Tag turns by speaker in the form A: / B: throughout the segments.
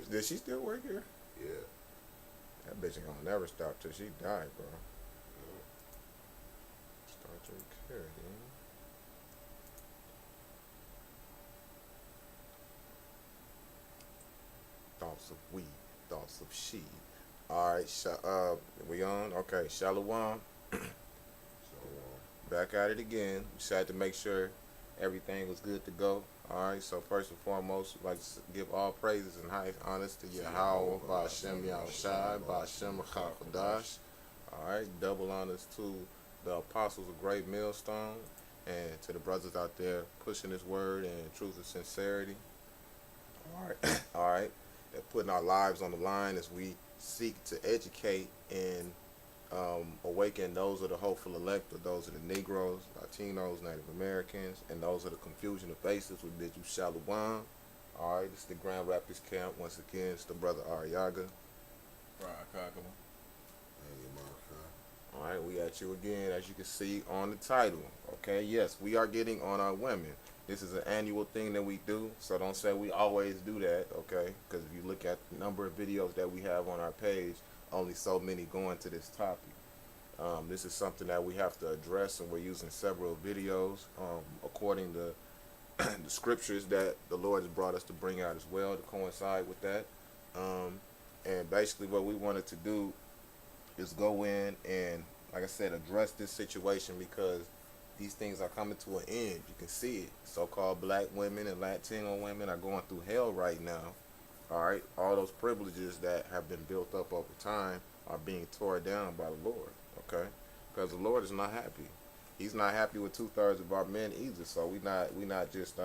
A: Did she still work here?
B: Yeah.
A: That bitch ain't gonna never stop till she died, bro.
B: Yeah.
A: Star Trek Carrie, thoughts of we, thoughts of she. All right, we on? Okay, Shalom.
B: So,
A: Back at it again. We just had to make sure everything was good to go. All right, so first and foremost, we'd like to give all praises and high honors to
B: to
A: Yahweh,
B: Yahweh,
A: Ba'Shem
B: Shai,
A: Yahushai, Ba'Shem
B: Kodash.
A: Chakadash. All right, double honors to the apostles of Great Millstone and to the brothers out there pushing this word in truth and sincerity. All right, all right, they're putting our lives on the line as we seek to educate and awaken those of the hopeful elect, or those of the Negroes, Latinos, Native Americans, and those of the confusion of faces. We bid you shalom. All right, this is the Grand Rapids camp. Once again, it's the brother Ariaga.
B: And Yamarka.
A: All right, we at you again, as you can see on the title. Okay, yes, we are getting on our women. This is an annual thing that we do, so don't say we always do that, okay? Because if you look at the number of videos that we have on our page, only so many go into this topic. This is something that we have to address, and we're using several videos according to the scriptures that the Lord has brought us to bring out as well to coincide with that. And basically, what we wanted to do is go in and, like I said, address this situation because these things are coming to an end. You can see it. So-called black women and Latino women are going through hell right now. All right, all those privileges that have been built up over time are being torn down by the Lord. Okay, because the Lord is not happy. He's not happy with 2/3 of our men either. So we not just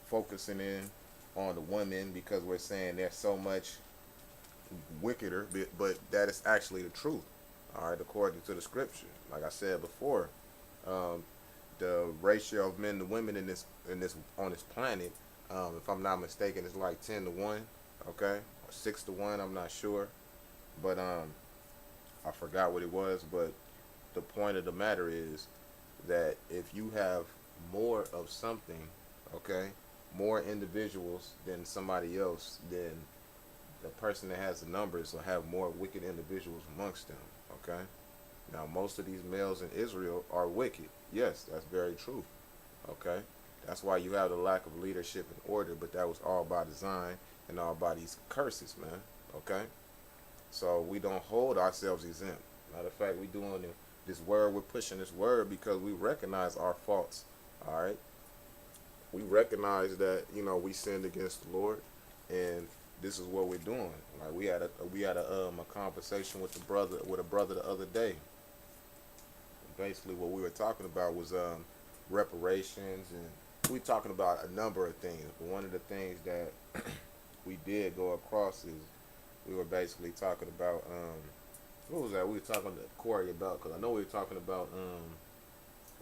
A: focusing in on the women because we're saying they're so much wickeder, but that is actually the truth. All right, according to the scripture. Like I said before, um, the ratio of men to women in this on this planet, if I'm not mistaken, is like 10-1. Okay, or 6-1. I'm not sure, but I forgot what it was. But the point of the matter is that if you have more of something, okay, more individuals than somebody else, then the person that has the numbers will have more wicked individuals amongst them. Okay. Now, most of these males in Israel are wicked. Yes, that's very true. Okay. That's why you have the lack of leadership and order, but that was all by design and all by these curses, man. Okay. So we don't hold ourselves exempt. Matter of fact, we doing this word. We're pushing this word because we recognize our faults. All right. We recognize that we sinned against the Lord, and this is what we're doing. Like we had a conversation with a brother the other day. Basically, what we were talking about was reparations, and we talking about a number of things. But one of the things that we did go across is we were basically talking about what was that? We were talking to Corey about, because I know we were talking about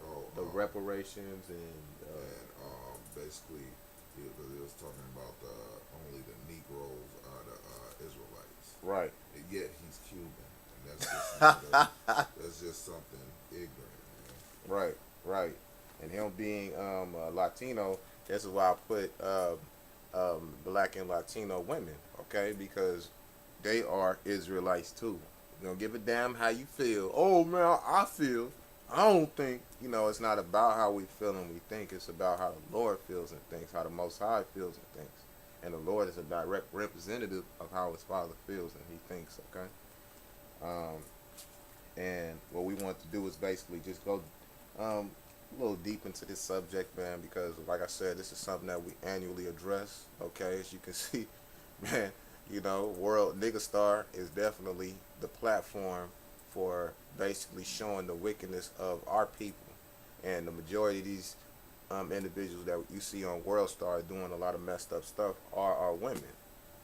B: Oh,
A: the reparations and
B: and basically, it was talking about only the Negroes are the Israelites.
A: right.
B: And yet he's Cuban, and that's just that's just something ignorant, man.
A: Right, right. And him being Latino, this is why I put black and Latino women, okay? Because they are Israelites too. You don't give a damn how you feel. Oh man, I feel. I don't think, it's not about how we feel and we think. It's about how the Lord feels and thinks, how the Most High feels and thinks. And the Lord is a direct representative of how his Father feels and he thinks, okay? Um, and what we want to do is basically just go a little deep into this subject, man, because like I said, this is something that we annually address. Okay, as you can see, man, World Nigga Star is definitely the platform for basically showing the wickedness of our people, and the majority of these individuals that you see on World Star doing a lot of messed up stuff are our women.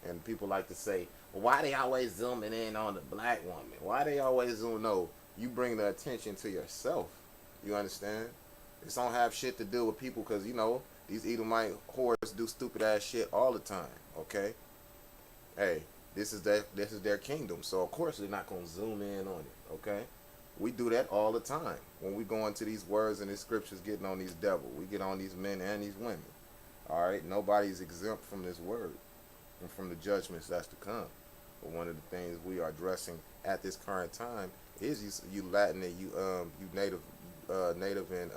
A: And people like to say, well, why they always zooming in on the black woman? Why they always zoom? No, you bring the attention to yourself. You understand? This don't have shit to do with people because, these Edomite whores do stupid ass shit all the time. Okay? Hey, this is their kingdom. So, of course, they're not going to zoom in on it. Okay? We do that all the time. When we go into these words and these scriptures getting on these devils, we get on these men and these women. All right? Nobody's exempt from this word. and from the judgments that's to come. But one of the things we are addressing at this current time is you Latin and you native and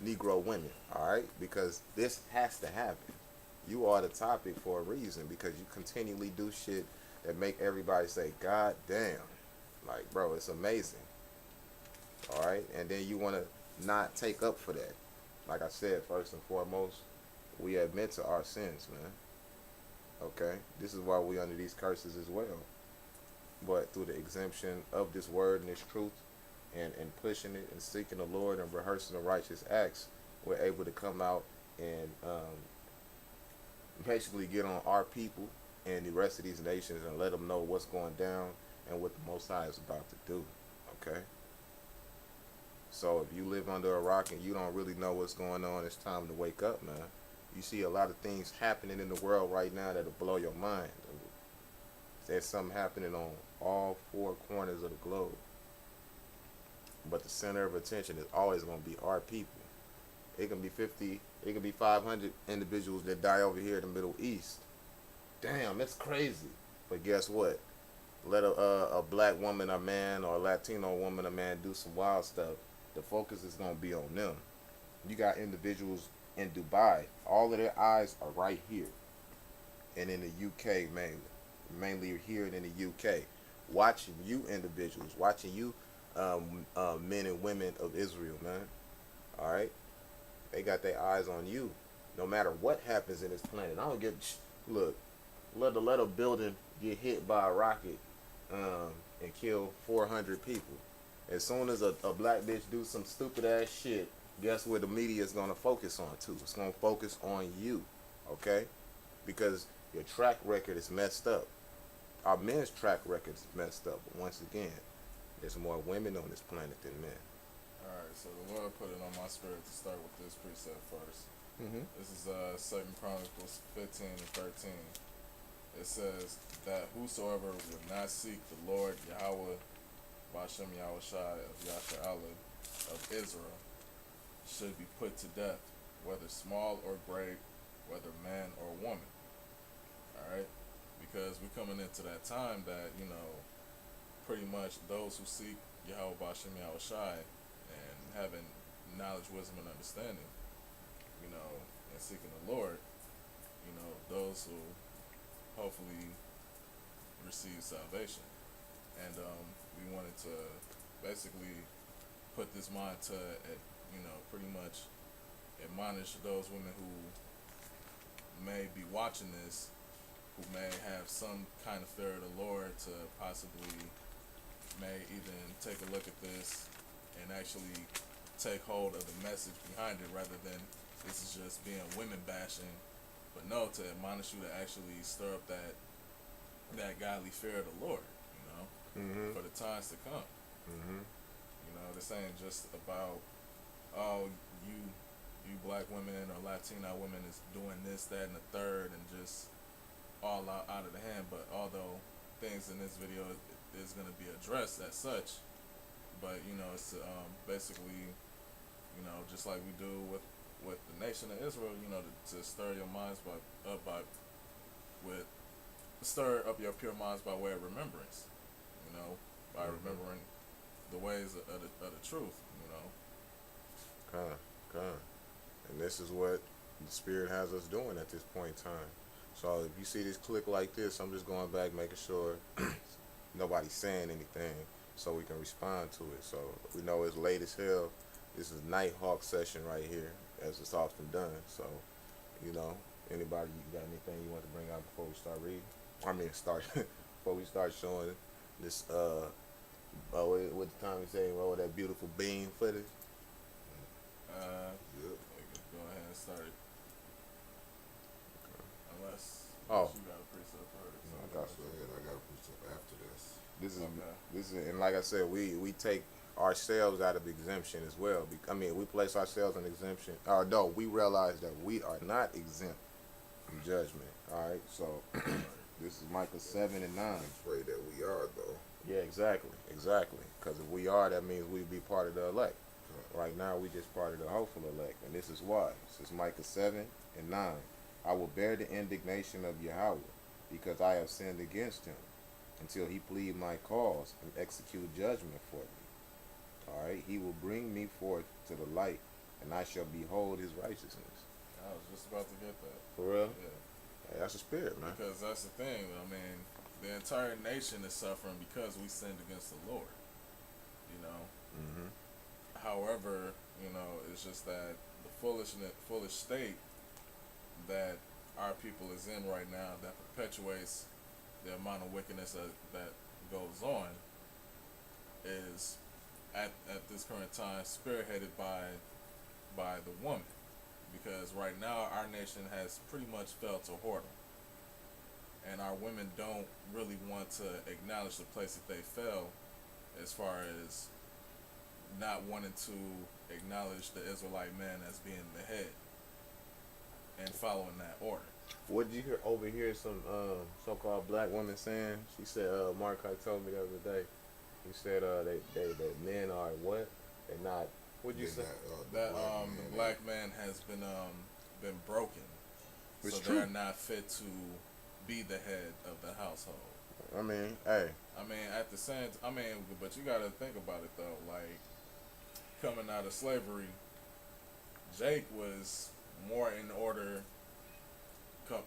A: Negro women. All right, because this has to happen. You are the topic for a reason because you continually do shit that make everybody say, "God damn!" Like, bro, it's amazing. All right, and then you want to not take up for that. Like I said, first and foremost, we admit to our sins, man. Okay, this is why we under these curses as well. But through the exemption of this word and this truth, and pushing it and seeking the Lord and rehearsing the righteous acts, we're able to come out and basically get on our people and the rest of these nations and let them know what's going down and what the Most High is about to do. Okay. So if you live under a rock and you don't really know what's going on, it's time to wake up, man. You see a lot of things happening in the world right now that'll blow your mind. There's something happening on all four corners of the globe. But the center of attention is always going to be our people. It can be 50, it can be 500 individuals that die over here in the Middle East. Damn, that's crazy. But guess what? Let a black woman, a man, or a Latino woman, a man do some wild stuff. The focus is going to be on them. You got individuals in Dubai. All of their eyes are right here. And in the UK mainly. Mainly here and in the UK. Watching you individuals. Watching you men and women of Israel, man. Alright? They got their eyes on you. No matter what happens in this planet. I don't give... Look. Let a building get hit by a rocket and kill 400 people. As soon as a black bitch do some stupid ass shit, guess where the media is going to focus on too? It's going to focus on you, okay? Because your track record is messed up. Our men's track record is messed up. But once again, there's more women on this planet than men.
C: Alright, so the Lord put it on my spirit to start with this precept first.
A: Mm-hmm.
C: This is 2 Chronicles 15 and 13. It says that whosoever would not seek the Lord Yahweh Bashem Yahushai of Yashar'Allah of Israel should be put to death, whether small or great, whether man or woman. Alright? Because we're coming into that time that, pretty much those who seek Yahweh Bashem Yahushai and having knowledge, wisdom, and understanding, and seeking the Lord, those who hopefully receive salvation. And we wanted to basically put this mind to, pretty much admonish those women who may be watching this, who may have some kind of fear of the Lord, to possibly may even take a look at this and actually take hold of the message behind it, rather than this is just being women bashing, but no, to admonish you to actually stir up that godly fear of the Lord,
A: Mm-hmm.
C: for the times to come.
A: Mm-hmm.
C: This ain't just about, oh, you black women or Latina women is doing this, that, and the third, and just all out of the hand. But although things in this video is going to be addressed as such, but it's to, basically, just like we do with the nation of Israel, to stir your minds stir up your pure minds by way of remembrance, by remembering the ways of the truth,
A: And this is what the Spirit has us doing at this point in time. So if you see this click like this, I'm just going back, making sure nobody's saying anything so we can respond to it. So we know it's late as hell. This is Nighthawk session right here, as it's often done. So, anybody, you got anything you want to bring out before we start reading? Before we start showing this, what the time we say, that beautiful beam footage?
C: Yep. We can go ahead and start it. Unless you got a precept first.
A: No, I got
B: Go ahead, I got a precept after this.
A: This is, and like I said, we take ourselves out of exemption as well. We place ourselves in exemption. No, we realize that we are not exempt from judgment. All right, so this is Micah 7 and 9.
B: Pray that we are, though.
A: Yeah, exactly. Because if we are, that means we be part of the elect. Right now, we just part of the hopeful elect, and this is why. This is Micah 7 and 9. I will bear the indignation of Yahweh, because I have sinned against him, until he plead my cause and execute judgment for me. All right, he will bring me forth to the light, and I shall behold his righteousness.
C: I was just about to get that.
A: For real?
C: Yeah.
A: Hey, that's a spirit, man.
C: Because that's the thing. I mean, the entire nation is suffering because we sinned against the Lord. You know.
A: Mm-hmm.
C: However, you know, it's just that the foolish state that our people is in right now that perpetuates the amount of wickedness that goes on is at this current time spearheaded by the woman, because right now our nation has pretty much fell to whoredom, and our women don't really want to acknowledge the place that they fell, as far as not wanting to acknowledge the Israelite man as being the head and following that order.
A: What did you hear overhear some so-called black woman saying? She said, Markai told me the other day. He said, they that men are what? They're not. What'd you say?
C: That the black man has been broken,
A: It's
C: so
A: true.
C: they're not fit to be the head of the household.
A: I mean, hey,
C: I mean, at the same, but you gotta think about it though. Like, coming out of slavery, Jake was more in order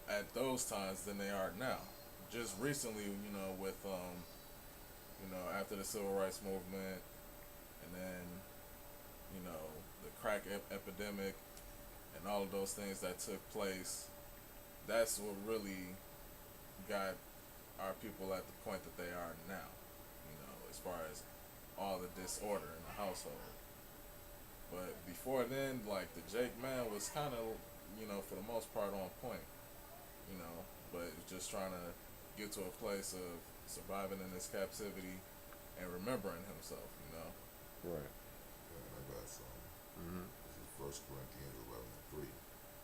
C: at those times than they are now. Just recently, you know, with after the civil rights movement, and then, you know, the crack epidemic, and all of those things that took place. That's what really got our people at the point that they are now. You know, as far as all the disorder in the household. But before then, like, the Jake man was kind of, you know, for the most part on point, you know, but just trying to get to a place of surviving in this captivity and remembering himself, you know.
A: right.
B: And I got some.
A: Mm-hmm.
B: This is 1 Corinthians 11:3.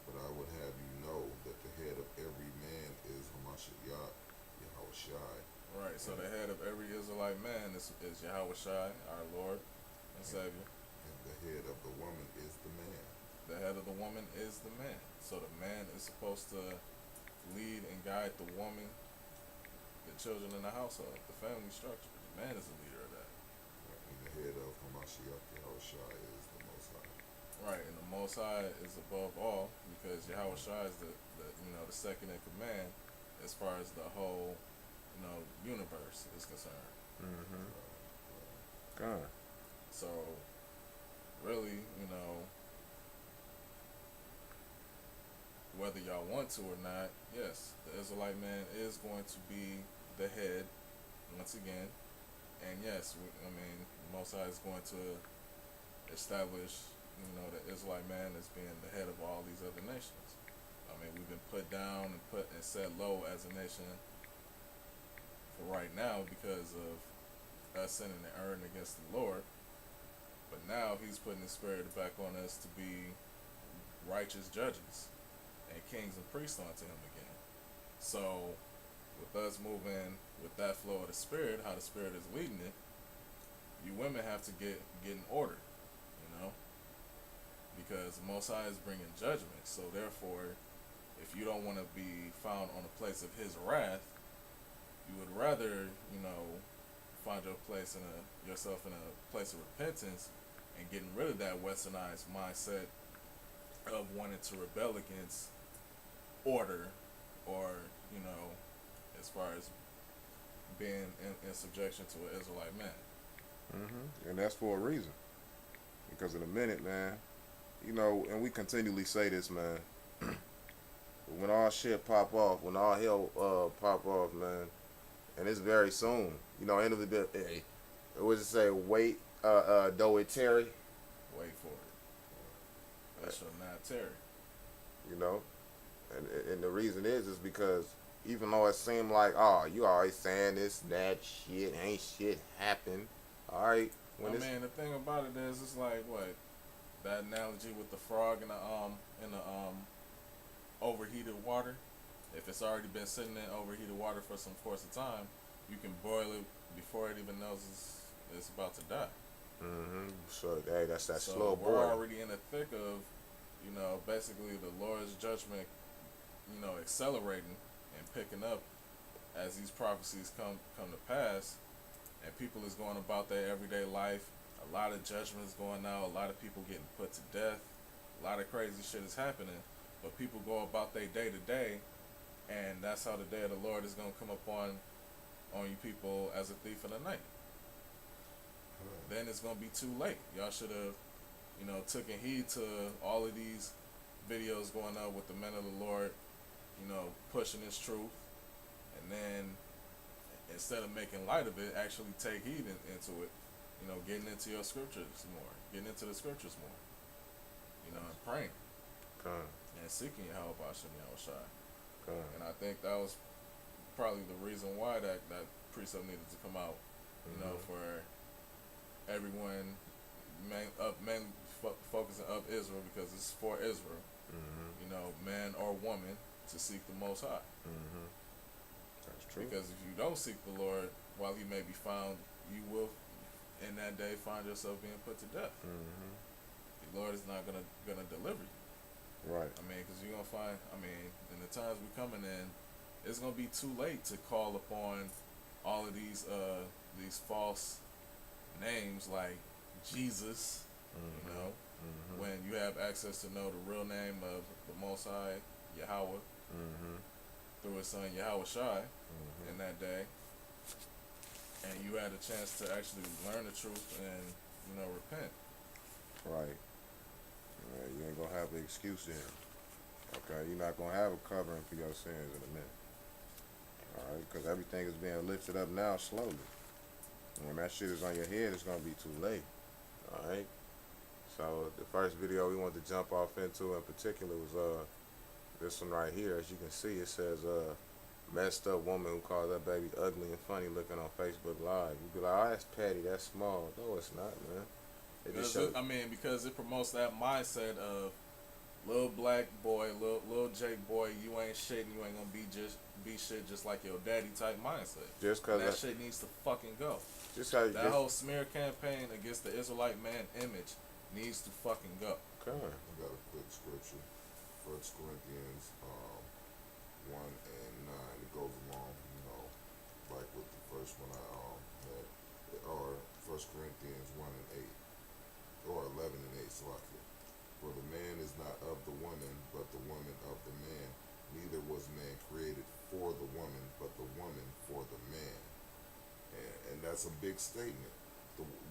B: But I would have you know that the head of every man is Hamashiach, Yahushai.
C: Right, so the head of every Israelite man is Yahweh Shai, our Lord and Savior.
B: And the head of the woman is the man.
C: The head of the woman is the man. So the man is supposed to lead and guide the woman, the children in the household, the family structure. The man is the leader of that.
B: And the head of Hamashiach, Yahushai, is the Most High.
C: Right, and the Most High is above all, because Yahweh Shai is the the second in command as far as the whole, universe is concerned.
A: Mm-hmm. God.
C: So really, whether y'all want to or not, yes, the Israelite man is going to be the head once again, and yes, the Most High is going to establish, the Israelite man as being the head of all these other nations. I mean, we've been put down and set low as a nation for right now because of us sinning and erring against the Lord. But now He's putting His Spirit back on us to be righteous judges and kings and priests unto Him again. So, with us moving with that flow of the Spirit, how the Spirit is leading it, you women have to get in order, because the Most High is bringing judgment. So therefore, if you don't want to be found on a place of His wrath, you would rather, find yourself in a place of repentance and getting rid of that westernized mindset of wanting to rebel against order, or, as far as being in subjection to an Israelite man.
A: Mm-hmm. And that's for a reason. Because in a minute, man, and we continually say this, man, when all shit pop off, when all hell pop off, man, and it's very soon, end of the day, it was to say, wait, though it tarry.
C: Wait for it. That shall not tarry.
A: And the reason is because even though it seemed like, oh, you always saying this, that shit, ain't shit happened. All right.
C: The thing about it is, it's like what that analogy with the frog in the overheated water. If it's already been sitting in overheated water for some course of time, you can boil it before it even knows it's about to die.
A: Mm-hmm. So hey, that's that
C: so
A: slow
C: we're
A: boil.
C: already in the thick of, basically the Lord's judgment accelerating and picking up as these prophecies come to pass, and people is going about their everyday life. A lot of judgment is going out. A lot of people getting put to death. A lot of crazy shit is happening. But people go about their day to day, and that's how the day of the Lord is gonna come upon you people as a thief in the night. Then it's gonna be too late. Y'all should have, taken heed to all of these videos going up with the men of the Lord, pushing this truth, and then instead of making light of it, actually take heed into it. Getting into your scriptures more, getting into the scriptures more, and praying and seeking Yahweh Bashem Yahushai. And I think that was probably the reason why that precept needed to come out, for everyone, focusing of Israel, because it's for Israel, man or woman, to seek the Most High.
A: That's true.
C: Because if you don't seek the Lord while He may be found, you will, in that day, find yourself being put to death. The Lord is not gonna deliver you.
A: Right.
C: Because you're gonna find. In the times we're coming in, it's gonna be too late to call upon all of these false names like Jesus. When you have access to know the real name of the Most High, Yahweh, through His Son Yahweh Shai, in that day, and you had a chance to actually learn the truth and repent.
A: Right. You ain't gonna have an excuse then. Okay, you're not gonna have a covering for your sins in a minute. All right, because everything is being lifted up now slowly. When that shit is on your head, it's gonna be too late. All right. So the first video we wanted to jump off into in particular was this one right here. As you can see, it says messed up woman who called that baby ugly and funny looking on Facebook Live. You'd be like, oh, that's petty, that's small. No, it's not, man.
C: Because it promotes that mindset of little black boy, little Jake boy, you ain't shit and you ain't gonna be shit just like your daddy type mindset.
A: Just cause
C: that shit needs to fucking go. That whole smear campaign against the Israelite man image needs to fucking go.
A: Okay.
B: I got a quick scripture. 1 Corinthians 1 and 9. It goes along, like with the first one I had, or 1 Corinthians 1 and 8, or 11 and 8. So I could. For the man is not of the woman, but the woman of the man. Neither was man created for the woman, but the woman for the man. And that's a big statement.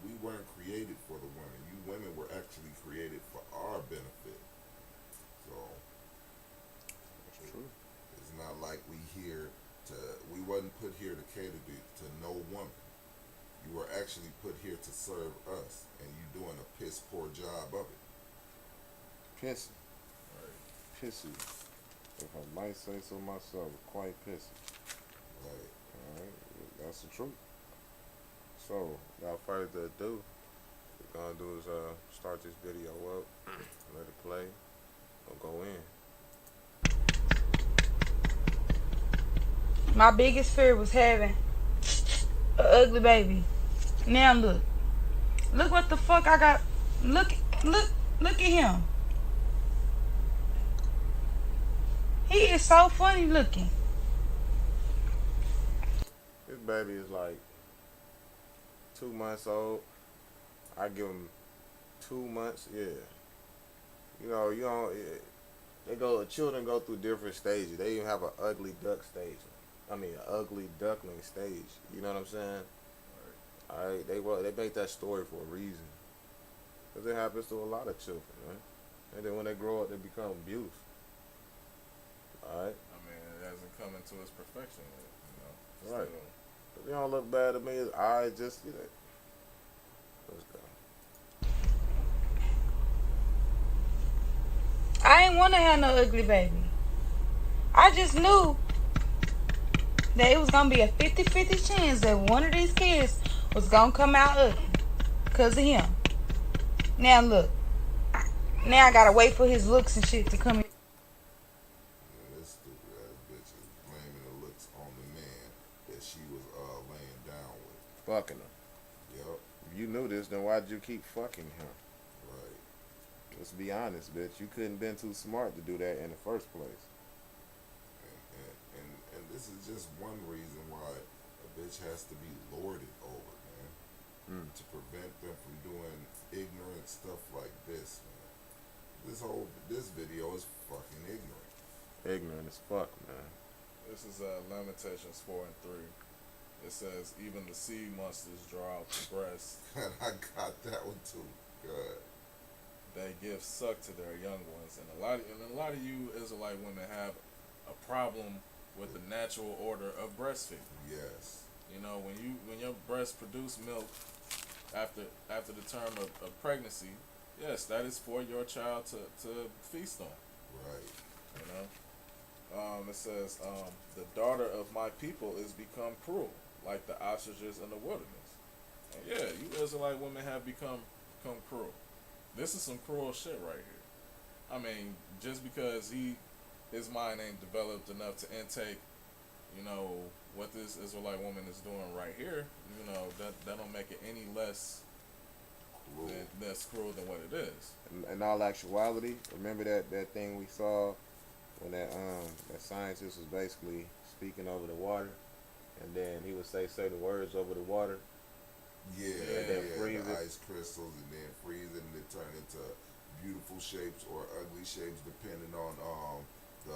B: We weren't created for the women. You women were actually created for our benefit. So
A: that's true.
B: It's not like we wasn't put here to cater to no woman. You were actually put here to serve us, and you doing a piss poor job of it.
A: Pissy.
C: Right.
A: Pissy. If I might say so myself, quite pissy.
B: Right.
A: Alright, that's the truth. So, without further ado, what we're gonna do is start this video up, let it play, we'll go in.
D: My biggest fear was having an ugly baby. Now look what the fuck I got. Look at him. He is so funny looking.
A: This baby is like 2 months old. I give him 2 months, yeah. Children go through different stages. They even have an ugly duck stage. An ugly duckling stage. You know what I'm saying? Alright, they make that story for a reason. Because it happens to a lot of children, right? And then when they grow up, they become abused. Alright?
C: It hasn't come into its perfection yet,
A: Right. But they don't look bad to me. His eyes just, let's go.
D: I ain't want to have no ugly baby. I just knew that it was going to be a 50-50 chance that one of these kids was going to come out ugly because of him. Now look. Now I got to wait for his looks and shit to come in.
B: This stupid ass bitch is blaming the looks on the man that she was laying down with.
A: Fucking him.
B: Yep.
A: If you knew this, then why'd you keep fucking him?
B: Right.
A: Let's be honest, bitch. You couldn't been too smart to do that in the first place.
B: this is just one reason why a bitch has to be lorded over, man, to prevent them from doing ignorant stuff like this, man. This video is fucking ignorant.
A: Ignorant as fuck, man.
C: This is Lamentations 4 and 3. It says, even the sea monsters draw out the breast.
B: And I got that one too. Good.
C: They give suck to their young ones, and a lot of you Israelite women have a problem with the natural order of breastfeeding.
B: Yes.
C: You know, when your breasts produce milk after the term of pregnancy, yes, that is for your child to feast on.
B: Right.
C: You know, it says, the daughter of my people is become cruel, like the ostriches in the wilderness. And yeah, you Israelite women have become cruel. This is some cruel shit right here. I mean, just because his mind ain't developed enough to intake, you know, what this Israelite woman is doing right here, you know, that don't make it any less
B: Cruel.
C: less cruel than what it is.
A: In all actuality, remember that thing we saw when that scientist was basically speaking over the water, and then he would say certain words over the water.
B: Yeah,
A: then freeze
B: the
A: it.
B: ice crystals, and then freeze it, and it turn into beautiful shapes or ugly shapes depending on the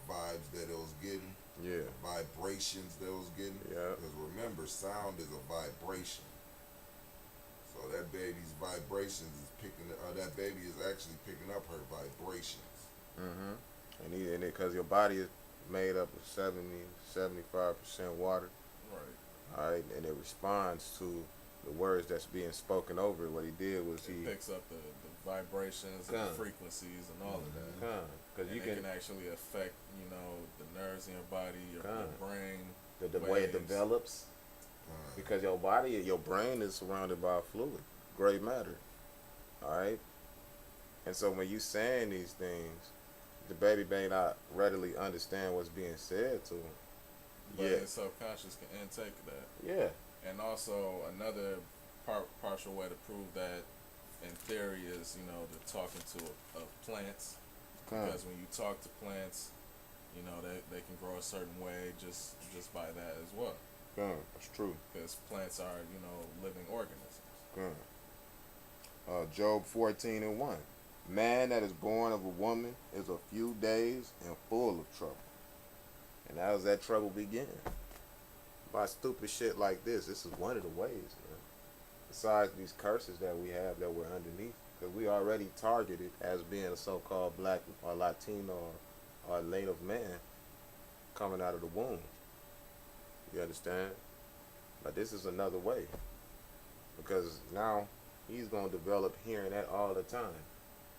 B: vibes that it was getting,
A: Yeah.
B: vibrations that it was getting.
A: Yeah.
B: Because remember, sound is a vibration. So that baby's vibrations is that baby is actually picking up her vibrations.
A: Mm-hmm. And because your body is made up of 75% water,
C: Right.
A: all right, and it responds to the words that's being spoken over it. What he did was
C: It
A: he
C: picks up the vibrations and the frequencies and all of that.
A: because
C: And
A: you
C: it
A: can
C: can actually affect, you know, the nerves in your body, your brain.
A: the way it
C: waves.
A: develops, because your brain is surrounded by a fluid, gray matter, all right. And so when you saying these things, the baby may not readily understand what's being said to him.
C: But
A: Yeah.
C: his subconscious can intake that.
A: Yeah.
C: And also another partial way to prove that in theory is, you know, the talking to of plants. Because when you talk to plants, you know, they can grow a certain way just by that as well.
A: That's true.
C: Because plants are, you know, living organisms.
A: Job 14:1. Man that is born of a woman is a few days and full of trouble. And how does that trouble begin? By stupid shit like this. This is one of the ways, man. Besides these curses that we have that we're underneath, because we already targeted as being a so-called black or Latino or native man coming out of the womb. You understand? But this is another way, because now he's gonna develop hearing that all the time.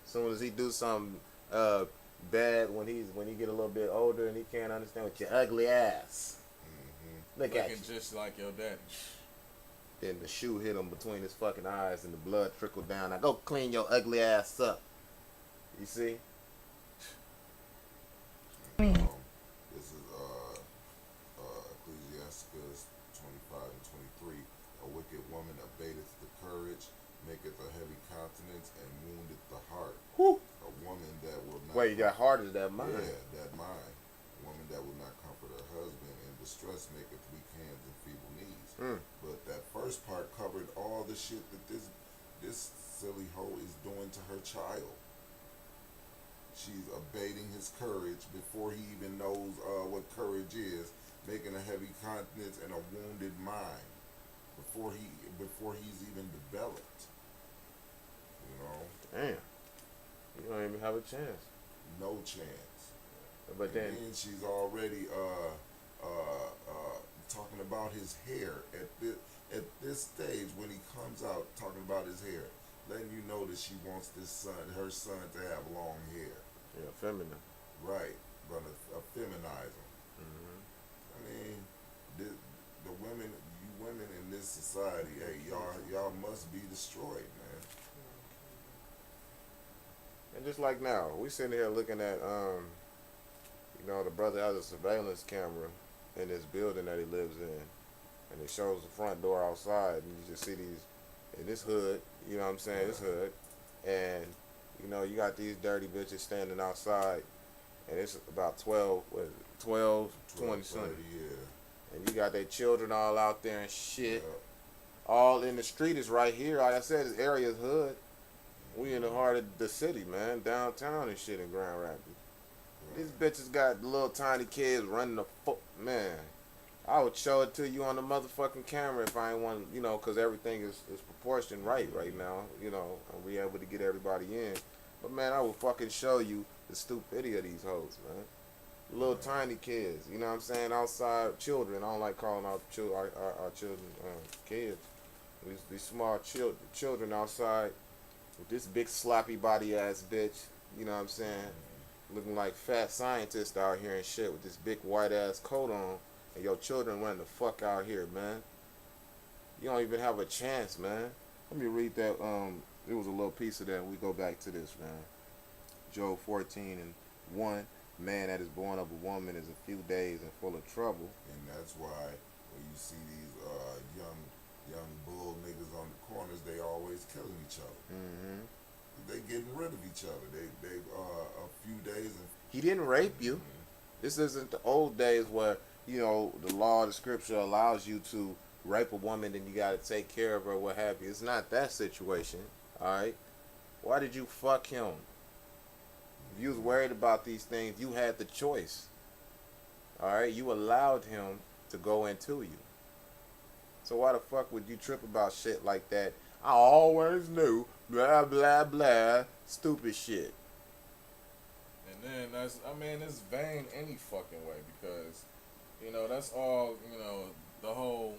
A: As soon as he do something bad when he get a little bit older and he can't understand with your ugly ass. Look at you.
C: Looking just like your daddy.
A: Then the shoe hit him between his fucking eyes and the blood trickled down. Now go clean your ugly ass up. You see?
B: This is Ecclesiasticus 25 and 23. A wicked woman abateth the courage, maketh a heavy countenance, and woundeth the heart.
A: Whew.
B: A woman that will not.
A: Wait, your heart is that mind.
B: Yeah, that mind. A woman that will not comfort her husband, in distress maketh weak hands and feeble knees. But that first part covered all the shit that this silly hoe is doing to her child. She's abating his courage before he even knows what courage is, making a heavy countenance and a wounded mind before he's even developed. You know?
A: Damn. You don't even have a chance.
B: No chance.
A: But
B: And
A: then
B: she's already talking about his hair at this stage when he comes out talking about his hair, letting you know that she wants her son to have long hair.
A: yeah, feminine.
B: Right, gonna feminize him. I mean, the women, you women in this society, hey, y'all must be destroyed, man.
A: And just like now, we sitting here looking at the brother has a surveillance camera in this building that he lives in, and it shows the front door outside, and you just see these in this hood, you know what I'm saying, this hood, and you got these dirty bitches standing outside and it's about 12, what is it, 12, 20 something.
B: Yeah.
A: And you got their children all out there and shit.
B: Yeah.
A: All in the street is right here. Like I said, this area is hood. We in the heart of the city, man. Downtown and shit in Grand Rapids. These bitches got little tiny kids running the fuck. Man, I would show it to you on the motherfucking camera if I ain't want, you know, because everything is proportioned right now, you know, and we able to get everybody in. But, man, I will fucking show you the stupidity of these hoes, man. Little tiny kids, you know what I'm saying? Outside children. I don't like calling our children kids. These small children outside with this big sloppy body ass bitch, you know what I'm saying? Looking like fat scientists out here and shit with this big white ass coat on, and your children running the fuck out here, man. You don't even have a chance, man. Let me read that. It was a little piece of that. We go back to this, man. Job 14:1. Man that is born of a woman is a few days and full of trouble.
B: And that's why when you see these young bull niggas on the corners, they always killing each other.
A: Mm-hmm.
B: They getting rid of each other. They a few days and
A: He didn't rape you. This isn't the old days where, you know, the law, the scripture allows you to rape a woman and you got to take care of her, what have you. It's not that situation, all right? Why did you fuck him? If you was worried about these things, you had the choice, all right? You allowed him to go into you. So why the fuck would you trip about shit like that? I always knew, blah, blah, blah, stupid shit.
C: And then it's vain any fucking way because, you know, that's all, you know, the whole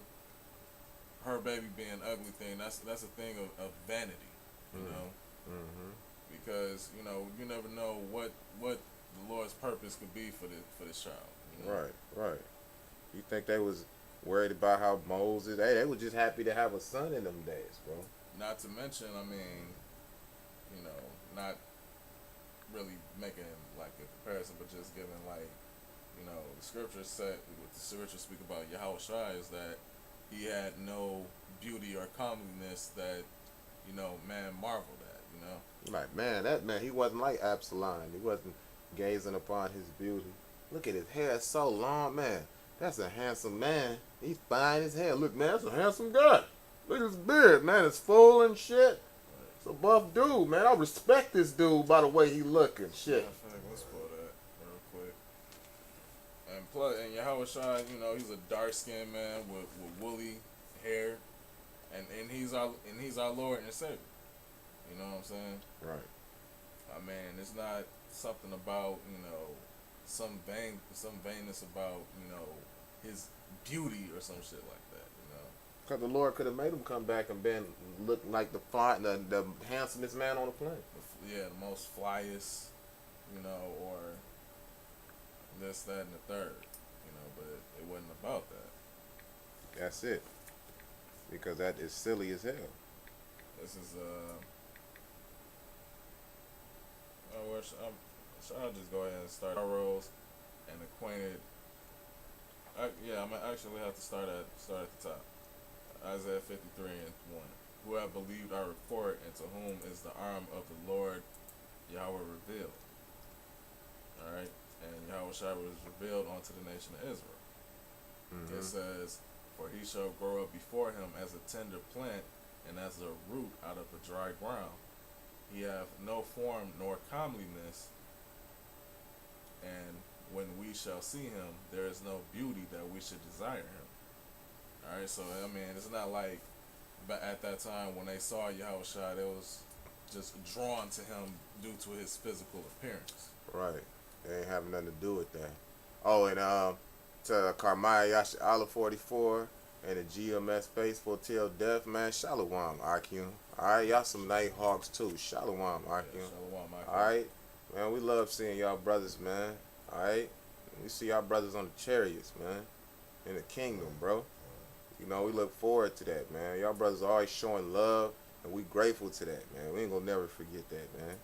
C: her baby being ugly thing. That's a thing of vanity, you know, because you know you never know what the Lord's purpose could be for this child. You know?
A: Right. You think they was worried about how Moses? Hey, they were just happy to have a son in them days, bro.
C: Not to mention, I mean, you know, not really making like a comparison, but just giving like, you know, the scripture said, what the scripture speak about Yahushua is that he had no beauty or comeliness that, you know, man marveled at, you know.
A: Like, man, he wasn't like Absalom. He wasn't gazing upon his beauty. Look at his hair, it's so long, man. That's a handsome man. He's fine as hell. Look, man, that's a handsome guy. Look at his beard, man. It's full and shit. It's a buff dude, man. I respect this dude by the way he looking. Shit.
C: Let's pull that real quick. And plus, and Yahushua, you know, he's a dark skinned man with woolly hair, and he's our Lord and Savior. You know what I'm saying?
A: Right.
C: I mean, it's not something about, you know, some vainness about, you know, his beauty or some shit like that, you know.
A: Because the Lord could have made him come back and look like the handsomest man on the planet.
C: The most flyest, you know, or this, that, and the third, you know, but it wasn't about that.
A: That's it. Because that is silly as hell.
C: This is I'll just go ahead and start our roles and acquainted. I'm gonna actually have to start at the top. Isaiah 53:1. Who have believed our report, and to whom is the arm of the Lord Yahweh revealed. All right, and Yahushua was revealed unto the nation of Israel. It says, "For he shall grow up before him as a tender plant, and as a root out of a dry ground. He hath no form nor comeliness, and when we shall see him, there is no beauty that we should desire him." All right, so I mean, it's not like, but at that time when they saw Yahushua, they was just drawn to him due to his physical appearance.
A: Right. They ain't having nothing to do with that. Oh, and to Carmaya Yasha 44 and the GMS Faithful Till Death, man, Shalom, Akim. Alright, y'all some night hawks too. Shalom, Akim.
C: Shalom,
A: Alright, man, we love seeing y'all brothers, man. Alright, we see y'all brothers on the chariots, man, in the kingdom, bro. You know, we look forward to that, man. Y'all brothers are always showing love, and we grateful to that, man. We ain't gonna never forget that, man.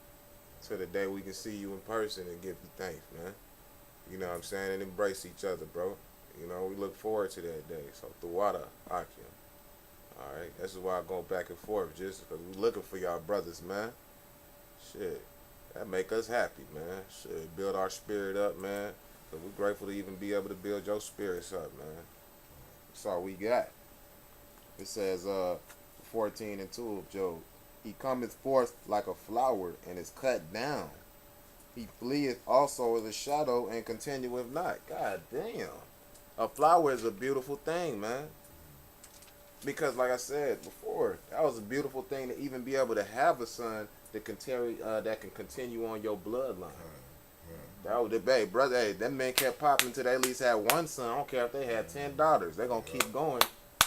A: Till the day we can see you in person and give you thanks, man. You know what I'm saying? And embrace each other, bro. You know, we look forward to that day. So, the water, Akim. Alright, this is why I go back and forth, just because we looking for y'all brothers, man. Shit. That make us happy, man. Should build our spirit up, man. So we're grateful to even be able to build your spirits up, man. That's all we got. It says, 14 and 2 of Job. He cometh forth like a flower and is cut down. He fleeth also as a shadow and continueth not. God damn. A flower is a beautiful thing, man. Because, like I said before, that was a beautiful thing to even be able to have a son that can continue on your bloodline. That was the babe, brother. Hey, them men kept popping until they at least had one son. I don't care if they had 10 daughters. They're gonna keep going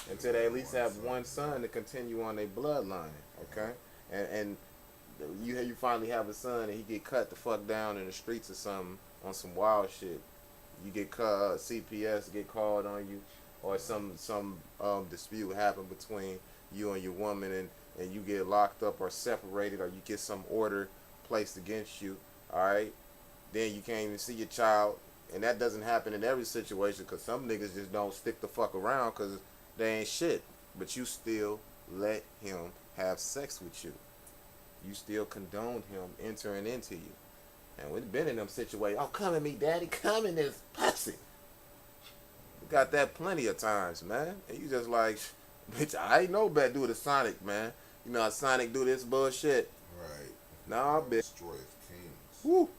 A: until they at least have one son to continue on their bloodline. Okay, and you finally have a son and he get cut the fuck down in the streets or something on some wild shit. You get CPS get called on you, or some dispute happen between you and your woman, and you get locked up or separated, or you get some order placed against you. All right, then you can't even see your child, and that doesn't happen in every situation because some niggas just don't stick the fuck around because they ain't shit. But you still let him have sex with you. You still condone him entering into you. And we've been in them situations. Oh, come at me, daddy. Come in this pussy. We got that plenty of times, man. And you just like, bitch, I ain't know better do the Sonic, man. You know how Sonic do this bullshit?
B: Right.
A: Nah, bitch.
B: Destroy kings.
A: Woo.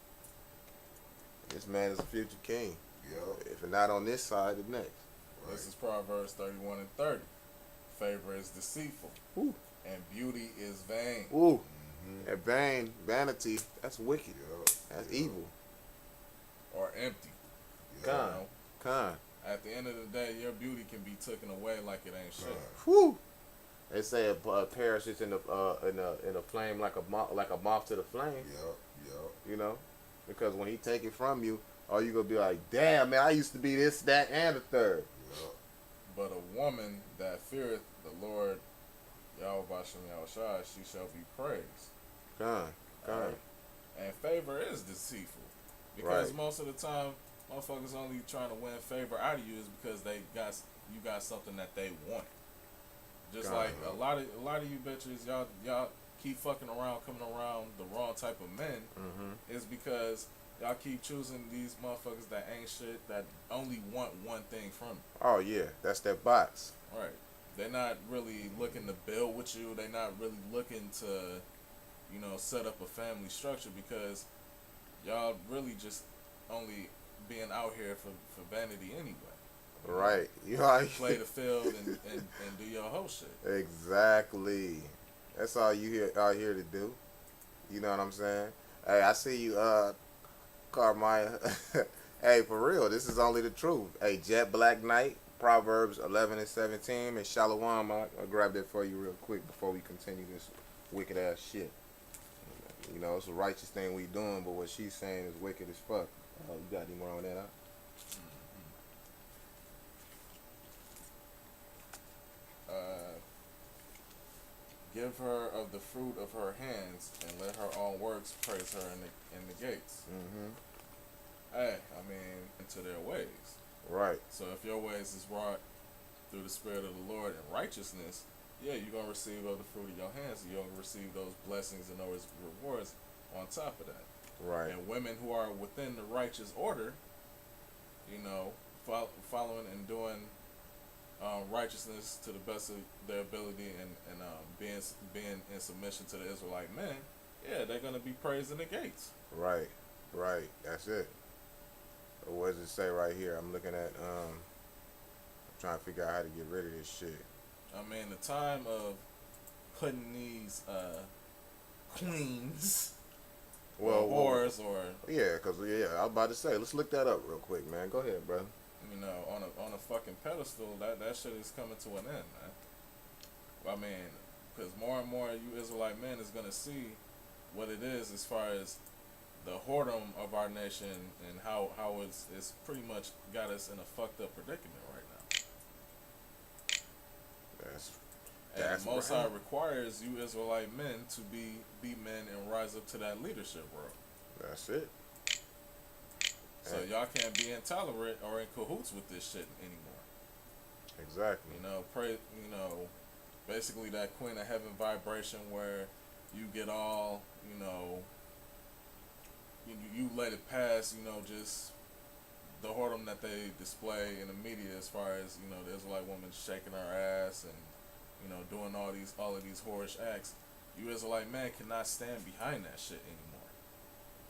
A: This man is a future king.
B: Yep.
A: If not on this side, the next.
B: Right.
C: This is Proverbs 31 and 30. Favor is deceitful,
A: Woo.
C: and beauty is vain.
A: Woo.
B: Mm-hmm.
A: That vanity, that's wicked.
B: Yep.
A: That's evil.
C: Or empty.
B: Yep.
C: You
A: Con.
C: know?
A: Con.
C: At the end of the day, your beauty can be taken away like it ain't shit.
A: Whew. They say a perishes in a flame like a moth to the flame.
B: Yep. Yep.
A: You know, because when he take it from you, all you gonna be like, damn man, I used to be this, that, and the third.
B: Yep.
C: But a woman that feareth the Lord, Yahweh Bashem Yahushua, she shall be praised.
A: Con.
C: Alright? And favor is deceitful. Because
A: Right.
C: most of the time, motherfuckers only trying to win favor out of you is because you got something that they want. Just
A: God,
C: like a lot of you bitches, y'all keep fucking around, coming around the wrong type of men,
A: Mm-hmm.
C: is because y'all keep choosing these motherfuckers that ain't shit, that only want one thing from you.
A: Oh yeah, that's that box.
C: Right. They're not really looking to build with you. They're not really looking to, set up a family structure, because y'all really just only being out here for vanity anyway.
A: Right. You know,
C: Play the field and do your whole shit.
A: Exactly. That's all you out here to do. You know what I'm saying? Hey, I see you, Carmine. Hey, for real, this is only the truth. Hey, Jet Black Knight, Proverbs 11 and 17, and Shalom. I'll grab that for you real quick before we continue this wicked ass shit. You know, it's a righteous thing we doing, but what she's saying is wicked as fuck. You got any more on that, huh?
C: Give her of the fruit of her hands, and let her own works praise her in the gates.
A: Mm-hmm.
C: Hey, I mean, into their ways.
A: Right.
C: So if your ways is wrought through the Spirit of the Lord and righteousness, yeah, you're going to receive of the fruit of your hands, and you're going to receive those blessings and those rewards on top of that.
A: Right.
C: And women who are within the righteous order, following and doing righteousness to the best of their ability, and being in submission to the Israelite men, yeah, they're going to be praised in the gates.
A: Right. Right. That's it. What does it say right here? I'm looking at, I'm trying to figure out how to get rid of this shit.
C: I mean, the time of putting these queens,
A: Well,
C: whores, or
A: yeah, because, I was about to say, let's look that up real quick, man. Go ahead, brother.
C: on a fucking pedestal, that shit is coming to an end, man. I mean, because more and more you Israelite men is gonna see what it is as far as the whoredom of our nation, and how it's pretty much got us in a fucked up predicament right now.
A: That's
C: And Most
A: right.
C: High requires you Israelite men to be men and rise up to that leadership role.
A: That's it.
C: So y'all can't be intolerant or in cahoots with this shit anymore.
A: Exactly.
C: Basically that Queen of Heaven vibration where you get all, you let it pass, just the whoredom that they display in the media, as far as the Israelite woman shaking her ass and doing all of these whorish acts. You Israelite man cannot stand behind that shit anymore.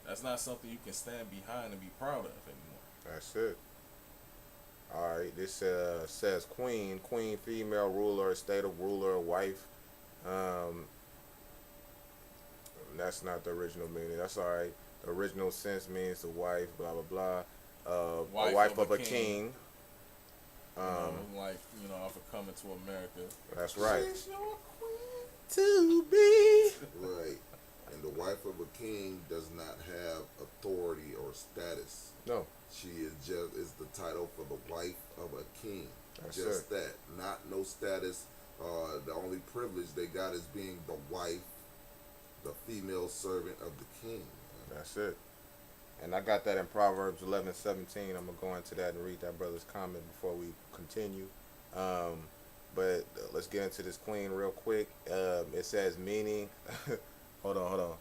C: That's not something you can stand behind and be proud of anymore.
A: That's it. All right. This says queen, female ruler, estate of ruler, wife. Um, that's not the original meaning. That's all right. The original sense means the wife. Blah blah blah. A wife of a king.
C: Like off of Coming to America.
A: That's right.
C: She's your queen.
A: To be.
B: Right. And the wife of a king does not have authority or status.
A: No.
B: She is the title for the wife of a king.
A: That's
B: Just
A: it.
B: that. Not no status. The only privilege they got is being the wife, the female servant of the king.
A: That's it. And I got that in Proverbs 11:17. I'm gonna go into that and read that brother's comment before we continue. But let's get into this queen real quick. It says meaning. hold on.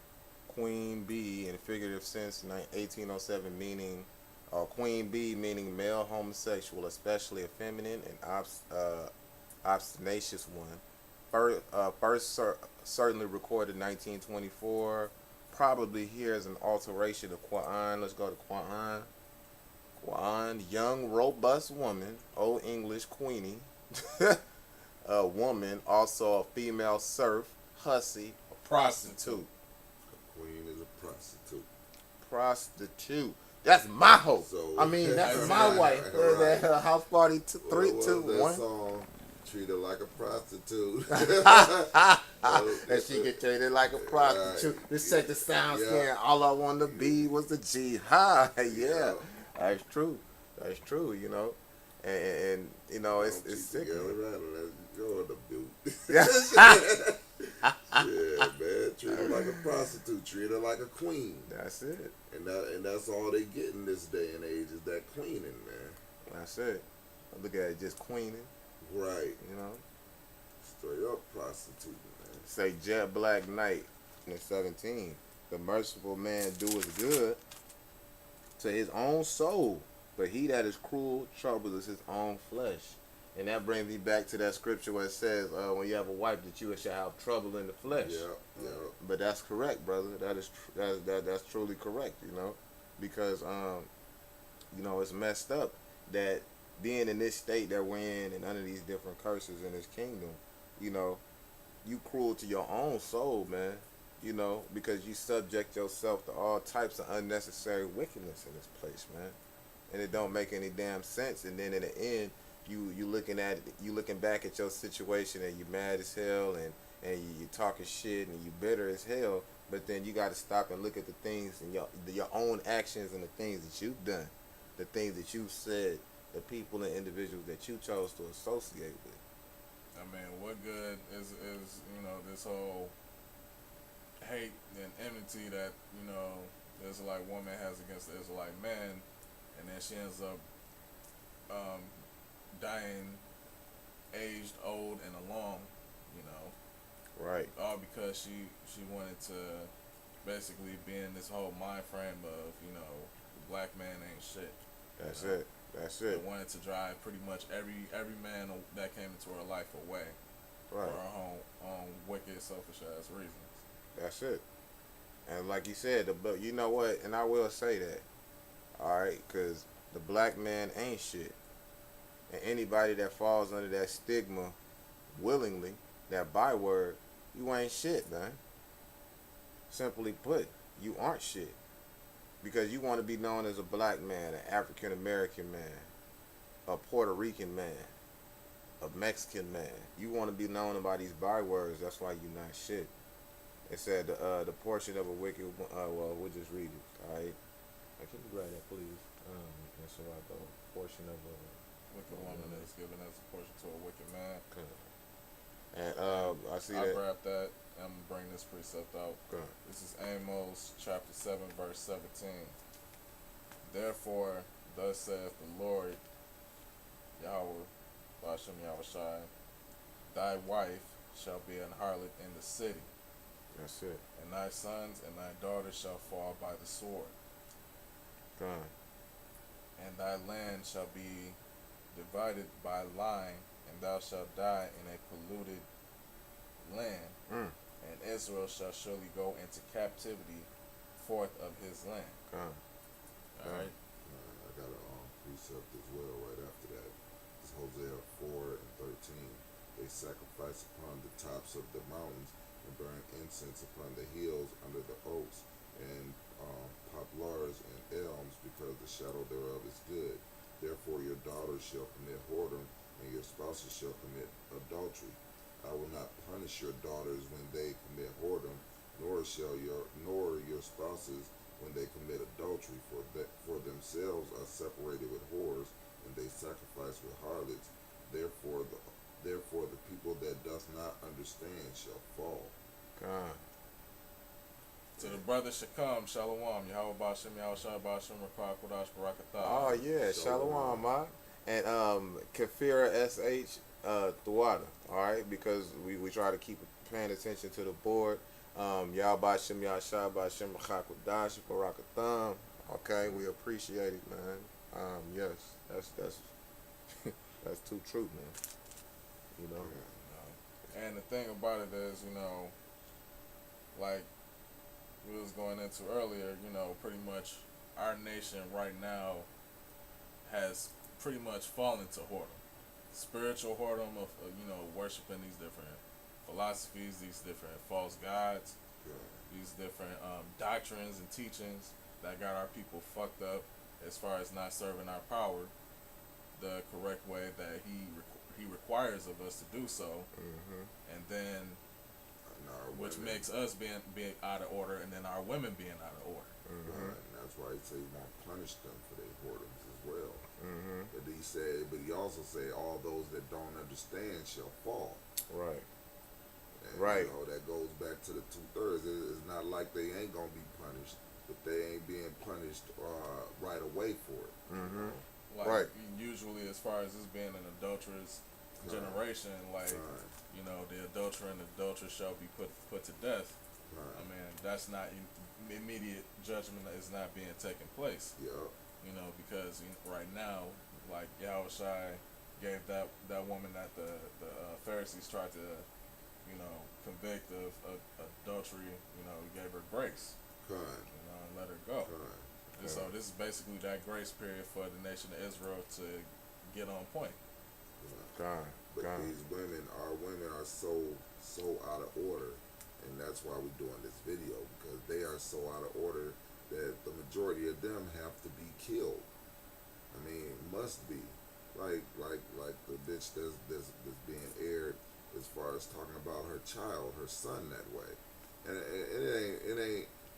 A: Queen bee in figurative sense, 1807 meaning. Queen bee meaning male homosexual, especially a feminine and obstinacious one. First certainly recorded 1924. Probably here is an alteration of Quran. Let's go to Quran. Quran, young, robust woman, Old English queenie. A woman, also a female serf, hussy, a prostitute.
B: A queen is a prostitute.
A: Prostitute. That's my hope.
B: So,
A: I mean, that's my
B: right,
A: wife.
B: right.
A: That house party 3, 2, 1.
B: Song? Treat her like a prostitute.
A: And she get treated like a prostitute. This check the sound scan. All I wanted to be was the jihad. Yeah, that's true. That's true. And it's sick.
B: Let's go on the boot.
A: Yeah.
B: Yeah, man. Treat her like a prostitute. Treat her like a queen.
A: That's it.
B: And that's all they get in this day and age is that queening, man.
A: That's it. Look at it, just queening.
B: Right. Straight up prostituting, man.
A: Say Jet Black Knight in 17. The merciful man doeth good to his own soul, but he that is cruel troubles his own flesh. And that brings me back to that scripture where it says, when you have a wife, that you shall have trouble in the flesh.
B: Yeah.
A: But that's correct, brother. That's truly correct. Because it's messed up that being in this state that we're in and under these different curses in this kingdom, you cruel to your own soul, man. Because you subject yourself to all types of unnecessary wickedness in this place, man. And it don't make any damn sense. And then in the end, you looking back at your situation and you mad as hell and you talking shit and you bitter as hell. But then you got to stop and look at the things and your own actions and the things that you've done, the things that you've said, the people and individuals that you chose to associate with.
C: I mean, what good is this whole hate and enmity that the Israelite woman has against the Israelite man, and then she ends up dying, aged, old, and alone,
A: Right.
C: all because she wanted to basically be in this whole mind frame of the black man ain't shit.
A: That's it. That's it.
C: They wanted to drive pretty much every man that came into her life away
A: Right.
C: for her own wicked, selfish ass reasons.
A: That's it. And like you said, but you know what? And I will say that, all right, because the black man ain't shit. And anybody that falls under that stigma willingly, that byword, you ain't shit, man. Simply put, you aren't shit. Because you want to be known as a black man, an African American man, a Puerto Rican man, a Mexican man. You want to be known by these bywords. That's why you're not shit. It said the portion of a wicked. Well, we'll just read it. All right. Can you grab that, please? And so I go portion of a
C: Wicked woman is given as a portion to a wicked man.
A: And I see
C: I
A: that.
C: grabbed that. I'm gonna bring this precept out.
A: Okay.
C: This is Amos chapter 7, verse 17. Therefore, thus saith the Lord Yahweh, Bashem Yahushai, thy wife shall be an harlot in the city,
A: That's it.
C: and thy sons and thy daughters shall fall by the sword.
A: Con.
C: And thy land shall be divided by line, and thou shalt die in a polluted land,
A: Mm.
C: and Israel shall surely go into captivity forth of his land.
A: Con.
C: Alright?
B: I got a precept as well right after that. It's Hosea 4:13. They sacrifice upon the tops of the mountains and burn incense upon the hills under the oaks and poplars and elms, because the shadow thereof is good. Therefore your daughters shall commit whoredom, and your spouses shall commit adultery. I will not punish your daughters when they commit whoredom, nor your spouses when they commit adultery, for themselves are separated with whores, and they sacrifice with harlots. Therefore the people that does not understand shall fall.
A: Con.
C: To the brother Shakam, Shalom, Yahweh Bashem, Yahweh Shai Bashem, Rakah Kodash, Barakatah.
A: Oh yeah, Shalom, ma. And Kafira SH Thwada, alright, because we try to keep paying attention to the board. Y'all Bashem, Y'all Shai Bashem, Rakah Kodash, Barakatham. Okay, we appreciate it, man. Yes, that's that's too true, man. You know.
C: And the thing about it is, like we was going into earlier, pretty much our nation right now has pretty much fallen to whoredom. Spiritual whoredom of, worshiping these different philosophies, these different false gods, these different doctrines and teachings that got our people fucked up as far as not serving our power the correct way that he requires of us to do so.
A: Mm-hmm.
C: And then which makes us being out of order, and then our women being out of order.
A: Mm-hmm.
B: And that's why he said he won't punish them for their whoredoms as well.
A: Mm-hmm.
B: But he also said all those that don't understand shall fall.
A: Right.
B: And,
A: Right.
B: That goes back to the 2/3. It's not like they ain't gonna be punished, but they ain't being punished right away for it.
A: Mm-hmm.
C: Like
A: Right.
C: usually, as far as this being an adulterous generation, like the adulterer and the adulteress shall be put to death. I mean, that's not immediate judgment is not being taken place.
B: Yeah.
C: Because right now, like Yahushai gave that woman that the Pharisees tried to, convict of adultery. He gave her grace. And let her go. And so this is basically that grace period for the nation of Israel to get on point.
B: But our women are so out of order, and that's why we're doing this video, because they are so out of order that the majority of them have to be killed. I mean, must be like the bitch that's being aired as far as talking about her child, her son that way, and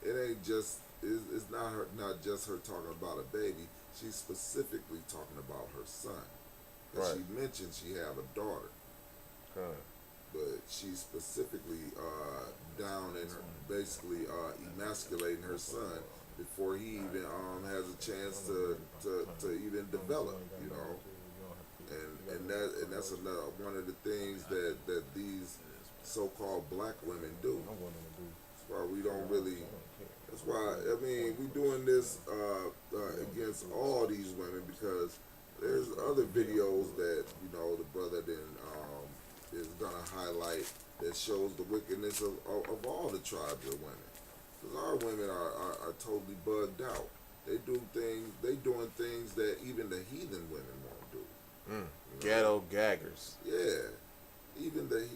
B: it ain't just it's not just her talking about a baby. She's specifically talking about her son.
A: Right.
B: She mentioned she had a daughter, but she's specifically down in her, basically emasculating her son before he even has a chance to even develop, and that's another one of the things that these so-called black women do. That's why we don't really. That's why we doing this against all these women, because there's other videos that the brother is gonna highlight that shows the wickedness of all the tribes of women. Because our women are totally bugged out. They doing things that even the heathen women won't do.
A: Ghetto gaggers.
B: Yeah, even the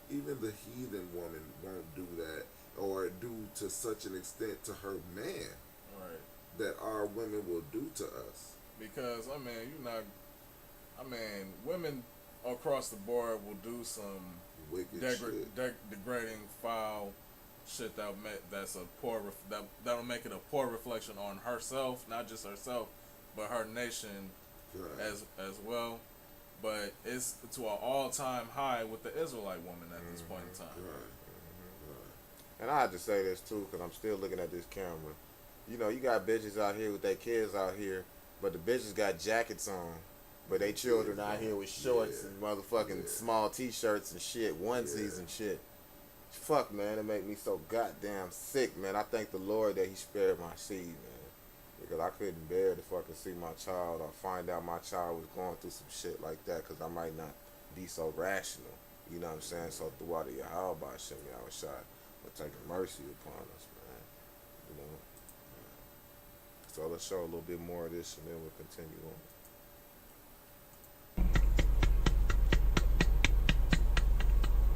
B: heathen woman won't do that, or do to such an extent to her man,
C: Right.
B: that our women will do to us.
C: Because women across the board will do some
B: Wicked shit.
C: degrading, foul shit that'll make it a poor reflection on herself, not just herself, but her nation as well. But it's to an all-time high with the Israelite woman at this point in time.
A: And I have to say this too, because I'm still looking at this camera. You got bitches out here with their kids out here, but the bitches got jackets on, but they children out here with shorts and motherfucking small t-shirts and shit, onesies and shit. Fuck, man, it make me so goddamn sick, man. I thank the Lord that he spared my seed, man. because I couldn't bear to fucking see my child or find out my child was going through some shit like that, because I might not be so rational. You know what I'm saying? So throughout the Yahweh Shem Yahushai for taking mercy upon us, man. You know. So let's show a little bit more of this, and then we'll continue on.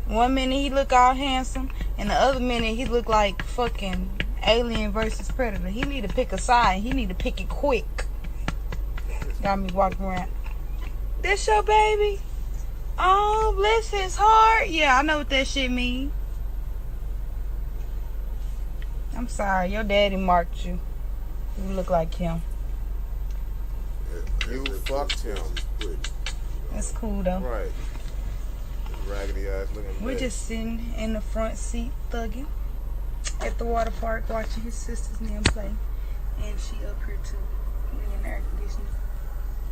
D: One minute he look all handsome, and the other minute he look like fucking Alien versus Predator. He need to pick a side. He need to pick it quick. Got me walking around. This your baby? Oh, bless his heart. Yeah, I know what that shit mean. I'm sorry, your daddy marked you. You look like him.
A: You fucked him.
D: That's cool though.
A: Right. Raggedy ass looking.
D: We're just sitting in the front seat thugging at the water park watching his sister's name play. And she up here too. We in the air conditioning.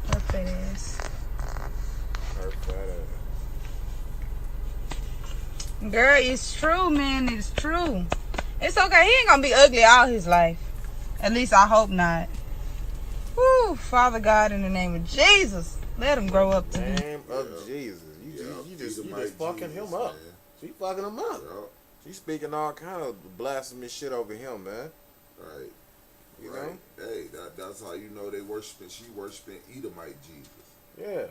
D: Her fat ass.
A: Her fat ass.
D: Girl, it's true, man. It's true. It's okay. He ain't gonna be ugly all his life. At least I hope not. Woo, Father God, in the name of Jesus, let him grow up to be.
A: Name of Jesus. You just fucking him up.
B: Man.
A: She fucking him up.
B: Yeah.
A: She speaking all kind of blasphemous shit over him, man.
B: Right.
A: You
B: right.
A: know?
B: Hey, that's how you know they worshiping. She worshiping Edomite Jesus.
A: Yeah.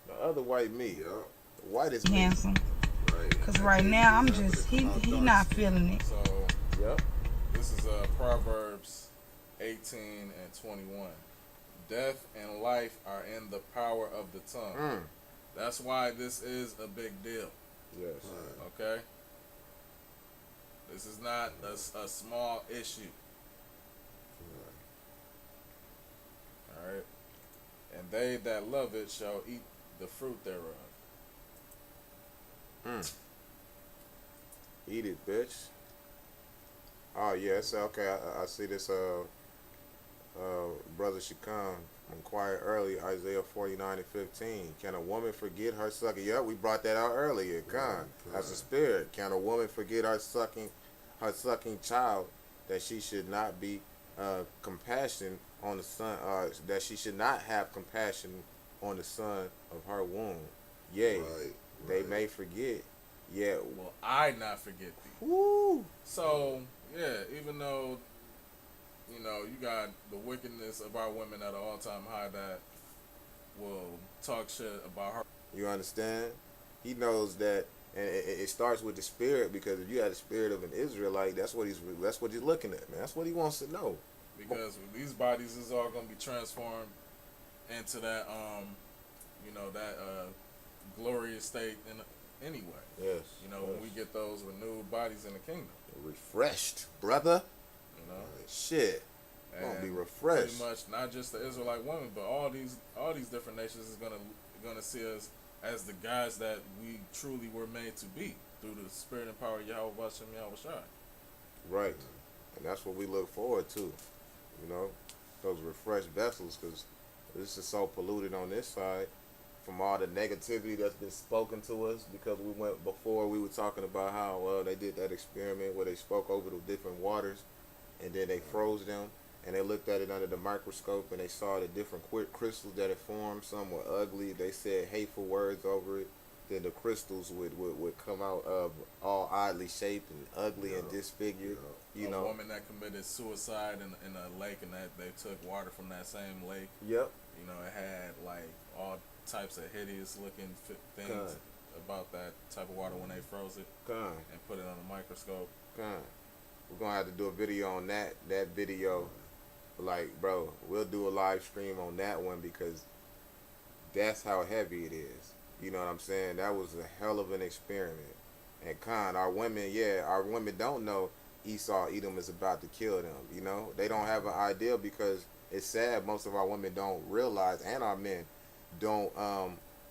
A: The other white me.
B: Yeah.
A: The whitest me.
D: Handsome.
B: Right.
D: Cause right now I'm just he not feeling it.
C: So
A: Yep.
C: this is Proverbs 18 and 21. Death and life are in the power of the tongue. That's why this is a big deal.
A: Yes.
B: Right.
C: Okay? This is not a small issue. Alright? And they that love it shall eat the fruit thereof.
A: Eat it, bitch. Oh yes, okay. I see this. Brother Shikam inquired earlier. Isaiah 49:15. Can a woman forget her sucking? Yeah, we brought that out earlier. Khan, that's a spirit. Can a woman forget her sucking child, that she should not be compassion on the son? That she should not have compassion on the son of her womb. Yea, they may forget. Yeah.
C: Will I not forget thee?
A: Woo.
C: So, yeah, even though, you know, you got the wickedness of our women at an all-time high that will talk shit about her.
A: You understand? He knows that, and it starts with the spirit, because if you had the spirit of an Israelite, that's what he's looking at, man. That's what he wants to know.
C: Because these bodies is all going to be transformed into that, glorious state anyway.
A: Yes.
C: You know, when we get those renewed bodies in the kingdom.
A: Refreshed, brother.
C: You know?
A: Shit. Gonna be refreshed.
C: Pretty much not just the Israelite women, but all these different nations is gonna see us as the guys that we truly were made to be through the spirit and power of Yahweh Bashem Yahweh Shai.
A: Right. And that's what we look forward to. You know, those refreshed vessels, because this is so polluted on this side from all the negativity that's been spoken to us, because we were talking about how they did that experiment where they spoke over the different waters, and then they froze them, and they looked at it under the microscope, and they saw the different crystals that it formed. Some were ugly. They said hateful words over it. Then the crystals would come out all oddly shaped and ugly and disfigured. You know,
C: a woman that committed suicide in a lake, and that they took water from that same lake.
A: Yep.
C: You know, it had like all types of hideous looking things about that type of water when they froze it and put it on a microscope.
A: We're gonna have to do a video on that video. Like, bro, we'll do a live stream on that one, because that's how heavy it is. You know what I'm saying? That was a hell of an experiment. And our women don't know Edom is about to kill them. You know, they don't have an idea, because it's sad. Most of our women don't realize, and our men don't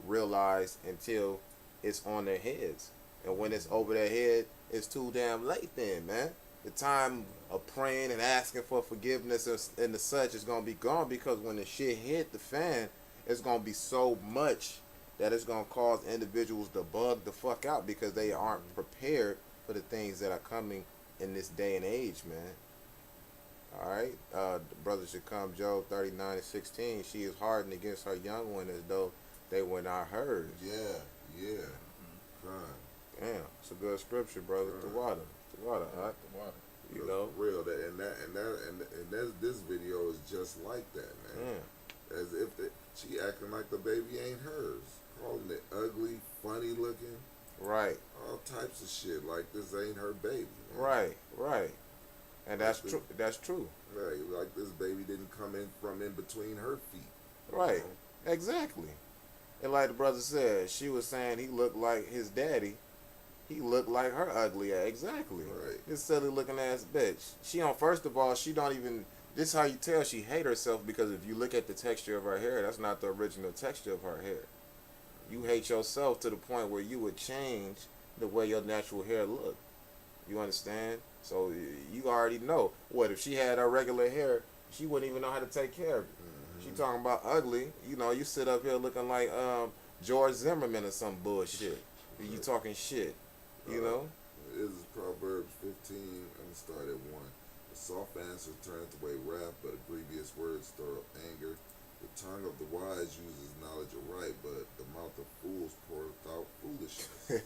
A: realize until it's on their heads. And when it's over their head, it's too damn late then, man. The time of praying and asking for forgiveness and the such is going to be gone, because when the shit hit the fan, it's going to be so much that it's going to cause individuals to bug the fuck out, because they aren't prepared for the things that are coming in this day and age, man. All right. The brother should come, Job 39:16. She is hardened against her young one as though they were not hers.
B: Yeah, yeah. Fine.
A: Damn, it's a good scripture, brother.
B: Right.
A: The water. The water, huh?
C: The water.
A: You know?
B: For real, this video is just like that, man.
A: Yeah.
B: As if she acting like the baby ain't hers, calling it ugly, funny looking,
A: Right.
B: all types of shit. Like this ain't her baby, man.
A: Right. Right. And that's
B: Like
A: true. That's true.
B: Right, like this baby didn't come in from in between her feet.
A: Right. Exactly. And like the brother said, she was saying he looked like his daddy. He looked like her ugly ass. Exactly.
B: Right.
A: This silly looking ass bitch. She on, first of all, she don't even, this is how you tell she hate herself, because if you look at the texture of her hair, that's not the original texture of her hair. You hate yourself to the point where you would change the way your natural hair look. You understand? So you already know. What if she had her regular hair? She wouldn't even know how to take care of it. She talking about ugly. You know, you sit up here looking like George Zimmerman or some bullshit. You talking shit. You know?
B: This is Proverbs 15. I'm gonna start at 1. A soft answer turneth away wrath, but a grievous word stir up anger. The tongue of the wise uses knowledge aright, but the mouth of fools poureth out foolishness.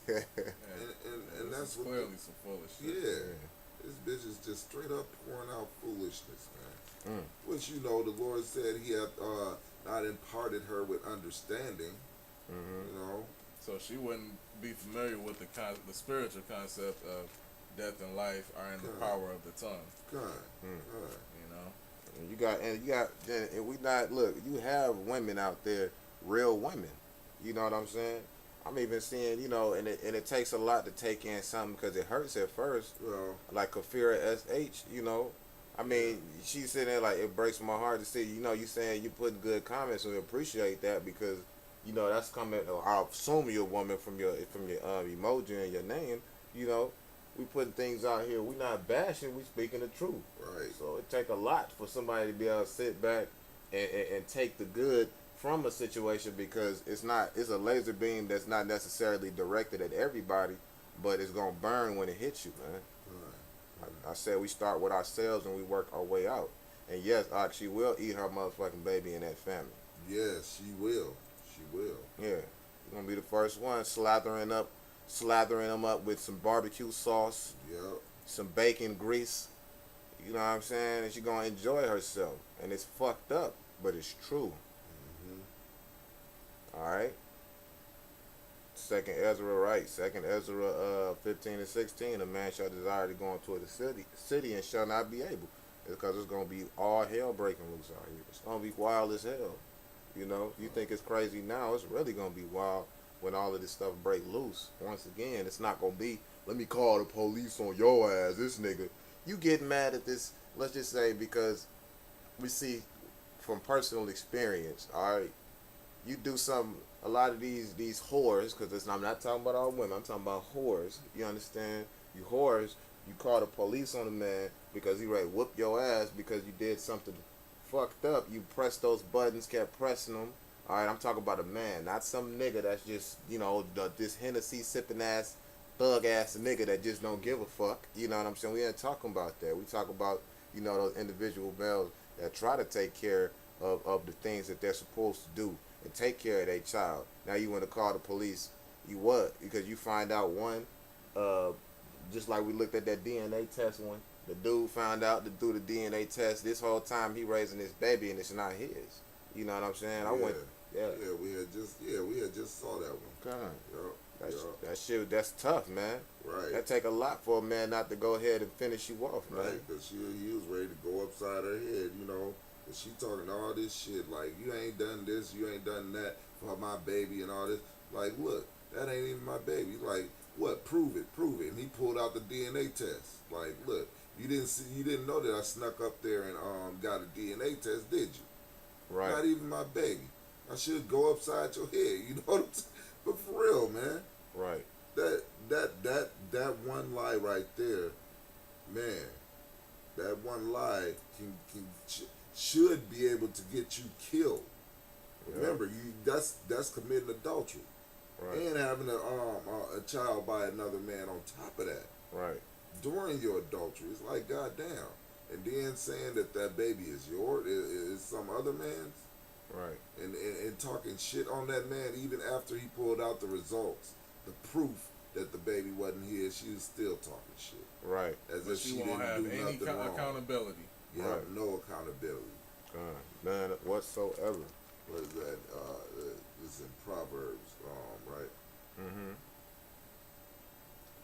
B: And that's what
C: clearly some foolishness.
B: Yeah. This bitch is just straight up pouring out foolishness, man.
A: Mm.
B: Which, you know, the Lord said he hath not imparted her with understanding.
A: Mm-hmm.
B: You know?
C: So she wouldn't be familiar with the spiritual concept of death and life are in the
B: Good.
C: power of the tongue.
B: God.
A: Mm.
B: God.
C: You know?
A: And we not, look, you have women out there, real women. You know what I'm saying? I'm even seeing, you know, and it takes a lot to take in something, because it hurts at first.
B: Well,
A: Like Kafira SH, you know. I mean, she's sitting there like, it breaks my heart to see, you know, you saying you putting good comments, and we appreciate that, because, you know, that's coming, I assume you're a woman from your emoji and your name, you know. We putting things out here. We not bashing. We speaking the truth.
B: right.
A: So it take a lot for somebody to be able to sit back and take the good from a situation, because it's a laser beam that's not necessarily directed at everybody, but it's gonna burn when it hits you, man. I said we start with ourselves and we work our way out. And yes, she will eat her motherfucking baby in that family.
B: Yes, she will. She will.
A: Yeah, you're gonna be the first one slathering them up with some barbecue sauce,
B: Yep.
A: some bacon grease. You know what I'm saying? And she gonna enjoy herself. And it's fucked up, but it's true.
B: Mm-hmm.
A: All right. Second Ezra 15:16. A man shall desire to go into the city and shall not be able. It's because it's gonna be all hell breaking loose out here. It's gonna be wild as hell. You know, you think it's crazy now, it's really gonna be wild when all of this stuff break loose. Once again, it's not gonna be, let me call the police on your ass, this nigga. You get mad at this, let's just say, because we see from personal experience, all right, you do something, a lot of these whores, because I'm not talking about all women, I'm talking about whores, you understand? You whores, you call the police on a man because he ready to whoop your ass because you did something fucked up. You pressed those buttons, kept pressing them. All right, I'm talking about a man, not some nigga that's just, you know, this Hennessy sipping ass, thug ass nigga that just don't give a fuck. You know what I'm saying? We ain't talking about that. We talk about, you know, those individual males that try to take care of the things that they're supposed to do and take care of their child. Now you want to call the police. You what? Because you find out one, just like we looked at that DNA test one, the dude found out to do the DNA test. This whole time he raising this baby and it's not his. You know what I'm saying?
B: Yeah, we had just saw that one.
A: God,
B: Yup.
A: that shit, that's tough, man.
B: Right.
A: That take a lot for a man not to go ahead and finish you off, man.
B: Right, because he was ready to go upside her head, you know. And she talking all this shit like, you ain't done this, you ain't done that for my baby and all this. Like, look, that ain't even my baby. Like, what? Prove it. And he pulled out the DNA test. Like, look, you didn't know that I snuck up there and got a DNA test, did you?
A: Right.
B: Not even my baby. I should go upside your head. You know what I'm saying? But for real, man.
A: Right.
B: That one lie right there, man. That one lie should be able to get you killed.
A: Yeah.
B: Remember, that's committing adultery.
A: Right.
B: And having a child by another man on top of that.
A: Right.
B: During your adultery, it's like, goddamn, and then saying that that baby is yours, is some other man's,
A: Right.
B: and talking shit on that man even after he pulled out the results, the proof that the baby wasn't his, she was still talking shit.
A: Right.
B: As
C: But
B: if
C: she
B: she
C: won't
B: didn't
C: have
B: do
C: any
B: nothing wrong.
C: accountability.
B: You
A: Right.
B: have no accountability.
A: None whatsoever.
B: What is that? It's in Proverbs, right?
A: Mm-hmm.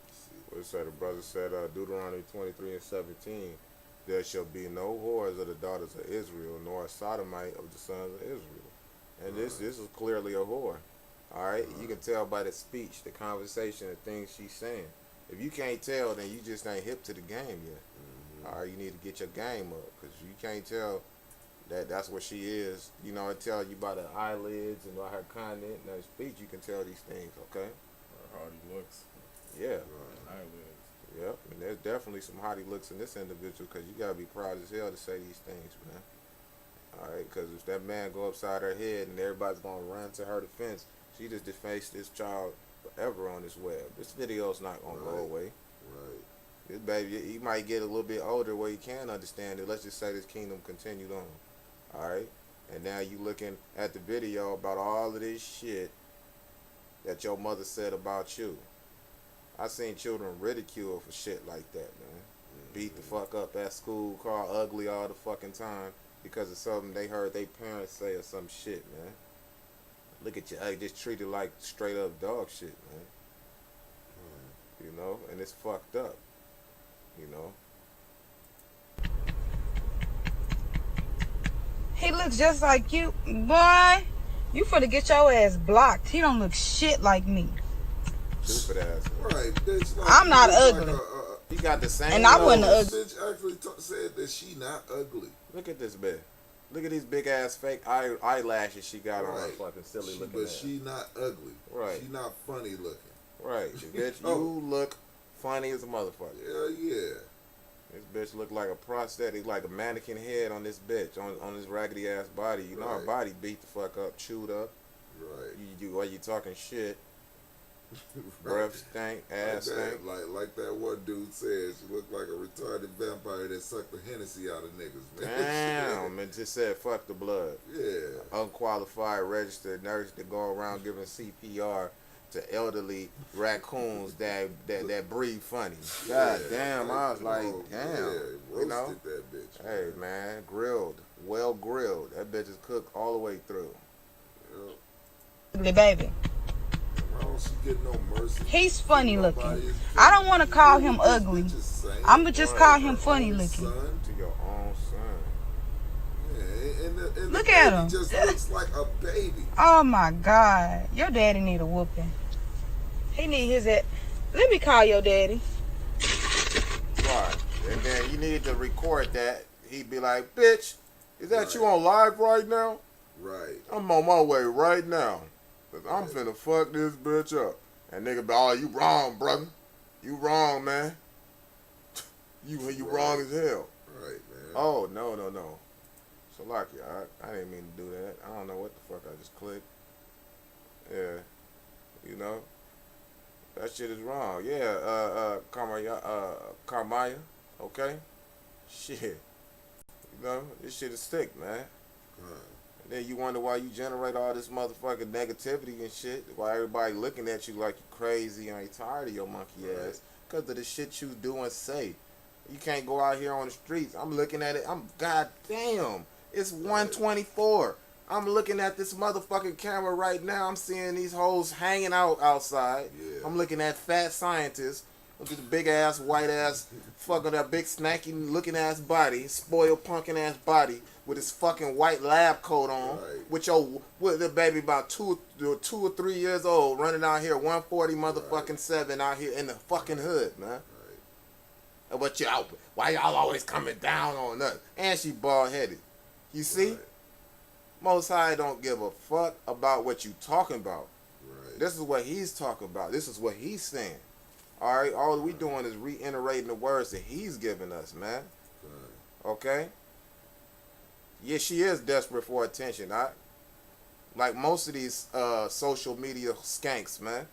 B: Let's see.
A: What it say? The brother said, Deuteronomy 23:17, there shall be no whores of the daughters of Israel, nor a sodomite of the sons of Israel. And this is clearly a whore. All right, you can tell by the speech, the conversation, the things she's saying. If you can't tell, then you just ain't hip to the game yet. All right, you need to get your game up, because you can't tell that's what she is. You know, it tell you by the eyelids and by her content and her speech, you can tell these things. Okay.
C: Or hardy looks.
A: Yeah.
C: Eyelids.
A: Yep, and there's definitely some hottie looks in this individual, because you gotta be proud as hell to say these things, man. All right, because if that man go upside her head and everybody's gonna run to her defense, she just defaced this child forever on this web. This video's not gonna go away.
B: Right.
A: This baby, he might get a little bit older where he can understand it. Let's just say this kingdom continued on. All right, and now you looking at the video about all of this shit that your mother said about you. I seen children ridiculed for shit like that, man. Beat the fuck up at school, call ugly all the fucking time because of something they heard their parents say or some shit, man. Look at you, just treated like straight up dog shit, man. You know, and it's fucked up. You know.
D: He looks just like you. Boy, you finna get your ass blocked. He don't look shit like me.
A: Stupid ass.
B: Right. Bitch, like,
D: I'm not
B: he looks
D: ugly.
A: He got the same
D: And I
A: nose.
D: wasn't
B: This
D: ugly.
B: bitch actually said that she not ugly.
A: Look at this bitch. Look at these big ass fake eyelashes she got on her fucking silly looking
B: But
A: ass.
B: she not ugly.
A: Right.
B: She not funny looking.
A: Right. Bitch,
B: Oh.
A: you look funny as a motherfucker.
B: Hell yeah.
A: This bitch look like a prosthetic, like a mannequin head on this bitch, on this raggedy ass body. You know her
B: Right.
A: body beat the fuck up, chewed up.
B: Right.
A: While you talking shit,
B: Right.
A: breath stink, ass
B: like that,
A: stink.
B: like that one dude said, she looked like a retarded vampire that sucked the Hennessy out of niggas, man.
A: Damn, and just said fuck the blood.
B: Yeah.
A: Unqualified registered nurse to go around giving CPR to elderly raccoons that breathe funny. God damn, I was like, damn,
B: Yeah,
A: you know.
B: roasted that bitch.
A: Hey man, grilled, well grilled. That bitch is cooked all the way through.
B: Yeah.
D: Ugly baby.
B: Why don't she get no mercy?
D: He's funny
B: Nobody
D: looking.
B: is-
D: I don't want to call him
B: This
D: ugly.
B: bitch is saying
D: I'ma just
B: right,
D: call
B: her
D: him funny
B: own
D: looking.
B: son.
A: To your own son.
B: Yeah, and
D: Look
B: the
D: at
B: baby
D: him.
B: just looks like a baby.
D: Oh my God. Your daddy need a whooping. He need his head. Let me call your daddy.
A: Right. And then you need to record that. He'd be like, bitch, is that
B: Right.
A: you on live right now?
B: Right.
A: I'm on my way right now. Cause I'm finna fuck this bitch up. And nigga be, oh, you wrong, brother. You wrong, man. You wrong as hell.
B: Right, man.
A: Oh, no. So like, I didn't mean to do that. I don't know what the fuck I just clicked. Yeah. You know? That shit is wrong. Yeah, Carmaya. Okay? Shit. You know, this shit is sick, man.
B: Right.
A: And then you wonder why you generate all this motherfucking negativity and shit. Why everybody looking at you like you crazy and ain't tired of your monkey ass. Because of the shit you do and say. You can't go out here on the streets. I'm looking at it. Goddamn. It's 1:24. I'm looking at this motherfucking camera right now. I'm seeing these hoes hanging out outside.
B: Yeah.
A: I'm looking at fat scientists with this big ass, white ass, fucking that big snacky looking ass body, spoiled punkin ass body with his fucking white lab coat on,
B: Right.
A: with the baby about two or 3 years old, running out here 140 motherfucking 7 out here in the fucking hood, man.
B: Right.
A: And what y'all? Why y'all always coming down on us? And she bald headed. You see?
B: Right.
A: Most High don't give a fuck about what you talking about.
B: Right.
A: This is what he's talking about. This is what he's saying. All right, all we doing is reiterating the words that he's giving us, man.
B: Right.
A: Okay? Yeah, she is desperate for attention. Like most of these social media skanks, man.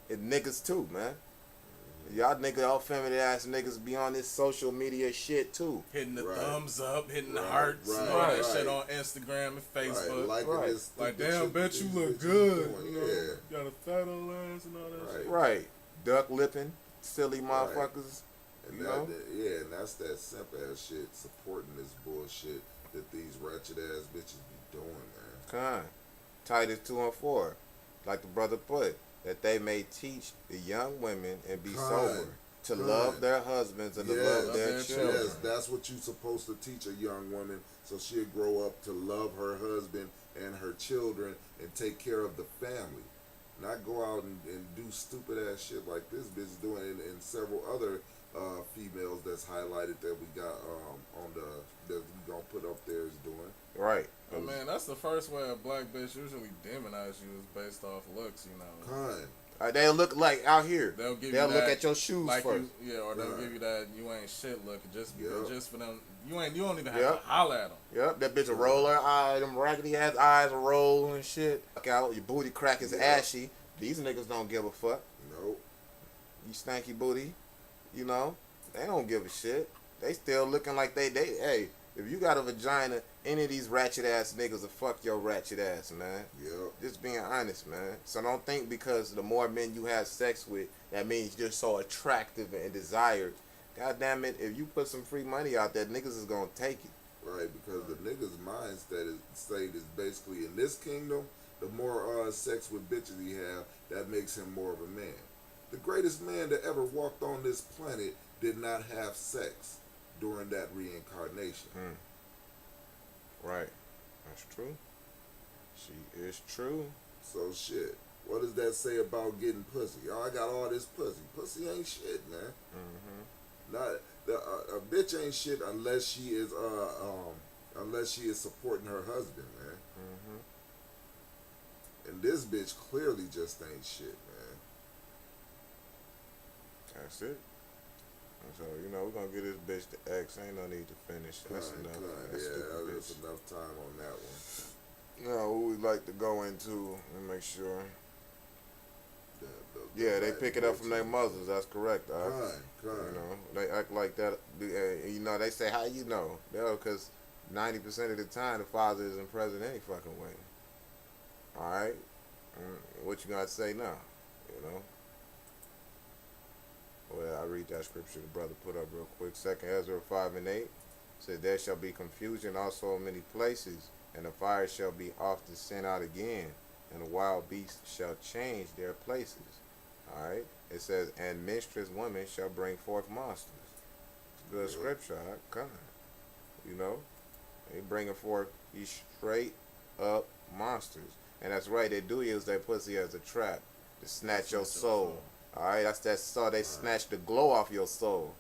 A: And niggas too, man. Y'all all feminine ass niggas be on this social media shit too.
C: Hitting the
B: Right.
C: thumbs up, hitting the
B: Right,
C: hearts,
B: right,
C: and all that
B: right.
C: shit on Instagram and Facebook.
B: Right, liking
A: Right.
B: this
C: Like,
B: stupid
C: damn,
B: shit
C: bet
B: these
C: you look
B: bitches
C: good.
B: doing.
C: You know,
B: Yeah.
C: got a fat old ass and all that
B: Right.
C: shit.
A: Right. Duck lipping, silly
B: Right.
A: motherfuckers.
B: And
A: You know?
B: and that's that simp ass shit supporting this bullshit that these ratchet ass bitches be doing, man.
A: Con. Titus 2 and 4. Like the brother put, that they may teach the young women and be
B: Con.
A: sober to
B: Con.
A: love their husbands and to love their
C: Their
A: children.
B: Yes, that's what you're supposed to teach a young woman so she'll grow up to love her husband and her children and take care of the family. Not go out and do stupid ass shit like this bitch doing, and several other females that's highlighted that we got on that we gonna put up there is doing.
A: Right.
C: But man, that's the first way a black bitch usually demonize you is based off looks, you know.
B: Kind.
A: They'll look like out here.
C: They'll give
A: They'll
C: you
A: look
C: that,
A: at your shoes
C: like
A: first.
C: or they'll
B: Right.
C: give you that you ain't shit look just because
B: Yep.
C: just for them. You don't even have
A: Yep.
C: to holler at them.
A: Yep, that bitch will roll her eye, them raggedy ass eyes will roll and shit. Fuck out, your booty crack is
B: Yep.
A: ashy. These niggas don't give a fuck.
B: Nope.
A: You stanky booty, you know, they don't give a shit. They still looking like they hey, if you got a vagina, any of these ratchet ass niggas will fuck your ratchet ass, man.
B: Yep.
A: Just being honest, man. So don't think because the more men you have sex with, that means you're so attractive and desired. God damn it, if you put some free money out there, niggas is gonna take it.
B: Right, because the nigga's mindset is basically in this kingdom, the more sex with bitches he have, that makes him more of a man. The greatest man that ever walked on this planet did not have sex during that reincarnation.
A: Right. That's true. She is true.
B: So shit. What does that say about getting pussy? Oh, I got all this pussy. Pussy ain't shit, man. Not a bitch ain't shit unless she is supporting her husband, man. And this bitch clearly just ain't shit, man.
A: That's it. So, you know, we're gonna get this bitch to X. Ain't no need to finish. That's
B: Kind,
A: enough.
B: kind.
A: That
B: Yeah,
A: stupid
B: that's
A: bitch.
B: enough time on that one.
A: You know, what we'd like to go into and make sure.
B: The
A: Yeah, they
B: black
A: pick it up from their
B: bitches.
A: mothers. That's correct.
B: Kind,
A: You
B: kind.
A: know, they act like that. You know, they say, how you know? Because 90% of the time, the father isn't present any fucking way. All right? What you got to say now? You know? Well, I read that scripture the brother put up real quick. 2 Ezra 5 and 8 said, there shall be confusion also in many places, and the fire shall be often sent out again, and the wild beasts shall change their places. All right? It says, and menstruous women shall bring forth monsters. It's good scripture. All right? Come on. You know? They bringing forth these straight up monsters. And that's right, they do use their pussy as a trap to snatch your soul. Alright, that's that soul. They snatch the glow off your soul.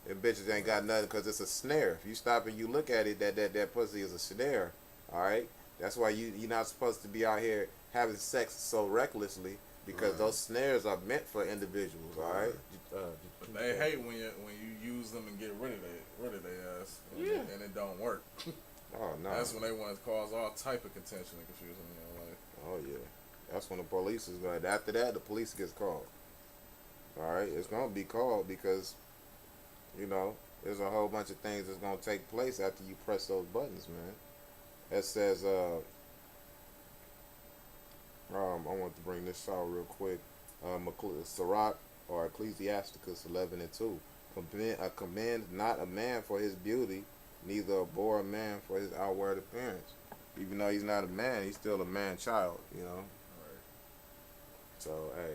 A: Them bitches ain't got nothing because it's a snare. If you stop and you look at it, that pussy is a snare. Alright? That's why you're not supposed to be out here having sex so recklessly, because those snares are meant for individuals. Alright?
C: But they hate when you use them and get rid of their ass, and it don't work.
A: Oh, no.
C: That's when they want to cause all type of contention and confusion in your life.
A: Oh, yeah. That's when the police is going. After that, the police gets called. All right? It's going to be called because, you know, there's a whole bunch of things that's going to take place after you press those buttons, man. It says, I want to bring this out real quick. Sirach or Ecclesiasticus 11 and 2. Commend not a man for his beauty, neither abhor a man for his outward appearance. Even though he's not a man, he's still a man-child, you know.
C: Right.
A: So, hey,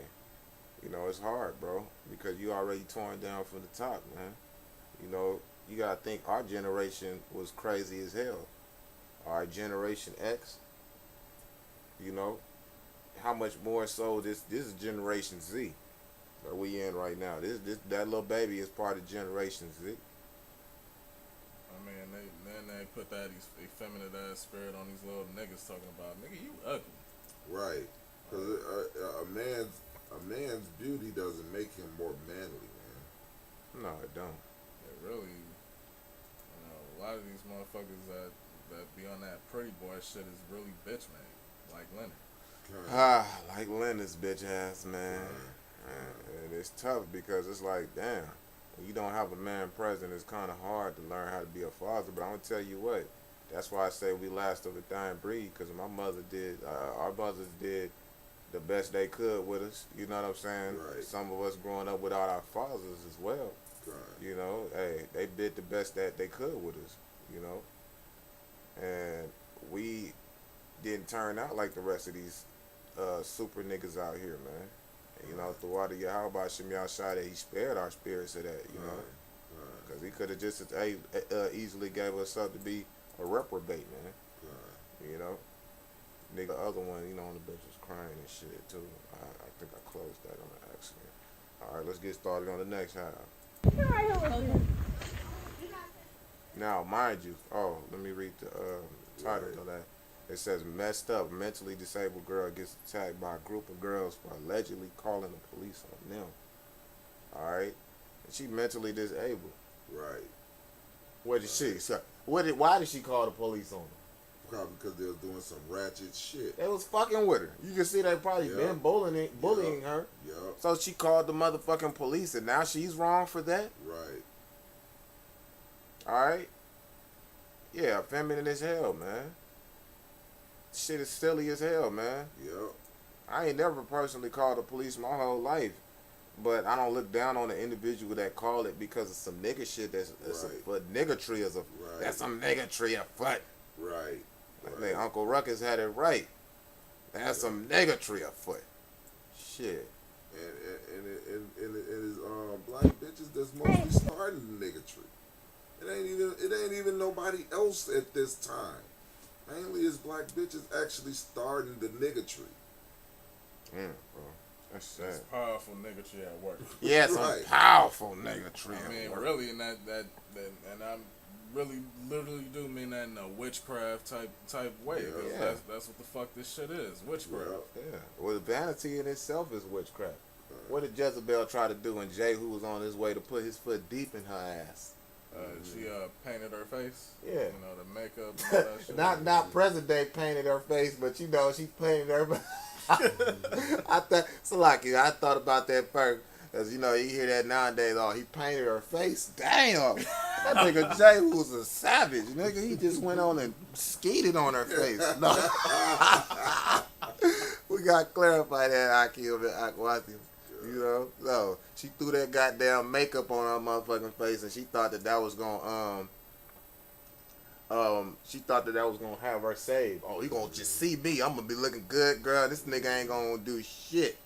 A: you know, it's hard, bro, because you already torn down from the top, man. You know, you gotta think our generation was crazy as hell. Our Generation X, you know, how much more so this is Generation Z that we in right now. That little baby is part of Generation Z.
C: I mean, they put that effeminate ass spirit on these little niggas talking about, nigga, you ugly.
B: Right. Because a man's beauty doesn't make him more manly, man.
A: No, it don't.
C: It really, you know, a lot of these motherfuckers that be on that pretty boy shit is really bitch made, like Leonard.
B: Kind.
A: Like Leonard's bitch ass, man. And it's tough because it's like, damn, when you don't have a man present, it's kind of hard to learn how to be a father. But I'm gonna tell you what, that's why I say we last of a dying breed. Because my mother did, our mothers did the best they could with us. You know what I'm saying?
B: Right.
A: Some of us growing up without our fathers as well.
B: Right.
A: You know, hey, they did the best that they could with us. You know, and we didn't turn out like the rest of these super niggas out here, man. You know, through all the Yahweh Shem Yahshai, that he spared our spirits of that, you know.
B: Right.
A: Because he could have just easily gave us up to be a reprobate, man.
B: Right.
A: You know. Nigga, other one, you know, on the bench was crying and shit, too. I think I closed that on an accident. All right, let's get started on the next half. Now, mind you, let me read the title of that. It says, messed up, mentally disabled girl gets attacked by a group of girls for allegedly calling the police on them. Alright? And she mentally disabled.
B: Right.
A: What did she? So, why did she call the police on them?
B: Probably because they was doing some ratchet shit.
A: They was fucking with her. You can see they probably been bullying her.
B: Yup.
A: So she called the motherfucking police, and now she's wrong for that?
B: Right.
A: Alright? Yeah, feminine as hell, man. Shit is silly as hell, man.
B: Yup.
A: I ain't never personally called the police my whole life, but I don't look down on the individual that call it because of some nigga shit that's
B: Right.
A: niggatry is a
B: Right.
A: that's some niggatry afoot.
B: Right.
A: I think Uncle Ruckus had it right. That's some niggatry afoot. Shit.
B: And it is black bitches that's mostly starting the niggatry. It ain't even nobody else at this time. Mainly it's black bitches actually starting the niggatry.
A: Bro. That's sad.
C: It's powerful niggatry at work.
A: Yeah, some
B: Right.
A: powerful niggatry.
C: I mean,
A: at work.
C: really, in that, and I really, literally do mean that in a witchcraft type way. 'Cause
A: Yeah.
C: That's what the fuck this shit is, witchcraft.
A: Yeah. Well, vanity in itself is witchcraft. What did Jezebel try to do when Jehu was on his way to put his foot deep in her ass?
C: She painted her face.
A: Yeah.
C: You know, the makeup and all that shit.
A: Not present day painted her face, but you know she painted her. I thought about that first, cause you know you hear that nowadays. Oh, he painted her face. Damn, that nigga Jay was a savage, nigga. He just went on and skeeted on her face. No, we gotta clarify that, Akil and Akwati. You know, so she threw that goddamn makeup on her motherfucking face, and she thought that was gonna have her saved. Oh, he gonna just see me. I'm gonna be looking good, girl. This nigga ain't gonna do shit.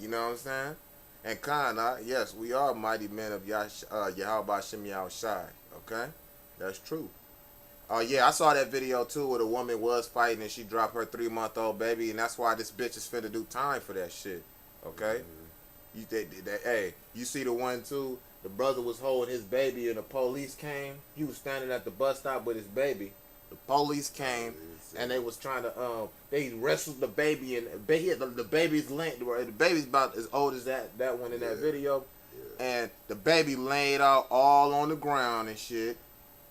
A: You know what I'm saying? And kinda, yes, we are mighty men of Yahweh Shem Yahushai. Okay, that's true. Yeah, I saw that video too where the woman was fighting and she dropped her 3-month-old baby, and that's why this bitch is finna do time for that shit. Okay. Hey, you see the one too? The brother was holding his baby and the police came. He was standing at the bus stop with his baby. The police came and they was trying to they wrestled the baby, and the baby's length. The baby's about as old as that one in that video, and the baby laid out all on the ground and shit.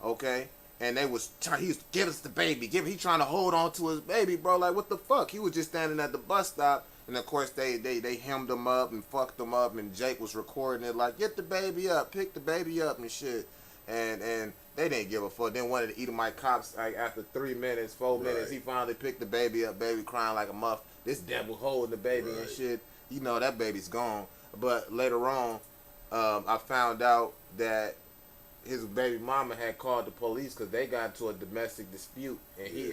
A: Okay. And he was give us the baby, he trying to hold on to his baby, bro. Like, what the fuck? He was just standing at the bus stop. And of course they hemmed him up and fucked him up, and Jake was recording it like, get the baby up, pick the baby up and shit. And they didn't give a fuck. Then one of the Edomite cops, like after 4 minutes, he finally picked the baby up, baby crying like a muff. This devil holding the baby and shit. You know that baby's gone. But later on, I found out that his baby mama had called the police because they got into a domestic dispute, and he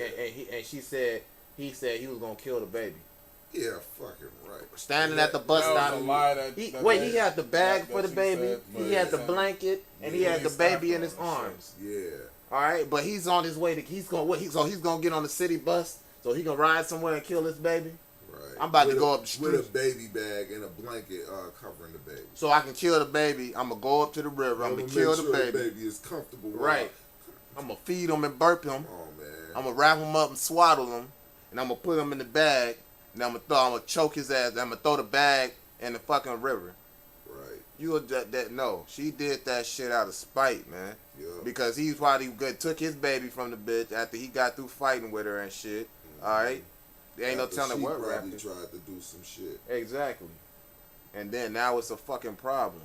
A: said he was gonna kill the baby.
B: Yeah, fucking right.
A: Standing at the bus stop. He had the bag for the baby. He had the blanket, and he had the baby in his arms.
B: Yeah.
A: All right, but he's on his way to. He's gonna get on the city bus, so he gonna ride somewhere and kill this baby.
B: Right.
A: I'm about to go up the street
B: with a baby bag and a blanket covering the baby.
A: So I can kill the baby. I'm gonna go up to the river. I'm gonna kill the baby.
B: The baby is comfortable.
A: Right. I'm gonna feed him and burp him.
B: Oh man.
A: I'm gonna wrap him up and swaddle him, and I'm gonna put him in the bag. And I'm gonna choke his ass. I'm gonna throw the bag in the fucking river.
B: Right.
A: You no. She did that shit out of spite, man.
B: Yeah.
A: Because he probably took his baby from the bitch after he got through fighting with her and shit.
B: Mm-hmm.
A: All right. There ain't no telling what
B: she
A: rapper.
B: probably tried to do some shit.
A: Exactly. And then now it's a fucking problem.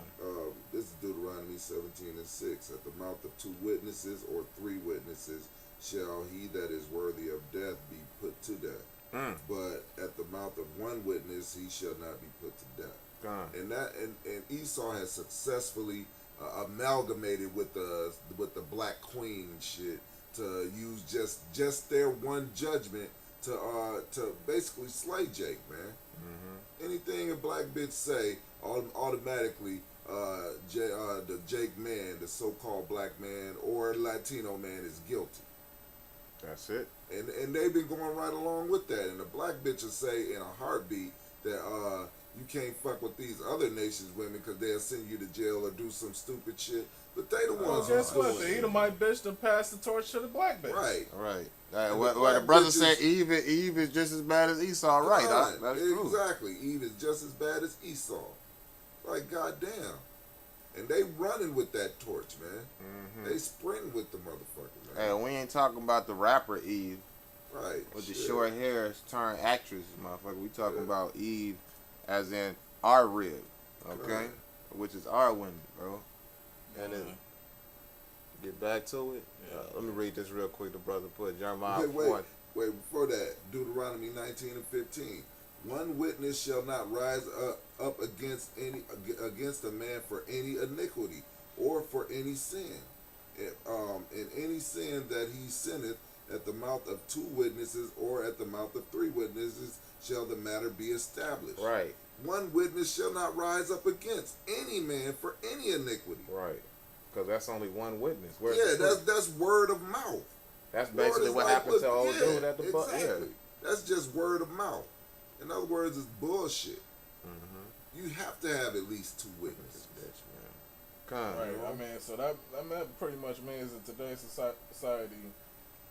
B: This is Deuteronomy 17:6. At the mouth of two witnesses or three witnesses shall he that is worthy of death be put to death. But at the mouth of one witness he shall not be put to death. And Esau has successfully amalgamated with the Black Queen and shit to use just their one judgment to basically slay Jake, man. Anything a black bitch say, automatically the Jake man, the so-called black man or Latino man is guilty.
A: That's it.
B: And they've been going right along with that. And the black bitch will say in a heartbeat that you can't fuck with these other nations women because they'll send you to jail or do some stupid shit. But they the ones.
C: Guess what? The Edomite bitch to pass the torch to the black bitch.
B: Right.
A: What the brother said, Eve is just as bad as Esau, right? That's true.
B: Exactly. Eve is just as bad as Esau. Like, goddamn. And they running with that torch, man. They sprinting with the motherfucker, man.
A: Hey, we ain't talking about the rapper Eve.
B: Right.
A: With the short hair turned actress, motherfucker. We talking about Eve as in our rib, okay?
B: Right.
A: Which is our women, bro. And then get back to it. Let me read this real quick. The brother put Jeremiah 4.
B: Wait, before that, Deuteronomy 19:15. One witness shall not rise up against a man for any iniquity or for any sin. In any sin that he sinneth, at the mouth of two witnesses or at the mouth of three witnesses shall the matter be established.
A: Right.
B: One witness shall not rise up against any man for any iniquity.
A: Right. Because that's only one witness.
B: That's word of mouth.
A: That's basically what happened to old dude at the butt.
B: Exactly. That's just word of mouth. In other words, it's bullshit. You have to have at least two witnesses.
C: Right. I mean, so that pretty much means that today's society,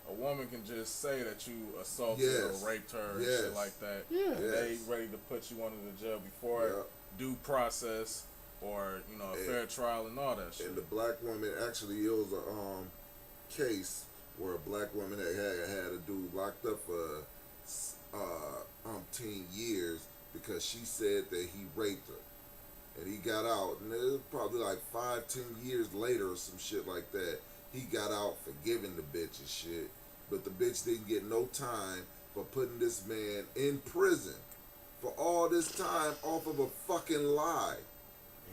C: a woman can just say that you assaulted or raped her and shit like that. And they ready to put you under the jail before due process or a fair trial and all that shit.
B: And the black woman, actually, it was a case where a black woman had a dude locked up for 10 years because she said that he raped her. And he got out, and it was probably like 5-10 years later or some shit like that. He got out forgiving the bitch and shit. But the bitch didn't get no time for putting this man in prison for all this time off of a fucking lie.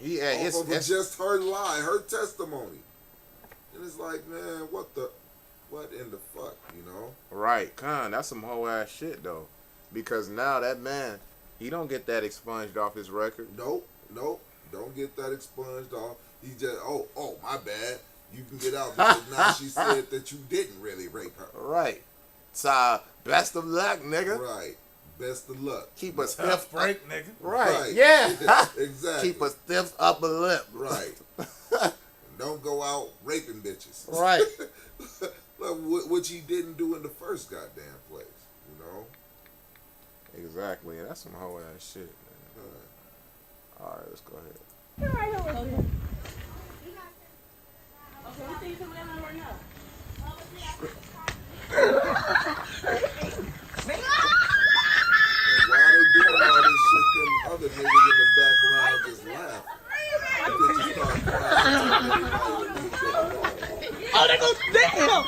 B: Just her lie, her testimony. And it's like, man, what in the fuck,
A: Right, that's some whole ass shit though. Because now that man, he don't get that expunged off his record.
B: Nope, don't get that expunged off. He just, oh, my bad. You can get out because now she said that you didn't really rape her.
A: Right. So, best of luck, nigga.
B: Right. Best of luck.
A: Keep a stiff
C: break, nigga.
A: Right. Yeah.
B: Exactly.
A: Keep a stiff upper lip.
B: Right. Don't go out raping bitches.
A: Right.
B: Which he didn't do in the first goddamn place,
A: Exactly. That's some whole ass shit, man. All right, let's go ahead.
E: You're right here with me. Okay, we see you coming down right now.
B: And while they doing all this shit, them other niggas in the background just laugh. Bitches start crying.
E: Oh, they go damn!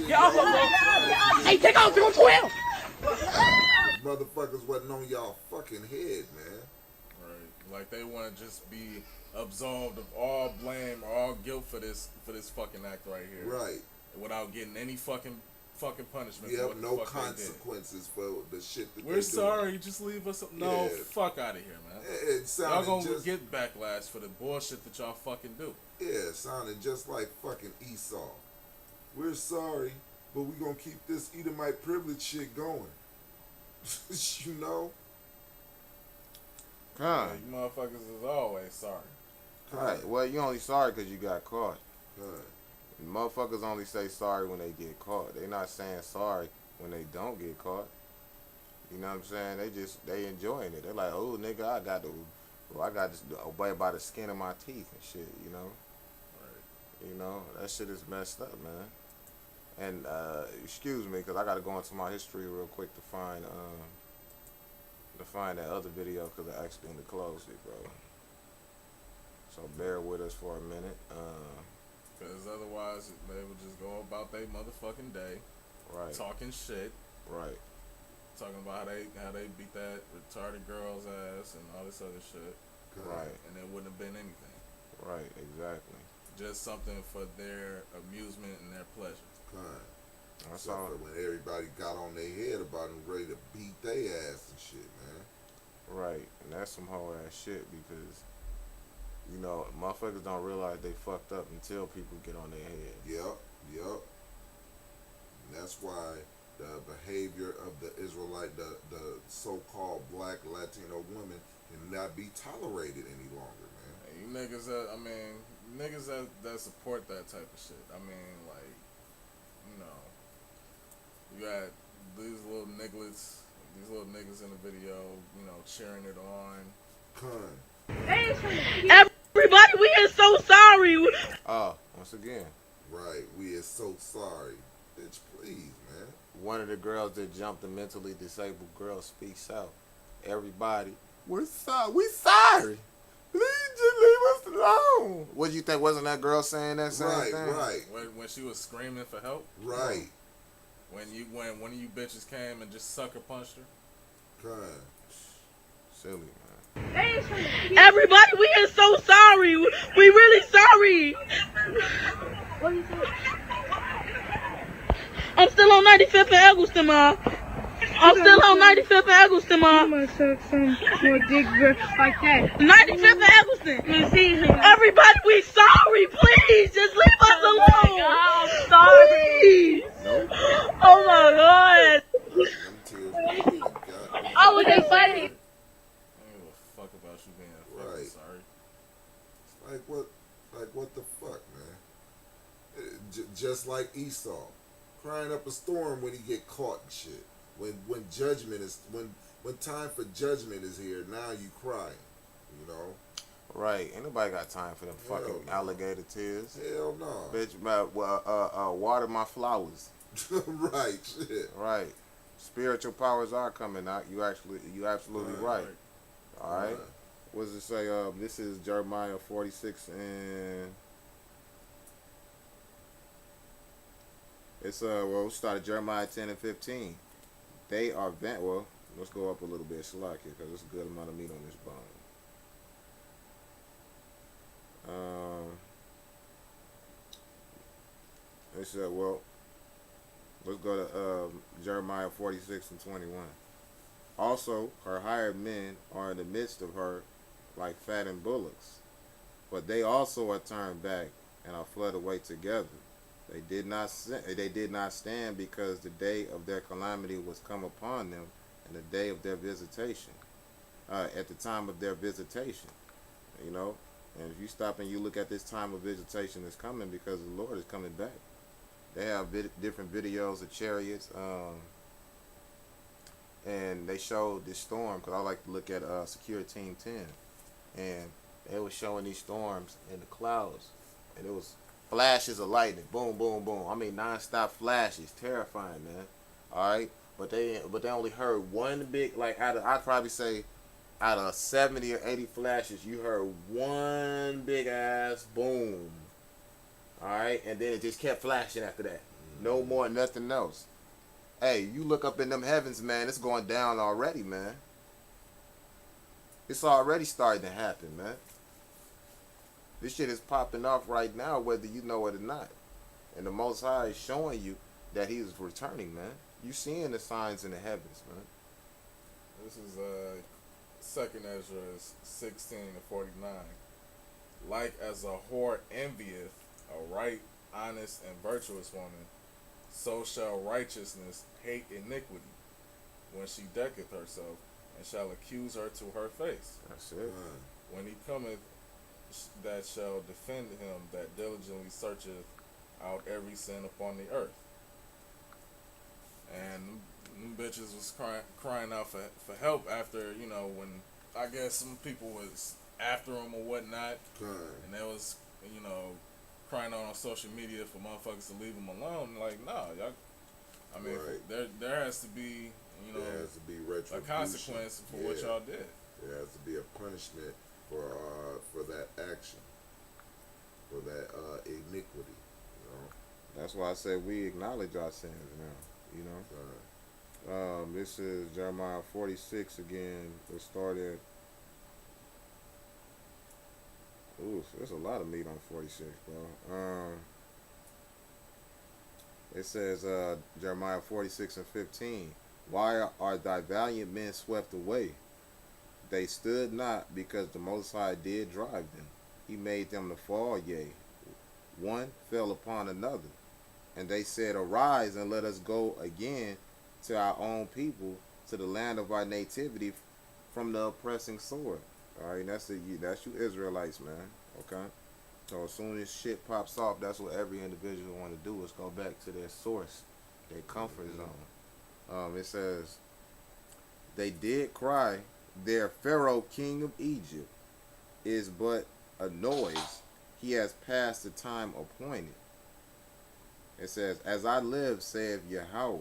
E: Get off, bro. Hey, take off, you're 12.
B: Motherfuckers wasn't on y'all fucking head, man.
C: Right. Like they want to just be absolved of all blame or all guilt for this fucking act right here.
B: Right.
C: Without getting any fucking punishment.
B: You
C: for
B: have
C: what
B: no
C: the fuck
B: consequences for the shit that
C: We're
B: they
C: sorry, just leave us. No, fuck out of here, man.
B: It
C: Y'all gonna
B: just,
C: get backlash for the bullshit that y'all fucking do.
B: yeah, it sounded just like fucking Esau. We're sorry, but we gonna keep this Edomite privilege shit going. You know?
C: Yeah, you motherfuckers is always sorry.
A: Right. Well, you only sorry because you got caught.
B: Right.
A: Motherfuckers only say sorry when they get caught. They not saying sorry when they don't get caught. You know what I'm saying? They enjoying it. They're like, oh nigga, I got to obey by the skin of my teeth and shit.
C: Right.
A: That shit is messed up, man. And excuse me, because I got to go into my history real quick to find to find that other video because I accidentally closed it, bro. So bear with us for a minute.
C: Because otherwise, they would just go about their motherfucking day,
A: Right,
C: talking shit,
A: right,
C: talking about how they beat that retarded girl's ass and all this other shit,
A: right,
C: and it wouldn't have been anything.
A: right, exactly.
C: Just something for their amusement and their pleasure.
A: That's
B: Except
A: all.
B: for when everybody got on their head about them, ready to beat their ass and shit, man.
A: Right, and that's some whole ass shit because, you know, motherfuckers don't realize they fucked up until people get on their head.
B: Yep. And that's why the behavior of the Israelite, the so-called black Latino women cannot be tolerated any longer, man.
C: And you niggas niggas that support that type of shit. I mean, like, you know, you got these little nigglets, these little niggas in the video, you know, cheering it on.
E: Everybody, we are so sorry.
A: Once again,
B: Right, we is so sorry. Bitch, please, man.
A: one of the girls that jumped the mentally disabled girl speaks out. Everybody, we're sorry. We sorry. Please just leave us alone. What do you think? Wasn't that girl saying that same thing?
B: Right.
C: When she was screaming for help.
B: Right.
C: When one of you bitches came and just sucker punched her.
A: Silly, man.
E: Everybody, we are so sorry. We really sorry. I'm still on 95th and Eggleston, Ma. I'm still on 95th and Eggleston, Ma.
D: I'm gonna suck some more dick grips like that.
E: 95th and Eggleston. Everybody, we sorry. Please, just leave us alone. I'm sorry. Please.
A: Nope.
E: Oh my God.
B: Them tears really got me.
E: I was excited.
C: I don't give a fuck about you being fucking
B: Right.
C: sorry.
B: Like what the fuck, man? Just like Esau, crying up a storm when he get caught and shit. When judgment is when time for judgment is here, now you crying, you know?
A: Right. Ain't nobody got time for them
B: Hell
A: fucking
B: no.
A: alligator tears.
B: Hell no.
A: Bitch, water my flowers.
B: Right, shit.
A: Right. Spiritual powers are coming out. You absolutely right. All right. What does it say? This is Jeremiah 46 and it's we'll start at Jeremiah 10 and 15. They are let's go up a little bit slack here because there's a good amount of meat on this bone. It said, let's go to Jeremiah 46 and 21. Also, her hired men are in the midst of her like fattened bullocks, but they also are turned back and are fled away together. They did not stand because the day of their calamity was come upon them, and the day of their visitation, at the time of their visitation, you know. And if you stop and you look at this time of visitation that's coming, because the Lord is coming back. They have different videos of chariots, and they showed this storm, because I like to look at Secure Team 10, and they were showing these storms in the clouds, and it was flashes of lightning, boom, boom, boom. I mean, non-stop flashes, terrifying, man. All right, but they only heard one big, like I'd probably say out of 70 or 80 flashes, you heard one big ass boom. All right, and then it just kept flashing after that. No more, nothing else. Hey, you look up in them heavens, man. It's going down already, man. It's already starting to happen, man. This shit is popping off right now, whether you know it or not. And the Most High is showing you that He is returning, man. You seeing the signs in the heavens, man.
C: This is 2nd Ezra 16 to 49. Like as a whore envieth a right, honest, and virtuous woman, so shall righteousness hate iniquity when she decketh herself, and shall accuse her to her face.
A: That's it.
C: When he cometh, that shall defend him that diligently searcheth out every sin upon the earth. And them bitches was crying out for help after, you know, when I guess some people was after them or whatnot, and they was, you know, crying out on social media for motherfuckers to leave them alone. Like, nah, y'all. I mean,
B: Right.
C: there has to be you
B: There
C: know,
B: has to be
C: a
B: retribution.
C: consequence for what y'all did.
B: There has to be a punishment for that action, for that iniquity. You know.
A: That's why I said we acknowledge our sins now. You know. This is Jeremiah 46 again. We'll start at. Ooh, there's a lot of meat on 46, bro. It says Jeremiah 46 and 15. Why are thy valiant men swept away? They stood not, because the Most High did drive them. He made them to fall, yea, one fell upon another. And they said, arise and let us go again to our own people, to the land of our nativity, from the oppressing sword. All right, that's you Israelites, man. Okay. So as soon as shit pops off, that's what every individual want to do, is go back to their source, their comfort zone. It says, they did cry, their Pharaoh king of Egypt is but a noise. He has passed the time appointed. It says, as I live, saith Yahweh,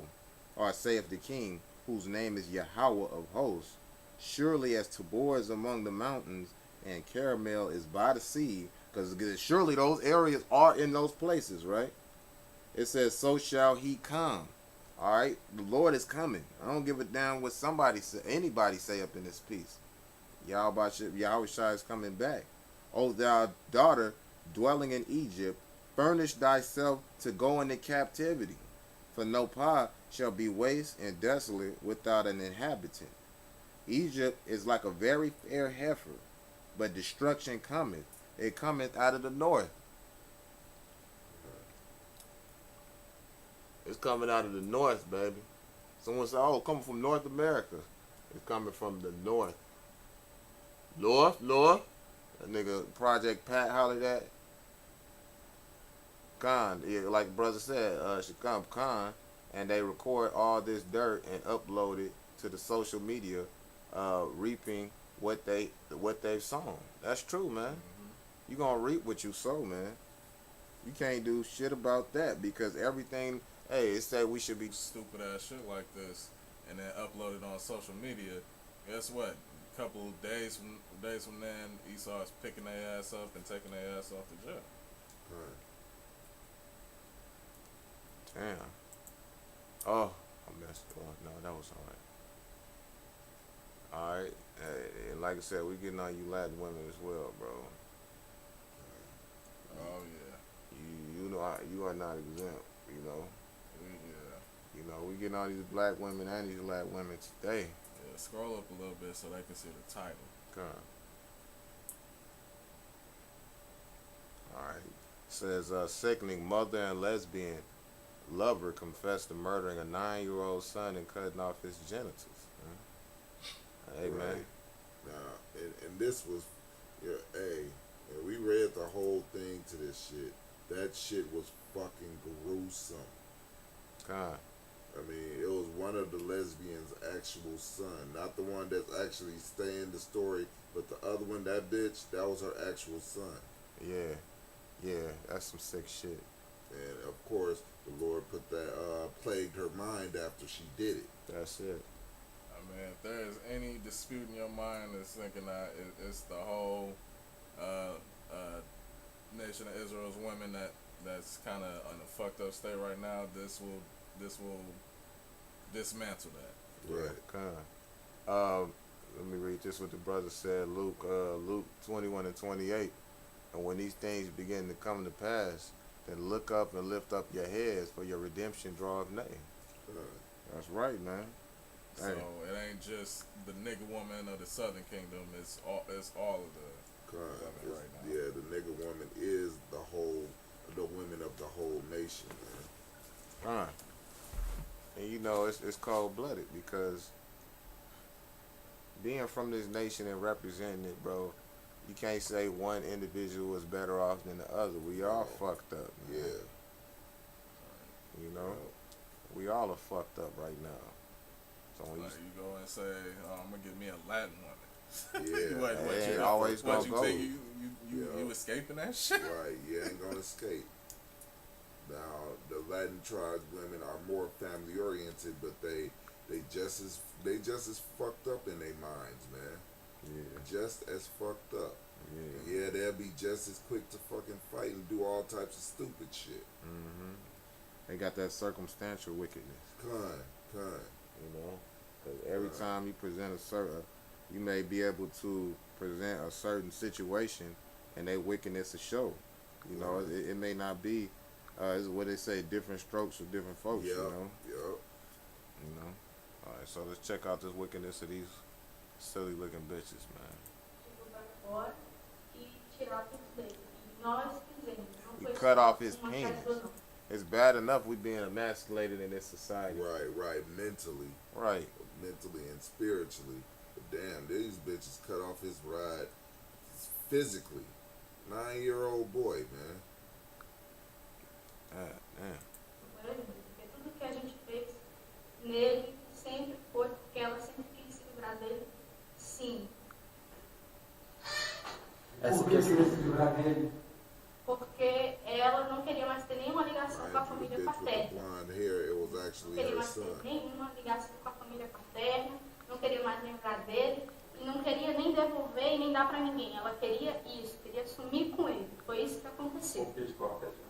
A: or saith the king, whose name is Yahweh of hosts, surely as Tabor is among the mountains, and Carmel is by the sea, because surely those areas are in those places, right? It says, so shall he come. All right, the Lord is coming. I don't give a damn what anybody say up in this piece. Yahweh is coming back. O thou daughter dwelling in Egypt, furnish thyself to go into captivity. For Nopah shall be waste and desolate without an inhabitant. Egypt is like a very fair heifer, but destruction cometh. It cometh out of the north. It's coming out of the north, baby. Someone said, oh, coming from North America. It's coming from the north. North. That nigga Project Pat hollered at. Khan, yeah, like brother said, should come Khan, and they record all this dirt and upload it to the social media, reaping what they've sown. That's true, man. Mm-hmm. You gonna reap what you sow, man. You can't do shit about that, because everything. Hey, it said we should be
C: stupid ass shit like this, and then upload it on social media. Guess what? A couple of days from then, Esau is picking their ass up and taking their ass off the jail.
B: Right.
A: Damn. Oh, I messed up. No, that was alright. Alright. Hey, and like I said, we getting on you Latin women as well, bro.
C: Oh yeah.
A: You know you are not exempt. You know.
C: Yeah.
A: You know, we getting all these black women and these Latin women today.
C: Yeah. Scroll up a little bit so they can see the title.
A: Okay. Alright. Says sickening mother and lesbian lover confessed to murdering a 9-year-old son and cutting off his genitals. Hey,
B: right.
A: man.
B: Now, and this was, and we read the whole thing to this shit. That shit was fucking gruesome.
A: God.
B: I mean, it was one of the lesbian's actual son, not the one that's actually staying the story, but the other one, that bitch, that was her actual son.
A: Yeah, that's some sick shit.
B: And of course, the Lord put that plagued her mind after she did it.
A: That's it.
C: I mean, if there is any dispute in your mind that's thinking that it's the whole nation of Israel's women that's kind of in a fucked up state right now, this will dismantle that.
B: Right.
A: Let me read this what the brother said, Luke 21 and 28. And when these things begin to come to pass, then look up and lift up your heads, for your redemption draweth nigh. That's right, man.
C: So it ain't just the nigga woman of the Southern Kingdom. It's all of the women right now.
B: Yeah, the nigga woman is the women of the whole nation, man.
A: And you know it's cold blooded, because being from this nation and representing it, bro, you can't say one individual is better off than the other. We all fucked up, man.
B: Yeah.
A: You know, we all are fucked up right now. So when
C: you go and say, I'm gonna get me a Latin woman.
B: Yeah.
C: what
A: you always gonna go.
C: Think you escaping that shit?
B: Right, you ain't gonna escape. Now, the Latin tribes women are more family oriented, but they they just as fucked up in their minds, man.
A: Yeah.
B: Just as fucked up.
A: Yeah.
B: Yeah, they'll be just as quick to fucking fight and do all types of stupid shit.
A: Mm-hmm. They got that circumstantial wickedness.
B: Kind.
A: You know, because every time you present a certain, you may be able to present a certain situation, and their wickedness to show. You know, it may not be, it's what they say, different strokes for different folks.
B: Yep.
A: You know.
B: Yep.
A: You know. All right, so let's check out this wickedness of these silly looking bitches, man.
E: Fora e tirar tudo dele. E nós fizemos. Não
A: We
E: foi
A: cut
E: só
A: off his
E: uma
A: penis.
E: questão, não.
A: It's bad enough we being emasculated in this society.
B: Right. Mentally.
A: Right.
B: Mentally and spiritually. But damn, these bitches cut off his ride physically. 9-year-old boy, man.
A: Damn.
E: Agora, porque tudo que a gente fez nele sempre foi porque ela sempre quis se livrar dele. Sim.
F: Por que queria se livrar dele?
E: Porque ela não queria mais ter nenhuma ligação com a
B: Mind you,
E: família
B: the bitch with the
E: paterna.
B: blonde hair, it was
E: Não
B: actually
E: queria
B: her
E: mais ter
B: son.
E: nenhuma ligação com a família paterna, não queria mais lembrar dele e não queria nem devolver e nem dar pra ninguém. Ela queria isso, queria sumir com ele. Foi isso que aconteceu.
F: Por que de qualquer jeito?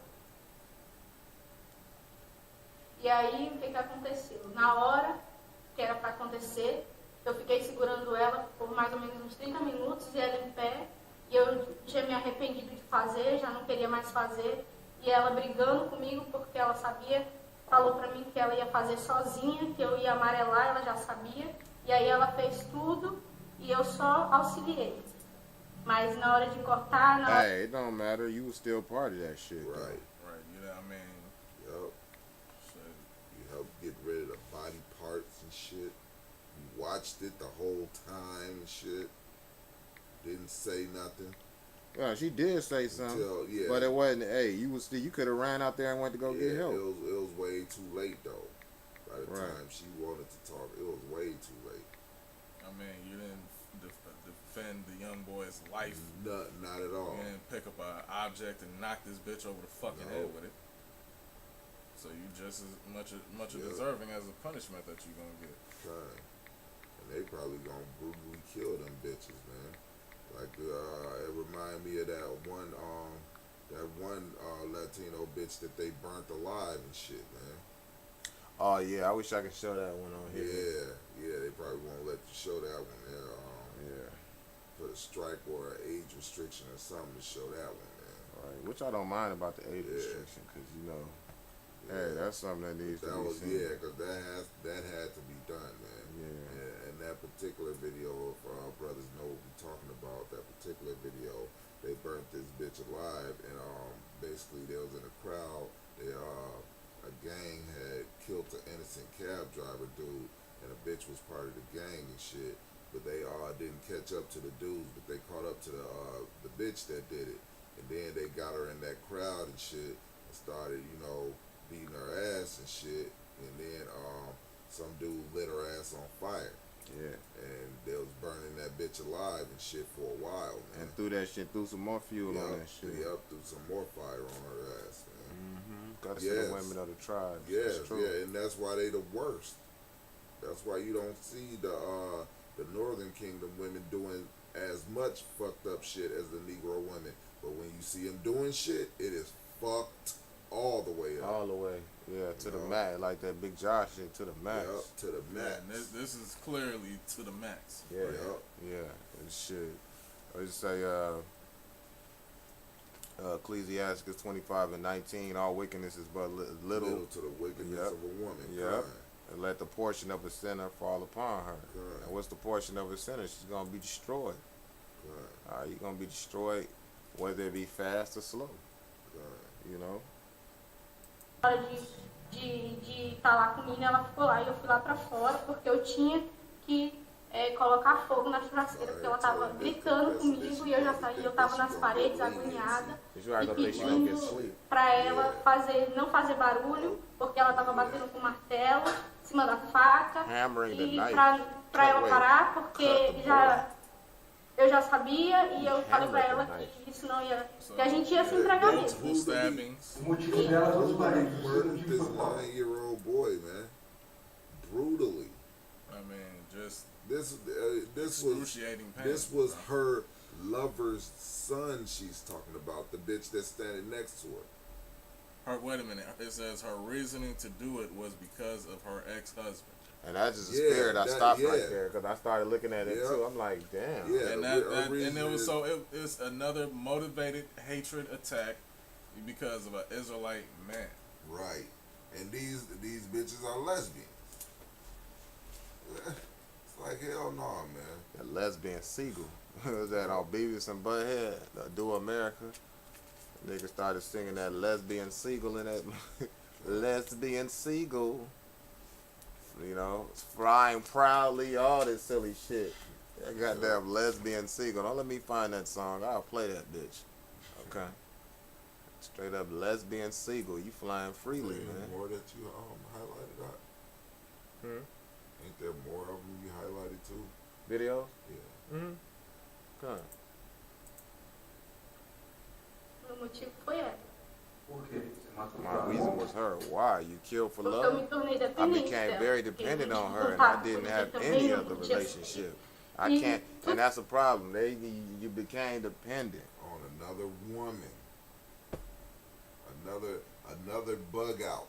E: E aí, o que que aconteceu? Na hora que era pra acontecer, eu fiquei segurando ela por mais ou menos uns 30 minutos e ela em pé. E eu tinha me arrependido de fazer, já não queria mais fazer. E ela brigando comigo porque ela sabia, falou pra mim que ela ia fazer sozinha, que eu ia amarelar, ela já sabia. E aí ela fez tudo e eu só auxiliei. Mas na hora de cortar, na hora...
A: Hey, it don't matter. You was still part of that shit. though.
B: Right.
C: Right, you know what I mean?
B: Yup.
C: Shit.
B: You helped get rid of the body parts and shit. You watched it the whole time and shit. Didn't say nothing.
A: Yeah, she did say something,
B: Until, yeah.
A: but it wasn't. Hey, you could have ran out there and went to go get help.
B: It was way too late though. By the
A: Right.
B: time she wanted to talk, it was way too late.
C: I mean, you didn't defend the young boy's life.
B: Not at all.
C: You didn't pick up an object and knock this bitch over the fucking
B: No.
C: head with it. So you just as much
B: Yeah.
C: deserving as the punishment that you gonna get.
B: Right. And they probably gonna brutally kill them bitches, man. Like it remind me of that one Latino bitch that they burnt alive and shit, man.
A: Oh yeah, I wish I could show that one on here.
B: Yeah, they probably won't let you show that one.
A: Yeah.
B: Put a strike or an age restriction or something to show that one, man.
A: Right. Which I don't mind about the age
B: Yeah.
A: restriction, because you know, hey, that's something that needs to
B: That
A: be
B: was
A: seen.
B: because that had to be done, man.
A: Yeah.
B: And that particular video, if our brothers know what we're talking about, that particular video, they burnt this bitch alive, and basically they was in a crowd. A gang had killed an innocent cab driver dude, and a bitch was part of the gang and shit. But they didn't catch up to the dudes, but they caught up to the bitch that did it, and then they got her in that crowd and shit, and started beating her ass and shit, and then some dude lit her ass on fire.
A: Yeah.
B: And they was burning that bitch alive and shit for a while, man.
A: And threw some more fuel on that shit.
B: Yep, threw some more fire on her ass, man.
A: Mm-hmm. Gotta see
B: Yes.
A: the women of the tribe.
B: Yes,
A: It's true.
B: yeah, and that's why they the worst. That's why you don't see the Northern Kingdom women doing as much fucked up shit as the Negro women. But when you see them doing shit, it is fucked all the way up.
A: All the way. Yeah, to the
B: know?
A: max. Like that Big Josh shit, to the max.
B: Yep, to the max.
C: Man, this is clearly to the max.
A: Yeah.
B: Yep.
A: Yeah. And shit. I just say, Ecclesiastes 25:19, all wickedness is but little,
B: to the wickedness
A: Yep.
B: of a woman.
A: Yep.
B: Right.
A: and let the portion of a sinner fall upon her.
B: Right.
A: And what's the portion of a sinner? She's gonna be destroyed.
B: Right.
A: You're gonna be destroyed, whether it be fast or slow.
B: Right.
A: You know.
E: Na hora de falar com a menina, ela ficou lá e eu fui lá pra fora porque eu tinha que colocar fogo na churrasqueira porque ela tava gritando comigo e eu já saí, eu tava nas paredes agoniada e pedindo pra ela não fazer barulho porque ela tava batendo com o martelo em cima da faca e pra ela parar porque eu já sabia e eu falei pra ela que isso não ia, que a gente ia se entregar mesmo.
C: Multiple stabbings.
F: O motivo dela foi os maridos.
B: Murdered this 9-year-old boy, man. Brutally.
C: I mean, just
B: This was
C: excruciating pain.
B: this was her lover's son she's talking about, the bitch that's standing next to her.
C: Wait a minute. It says her reasoning to do it was because of her ex-husband.
A: And that's just a
B: Yeah,
A: spirit. I
B: that-
A: stopped
B: yeah.
A: right there because I started looking at it
B: Yeah.
A: too. I'm like, damn.
B: Yeah,
C: And
B: her
C: and it
B: reason
C: was
B: is-
C: it's another motivated hatred attack because of an Israelite man.
B: Right. And these bitches are lesbians. It's like, hell no, man.
A: That lesbian seagull. Was that on Beavis and Butthead? Do America? Niggas started singing that lesbian seagull in that lesbian seagull. You know, flying proudly, all this silly shit. That goddamn lesbian seagull. Don't let me find that song. I'll play that bitch. Okay. Straight up lesbian seagull. You flying freely,
B: Ain't
A: man.
B: more that you highlighted out. Ain't there more of them you highlighted too?
A: Video?
B: Yeah.
A: Mm-hmm. Come.
E: O motivo foi ela.
F: Por quê? Você matou
A: My
F: tua
A: reason
F: avó?
A: was her. Why? You killed for
E: Porque eu me
A: love?
E: tornei
A: I
E: dependente
A: became
E: dela.
A: very
E: Porque
A: dependent
E: a gente
A: on her, and
E: voltava,
A: I didn't
E: porque
A: have
E: também
A: any
E: não
A: other
E: podia
A: relationship. I
E: E
A: can't, and that's a problem. You became dependent.
B: On another woman. Another bug out.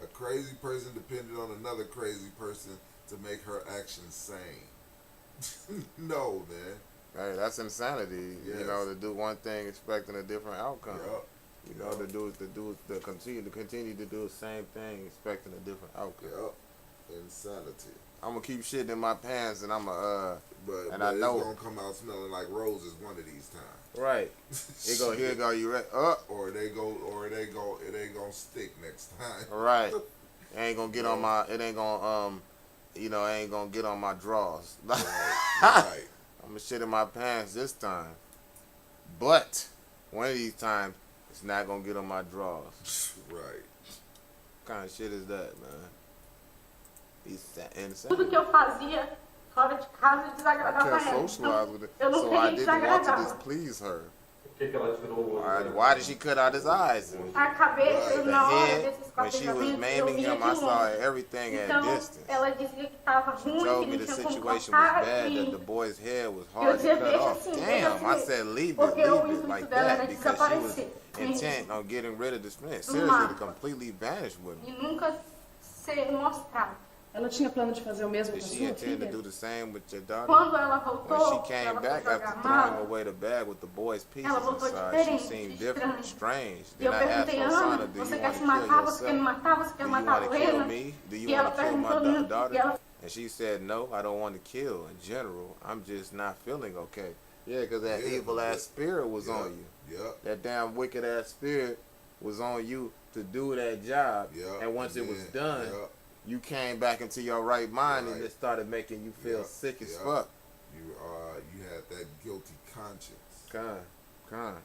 B: A crazy person depended on another crazy person to make her actions sane. No, man.
A: Hey, that's insanity.
B: Yes.
A: You know, to do one thing expecting a different outcome.
B: Yup.
A: You know, to continue to do the same thing expecting a different outcome.
B: Yup. Insanity.
A: I'm gonna keep shitting in my pants, and I'm
B: But
A: I know-
B: it's gonna come out smelling like roses one of these times.
A: right. Here go. You ready?
B: Or it ain't gonna stick next time.
A: Right. It ain't gonna get on my. It ain't gonna it ain't gonna get on my drawers.
B: Right.
A: I'm gonna shit in my pants this time, but one of these times it's not gonna get on my drawers.
B: Right.
A: What kind of shit is that, man? He's insane.
E: Tudo que eu fazia fora de casa
A: I
E: desagradava
A: can't
E: ela.
A: socialize with it,
E: Eu não
A: so I
E: queria
A: didn't want to
E: desagradar.
A: displease her.
F: Por que ela tirou o olho? dela?
A: Why did she cut out his eyes?
E: A cabeça,
B: Right.
A: The
E: na hora
A: head,
E: desses
A: when she was
E: quatro eu
A: maiming
E: via
A: him,
E: de
A: I saw
E: longe.
A: everything at
E: Então,
A: distance.
E: ela dizia que estava
A: She
E: ruim,
A: told
E: que
A: me
E: não
A: the
E: tinha como
A: situation was
E: cortar,
A: bad, that
E: e
A: the boy's head was
E: eu
A: hard to
E: dizia,
A: cut
E: veja
A: off.
E: assim,
A: Damn,
E: veja
A: I
E: assim,
A: said leave
E: porque
A: it
E: o
A: like
E: intuito dela
A: that
E: era
A: because she was
E: desaparecer.
A: intent on getting rid of this man.
E: Do
A: Seriously, to
E: mapa.
A: completely vanish with
E: E
A: him.
E: nunca ser mostrado.
G: Ela tinha plano de fazer o mesmo com
A: Did
G: a
A: she
G: sua
A: intend to
G: filha?
A: do the same with your daughter?
E: Quando ela
A: When
E: voltou,
A: she came
E: ela foi
A: back
E: jogar
A: after
E: a
A: throwing
E: mala,
A: away the bag with the boy's pieces
E: ela voltou
A: inside, she
E: diferente,
A: seemed different,
E: estranha.
A: strange.
E: E eu
A: Then I asked
E: perguntei,
A: her
E: Ana,
A: son, do
E: você
A: you
E: quer
A: want
E: se
A: to kill
E: matar? Você quer me
A: yourself?
E: matar? Você
A: Do
E: quer
A: you
E: matar
A: want
E: a
A: to kill
E: Lorena?
A: me? Do you
E: E ela
A: want to kill my
E: perguntou, e
A: daughter?
E: ela
A: And she said, no, I don't want to kill in general. I'm just not feeling okay. Yeah, because that
B: Yeah,
A: evil ass spirit was on you.
B: Yep.
A: That damn wicked ass spirit was on you to do that job.
B: Yep.
A: And once it was
B: then-
A: done,
B: Yep.
A: you came back into your right mind and
B: Right.
A: it started making you feel
B: Yep.
A: sick as
B: Yep.
A: fuck.
B: You had that guilty conscience.
A: Con.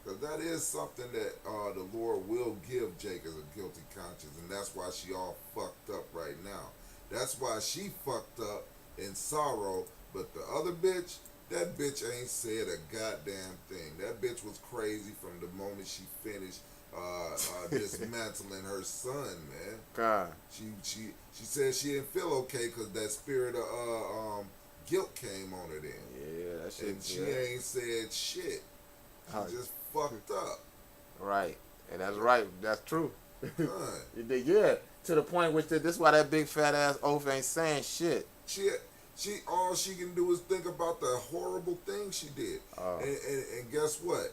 B: Because that is something that the Lord will give Jake as a guilty conscience, and that's why she all fucked up right now. That's why she fucked up in sorrow, but the other bitch, that bitch ain't said a goddamn thing. That bitch was crazy from the moment she finished dismantling her son, man.
A: Con.
B: She said she didn't feel okay because that spirit of guilt came on her then.
A: Yeah, that shit.
B: And she
A: Yeah.
B: ain't said shit. She
A: Huh.
B: just fucked up.
A: Right. And that's right. That's true.
B: Huh.
A: Yeah. To the point which this is why that big fat ass oaf ain't saying shit.
B: She all she can do is think about the horrible things she did.
A: Oh.
B: And guess what?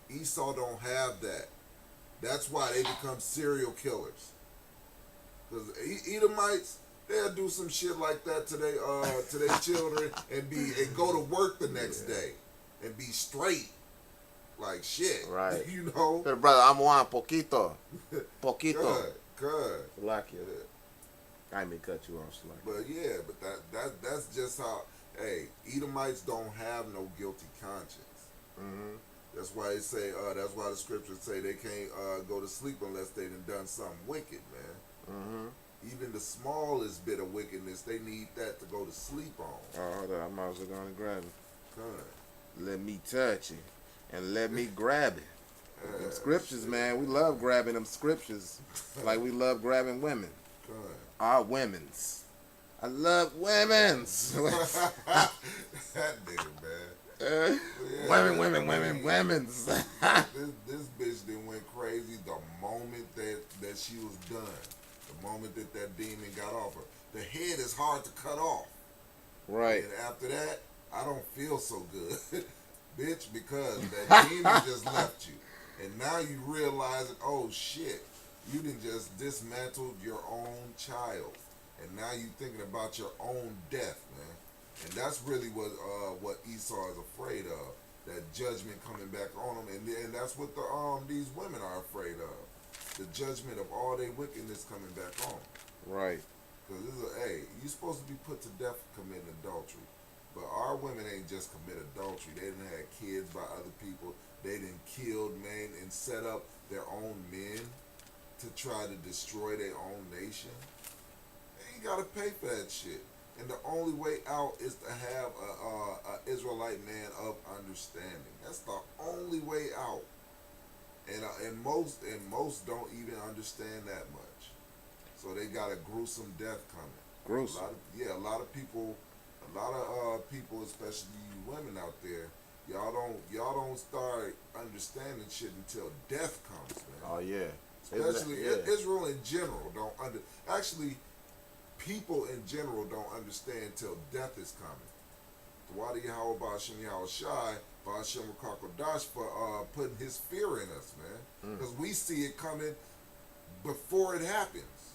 B: Esau don't have that. That's why they become serial killers. Because Edomites, they'll do some shit like that to their children and go to work the next day and be straight. Like shit.
A: Right.
B: You know?
A: Hey, brother, I'm one poquito. Poquito.
B: Good.
A: Salakia. I didn't mean to cut you off, Salakia.
B: But yeah, but that's just how. Hey, Edomites don't have no guilty conscience.
A: Mm-hmm.
B: That's why they say. That's why the scriptures say they can't go to sleep unless they done something wicked, man.
A: Mm-hmm.
B: Even the smallest bit of wickedness, they need that to go to sleep on.
A: Oh, hold on. I might as well go and grab it.
B: Good.
A: Let me touch it. And let me grab it. Them scriptures,
B: shit.
A: man. We love grabbing them scriptures like we love grabbing women.
B: Good.
A: Our women's. I love women's.
B: That nigga, man.
A: Women's.
B: This bitch then went crazy the moment that she was done. The moment that demon got off her. The head is hard to cut off.
A: Right.
B: And after that, I don't feel so good. Bitch, because that demon just left you. And now you realize that, oh shit, you done just dismantled your own child. And now you thinking about your own death, man. And that's really what Esau is afraid of. That judgment coming back on him. And that's what these women are afraid of. The judgment of all their wickedness coming back on them.
A: Right.
B: Because you're supposed to be put to death for committing adultery. But our women ain't just commit adultery. They done had kids by other people. They done killed, man, and set up their own men to try to destroy their own nation. They ain't gotta pay for that shit. And the only way out is to have a Israelite man of understanding. That's the only way out. And most don't even understand that much. So they got a gruesome death coming.
A: Gruesome.
B: A lot of people, especially you women out there, y'all don't start understanding shit until death comes, man.
A: Oh yeah.
B: Especially Israel in general actually people in general don't understand until death is coming. Wadi Yahweh Ba'ashem Yahweh Shai, Ba'ashem Rakakodash for putting his fear in us, man. Because we see it coming before it happens.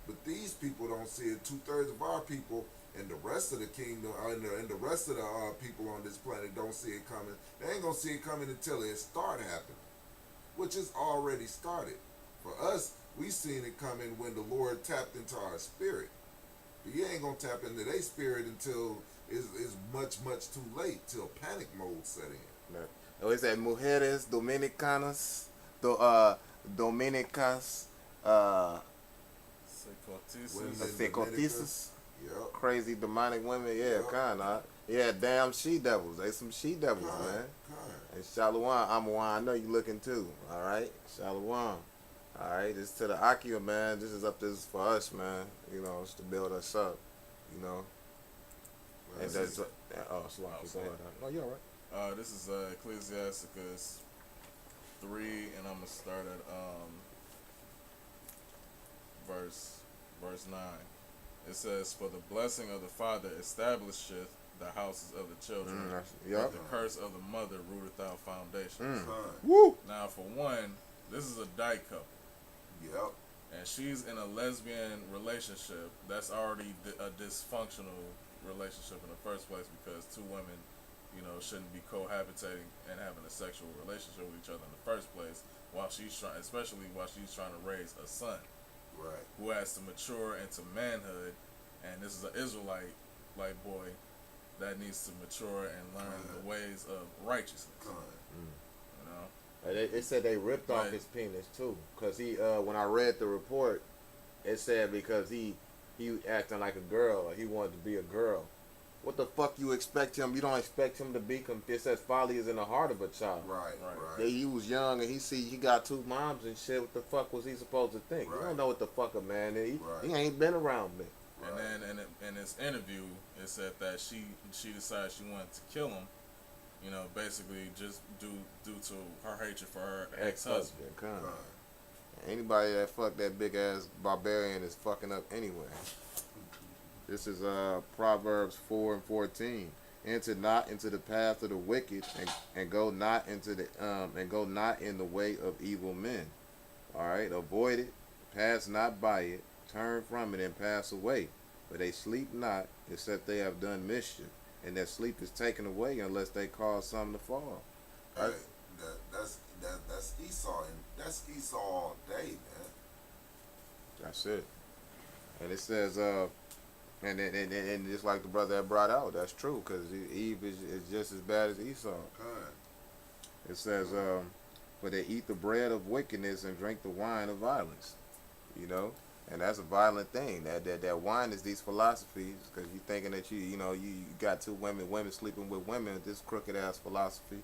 B: But these people don't see it. 2/3 of our people and the rest of the kingdom, and the rest of the people on this planet don't see it coming. They ain't gonna see it coming until it start happening, which is already started. For us, we seen it coming when the Lord tapped into our spirit. But you ain't gonna tap into their spirit until it's much too late, till panic mode set in.
A: Oh, it said mujeres dominicanas, dominicas, secotisas.
B: Yep.
A: Crazy demonic women, kinda. Yeah, damn she devils. They some she devils, man. And Shalom, I know you looking too. All right, Shalom. All right, this to the Akia, man. This is for us, man. You know, it's to build us up. You know. And that's
C: sorry.
A: No, you're all right.
C: This is Ecclesiasticus 3, and I'm gonna start at verse 9. It says, "For the blessing of the father establisheth the houses of the children, but the curse of the mother rooteth out foundations."
A: Woo!
C: Now, for one, this is a dyke couple.
B: Yep.
C: And she's in a lesbian relationship. That's already a dysfunctional relationship in the first place, because two women, shouldn't be cohabitating and having a sexual relationship with each other in the first place, especially while she's trying to raise a son.
B: Right.
C: Who has to mature into manhood, and this is an Israelite boy that needs to mature and learn the ways of righteousness.
A: It said they ripped off his penis too, cause he when I read the report, it said because he acting like a girl, he wanted to be a girl. What the fuck you expect him? You don't expect him to be. It says folly is in the heart of a child.
B: Right.
A: He was young and he got two moms and shit. What the fuck was he supposed to think?
B: Right.
A: You don't know what the fuck a man is. He ain't been around me.
C: And then in this interview, it said that she decided she wanted to kill him. Basically just due to her hatred for her ex-husband.
A: Anybody that fuck that big ass barbarian is fucking up anyway. This is Proverbs 4:14. Enter not into the path of the wicked, and go not in the way of evil men. All right, avoid it, pass not by it, turn from it and pass away. For they sleep not, except they have done mischief, and their sleep is taken away unless they cause something to fall.
B: Hey, that's Esau, and that's Esau all day, man.
A: That's it. And it says, and just like the brother that brought out, that's true, because Eve is just as bad as Esau. It says, for they eat the bread of wickedness and drink the wine of violence. And that's a violent thing. That wine is these philosophies, because you're thinking that you got two women sleeping with women with this crooked ass philosophy,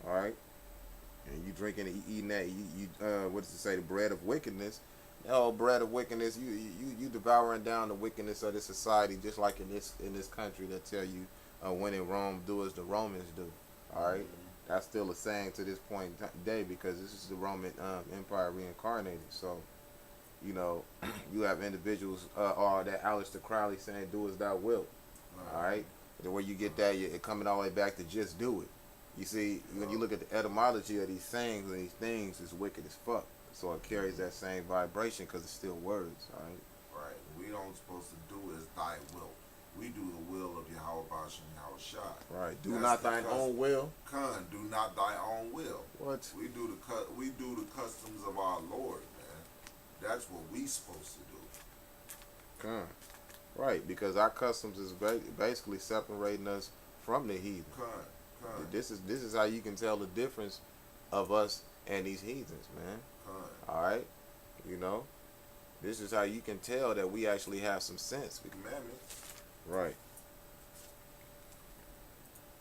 A: all right? And you drinking and eating that, what does it say, the bread of wickedness, Oh, bread of wickedness. You devouring down the wickedness of this society, just like in this country that tell you, when in Rome, do as the Romans do. All right, that's still a saying to this point in day because this is the Roman Empire reincarnated. So, you know, you have individuals, or that Aleister Crowley saying, "Do as thou wilt." All right, the way you get that, it coming all the way back to just do it. You see, when you look at the etymology of these sayings and these things, it's wicked as fuck. So it carries that same vibration because it's still words, all right?
B: Right. We don't supposed to do as thy will. We do the will of Yahweh Bashem Yahweh Shai.
A: Right. Do not thine own will.
B: Khan, do not thy own will.
A: What?
B: We do the customs of our Lord, man. That's what we supposed to do.
A: Khan. Right, because our customs is basically separating us from the heathen.
B: Khan.
A: This is how you can tell the difference of us and these heathens, man. All right, you know, this is how you can tell that we actually have some sense.
B: Commandments.
A: Right.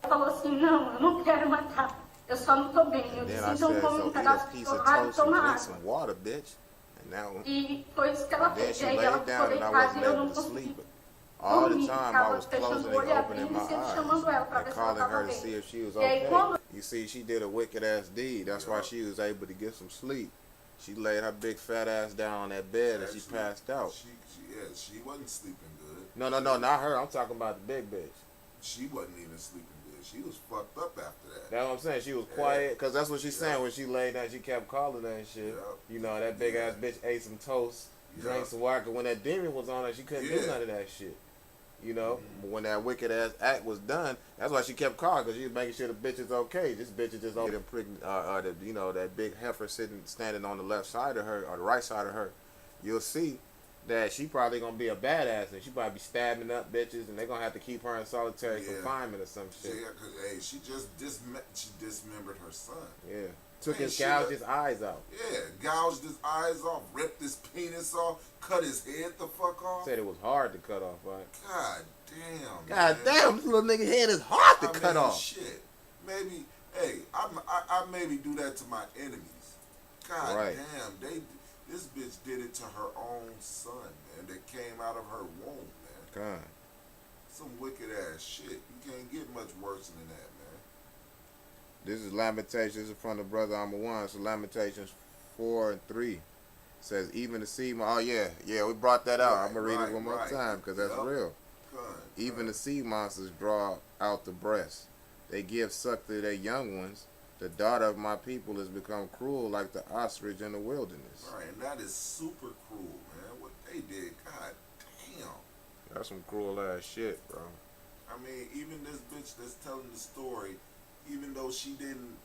E: Falou assim, não, eu não quero matar. Eu só não tô bem. Eu
A: And then
E: disse,
A: I
E: então
A: said,
E: come
A: so
E: um
A: eat a
E: pedaço de
A: piece of
E: torrada e
A: toast and
E: toma
A: drink
E: água.
A: some water, bitch. And now,
E: E foi isso que ela
A: then
E: fez.
A: she
E: E aí
A: laid
E: ela ficou
A: down and I
E: deitada
A: wasn't
E: e eu
A: able
E: não
A: to
E: consegui
A: sleep. All the
E: dormir.
A: time I
E: Ficava
A: was
E: fechando
A: closing
E: o
A: and
E: olho e
A: opening
E: abrindo
A: my
E: e sempre
A: eyes
E: chamando ela pra
A: and
E: ver se ela
A: calling her
E: tava
A: to see
E: bem.
A: if she was
E: E aí
A: okay.
E: quando
A: You see, she did a wicked ass deed. That's why she was able to get some sleep. She laid her big fat ass down on that bed and she passed out.
B: She wasn't sleeping good.
A: No, not her. I'm talking about the big bitch.
B: She wasn't even sleeping good. She was fucked up after that.
A: That's what I'm saying. She was quiet because that's what she's saying when she laid down. She kept calling her and shit. You know, that big ass bitch ate some toast, drank some water. 'Cause when that demon was on her, she couldn't do none of that shit. You know, but when that wicked ass act was done, that's why she kept calling because she was making sure the bitch is okay. This bitch is just getting pregnant. You know, that big heifer standing on the left side of her or the right side of her. You'll see that she probably gonna be a badass and she probably be stabbing up bitches and they gonna have to keep her in solitary confinement or some shit.
B: Yeah, cause hey, she dismembered her son.
A: Yeah, took
B: Man,
A: gouged his eyes out.
B: Yeah, gouged his eyes off, ripped his penis off, cut his head the fuck off.
A: Said it was hard to cut off, right?
B: God damn.
A: God
B: man.
A: damn, this little nigga head is hard to cut off.
B: Shit. Maybe, hey, I maybe do that to my enemies. God damn, this bitch did it to her own son, man, that came out of her womb, man.
A: God.
B: Some wicked ass shit. You can't get much worse than that, man.
A: This is Lamentations from the brother Amawan. So Lamentations 4:3 says, even the sea. Oh yeah, we brought that out. I'm gonna read it one more time because that's real. Even the sea monsters draw out the breast. They give suck to their young ones. The daughter of my people has become cruel like the ostrich in the wilderness.
B: Right, and that is super cruel, man. What they did, god damn.
A: That's some cruel ass shit, bro.
B: I mean, even this bitch that's telling the story, even though she didn't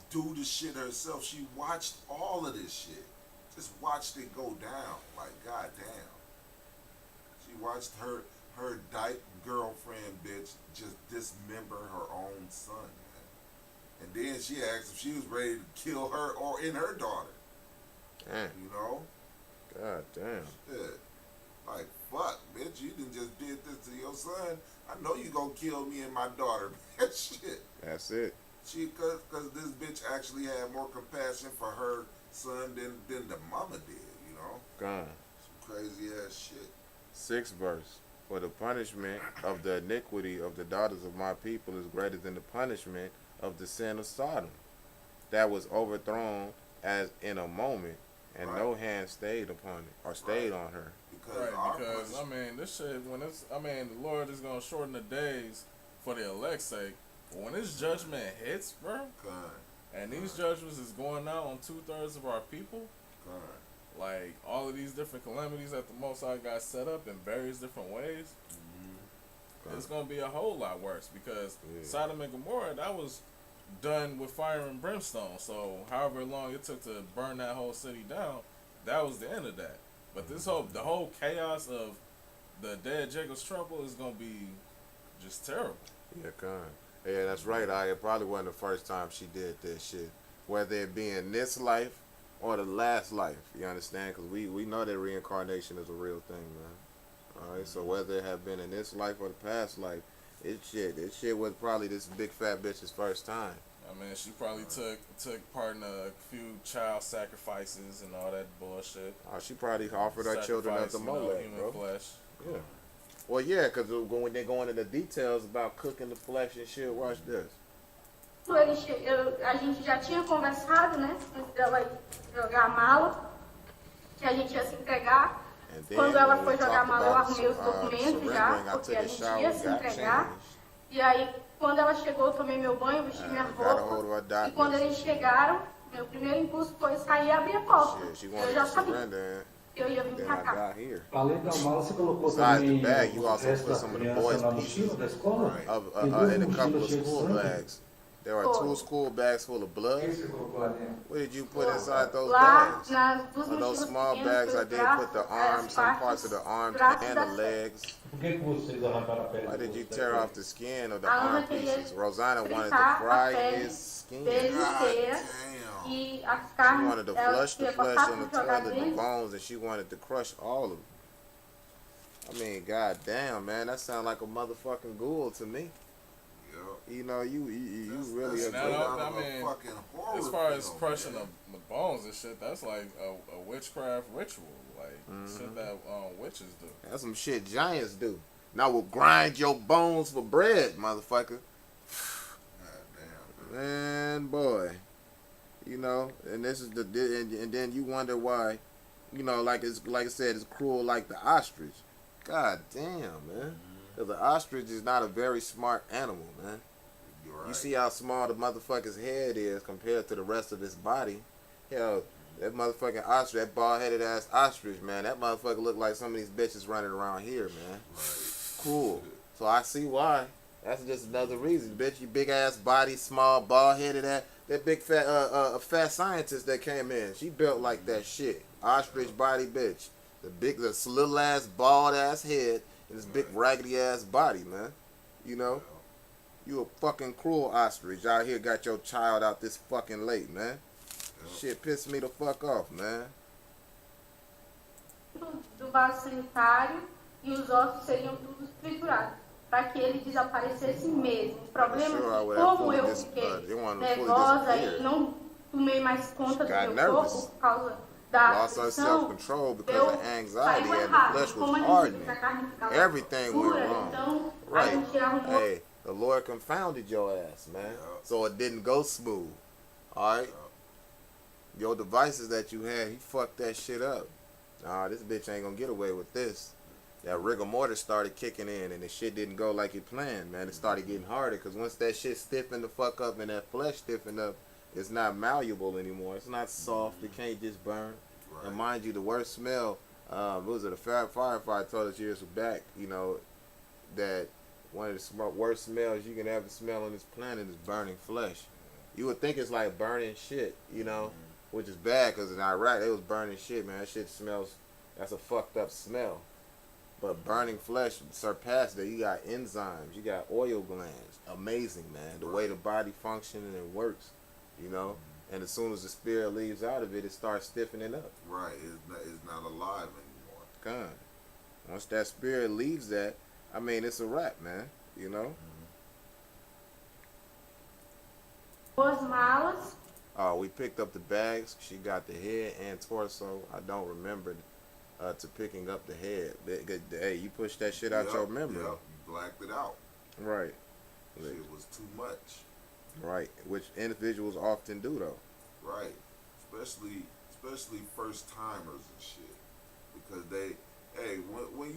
B: do the shit herself, she watched all of this shit. Just watched it go down. Like, god damn. She watched her dyke girlfriend bitch just dismember her own son, man. And then she asked if she was ready to kill her or in her daughter.
A: Damn.
B: You know?
A: God damn.
B: Shit. Like, fuck, bitch, you done just did this to your son. I know you gonna kill me and my daughter, man. Shit.
A: That's it.
B: Cause this bitch actually had more compassion for her son than the mama did, you know?
A: God.
B: Some crazy ass shit.
A: 6th verse. For the punishment of the iniquity of the daughters of my people is greater than the punishment of the sin of Sodom, that was overthrown as in a moment, and no hand stayed upon it or stayed on her.
C: Because I mean, this shit the Lord is gonna shorten the days for the elect's sake. But when this judgment hits, bro, and these judgments is going out on 2/3 of our people, like all of these different calamities that the Most High got set up in various different ways, it's gonna be a whole lot worse because Sodom and Gomorrah, that was done with fire and brimstone. So however long it took to burn that whole city down, that was the end of that. But the whole chaos of the dead Jacob's trouble is gonna be just terrible.
A: Yeah, yeah, that's right. It probably wasn't the first time she did this shit, whether it be in this life or the last life. You understand? Because we know that reincarnation is a real thing, man. All right. So whether it have been in this life or the past life, this shit was probably this big fat bitch's first time.
C: I mean, she probably took part in a few child sacrifices and all that bullshit.
A: Oh, she probably offered her children up to
C: Sacrifice,
A: Molech,
C: human
A: bro.
C: flesh.
A: Yeah. Well, yeah, because when they go into the details about cooking the flesh and shit, watch this.
E: A gente já tinha conversado, né? Antes dela jogar a mala, que a gente ia se entregar.
A: And then,
E: Quando ela
A: when
E: foi
A: we
E: jogar a
A: talked
E: mala, eu
A: about
E: arrumei os documentos já,
A: surrendering, I
E: porque
A: took
E: a
A: a
E: gente
A: shower,
E: ia se
A: got
E: entregar.
A: changed.
E: E aí, quando ela chegou, eu tomei meu banho, vesti minha
A: Got a hold
E: roupa.
A: of her
E: E quando eles chegaram, meu primeiro impulso foi sair e abrir a porta.
A: Shit, she
E: Eu
A: wanted
E: já
A: to
E: sabia
A: surrender.
E: que eu ia vir
A: Then
E: pra
A: I
E: cá.
A: got here.
F: Além da mala, você colocou
A: Besides the
F: também
A: bag, you
F: o
A: also
F: resto
A: put
F: da
A: some of the
F: criança
A: boys'
F: na
A: pieces
F: mochila da escola?
A: of
F: Tem duas
A: in a couple
F: mochilas
A: of
F: cheias de
A: school
F: sangue.
A: bags. There are 2 school bags full of blood.
F: O que você colocou lá dentro?
A: What did you put inside those
E: Lá,
A: bags?
E: nas duas
A: On those
E: mochilas
A: small
E: pequenas,
A: bags, I
E: foi os
A: did
E: braços,
A: put the
E: as
A: arms, some parts of the arms
E: braços
A: and
E: da
A: the
E: Sé.
A: legs.
F: Por que vocês arrancaram a pele
A: Why
F: do
A: did you
F: rosto
A: tear
F: da
A: off the skin of the
E: A
A: arm
E: Ana queria
A: pieces? Rosanna wanted to
E: fritar a
A: fry
E: pele
A: his skin.
E: dele
B: God
E: inteira
B: damn.
E: e as
A: She
E: carnes,
A: wanted to
E: ela
A: flush the
E: queria
A: flesh
E: passar
A: on the
E: por jogar
A: toilet, the
E: dentro.
A: bones, and she wanted to crush all of them. I mean, god damn, man, that sounds like a motherfucking ghoul to me.
B: Yep.
A: You know, you really
B: That's
A: a
C: Now,
B: straight
A: ghoul.
B: out of
C: I
B: a
C: mean,
B: fucking horror
C: As far as
B: film,
C: crushing
B: man.
C: the bones and shit, that's like a witchcraft ritual. Like, shit that witches do.
A: That's some shit giants do. Now we'll grind your bones for bread, motherfucker.
B: God damn,
A: Man, boy, you know, and this is and then you wonder why, you know, like I said, it's cruel like the ostrich. God damn, man, because the ostrich is not a very smart animal, man.
B: You're right.
A: You see how small the motherfucker's head is compared to the rest of his body. Hell, that motherfucking ostrich, that bald-headed ass ostrich, man, that motherfucker look like some of these bitches running around here, man.
B: Right.
A: Cool. So I see why. That's just another reason, bitch. You big ass body, small, bald headed. That big fat scientist that came in. She built like that shit. Ostrich body, bitch. The little ass bald ass head and this big raggedy ass body, man. You know, you a fucking cruel ostrich out here. Got your child out this fucking late, man. Shit pissed me the fuck off, man.
E: Do vaso sanitário e os ossos seriam todos triturados, para que ele desaparecesse mesmo. O problema
A: Sure, I
E: é
A: would
E: que
A: have
E: como
A: fully
E: eu
A: dis-
E: fiquei
A: they wanted to fully
E: nervosa
A: disappear.
E: e não tomei mais conta do
A: Got
E: meu
A: nervous.
E: corpo por causa da
A: Lost her
E: aflição,
A: self-control because
E: eu
A: of anxiety
E: saiu
A: and the
E: errado.
A: flesh
E: Como a
A: was
E: gente
A: hardening.
E: viu que a carne ficava
A: Everything went
E: dura,
A: wrong.
E: então a
A: Right.
E: gente arrumou.
A: Hey, the Lord confounded your ass, man.
B: Yeah.
A: So it didn't go smooth. Alright? Your devices that you had, he fucked that shit up. Nah, this bitch ain't gonna get away with this. That rigor mortis started kicking in and the shit didn't go like it planned, man. It started getting harder because once that shit stiffened the fuck up and that flesh stiffened up, it's not malleable anymore. It's not soft. It can't just burn.
B: Right.
A: And mind you, the worst smell, what was it, a firefighter told us years back, you know, that one of the worst smells you can ever smell on this planet is burning flesh. You would think it's like burning shit, you know, which is bad because in Iraq, they was burning shit, man. That shit smells, that's a fucked up smell. But burning flesh surpassed that. You got enzymes, you got oil glands. Amazing, man. The way the body functions and works, you know. And as soon as the spirit leaves out of it, it starts stiffening up.
B: Right. It's not alive anymore.
A: God. Once that spirit leaves that, I mean, it's a wrap, man. You know?
E: Duas malas.
A: We picked up the bags. She got the head and torso. I don't remember to picking up the head. Hey, you pushed that shit out your memory.
B: Yep. You blacked it out.
A: Right.
B: Shit was too much.
A: Right. Which individuals often do, though.
B: Right. Especially first timers and shit. Because when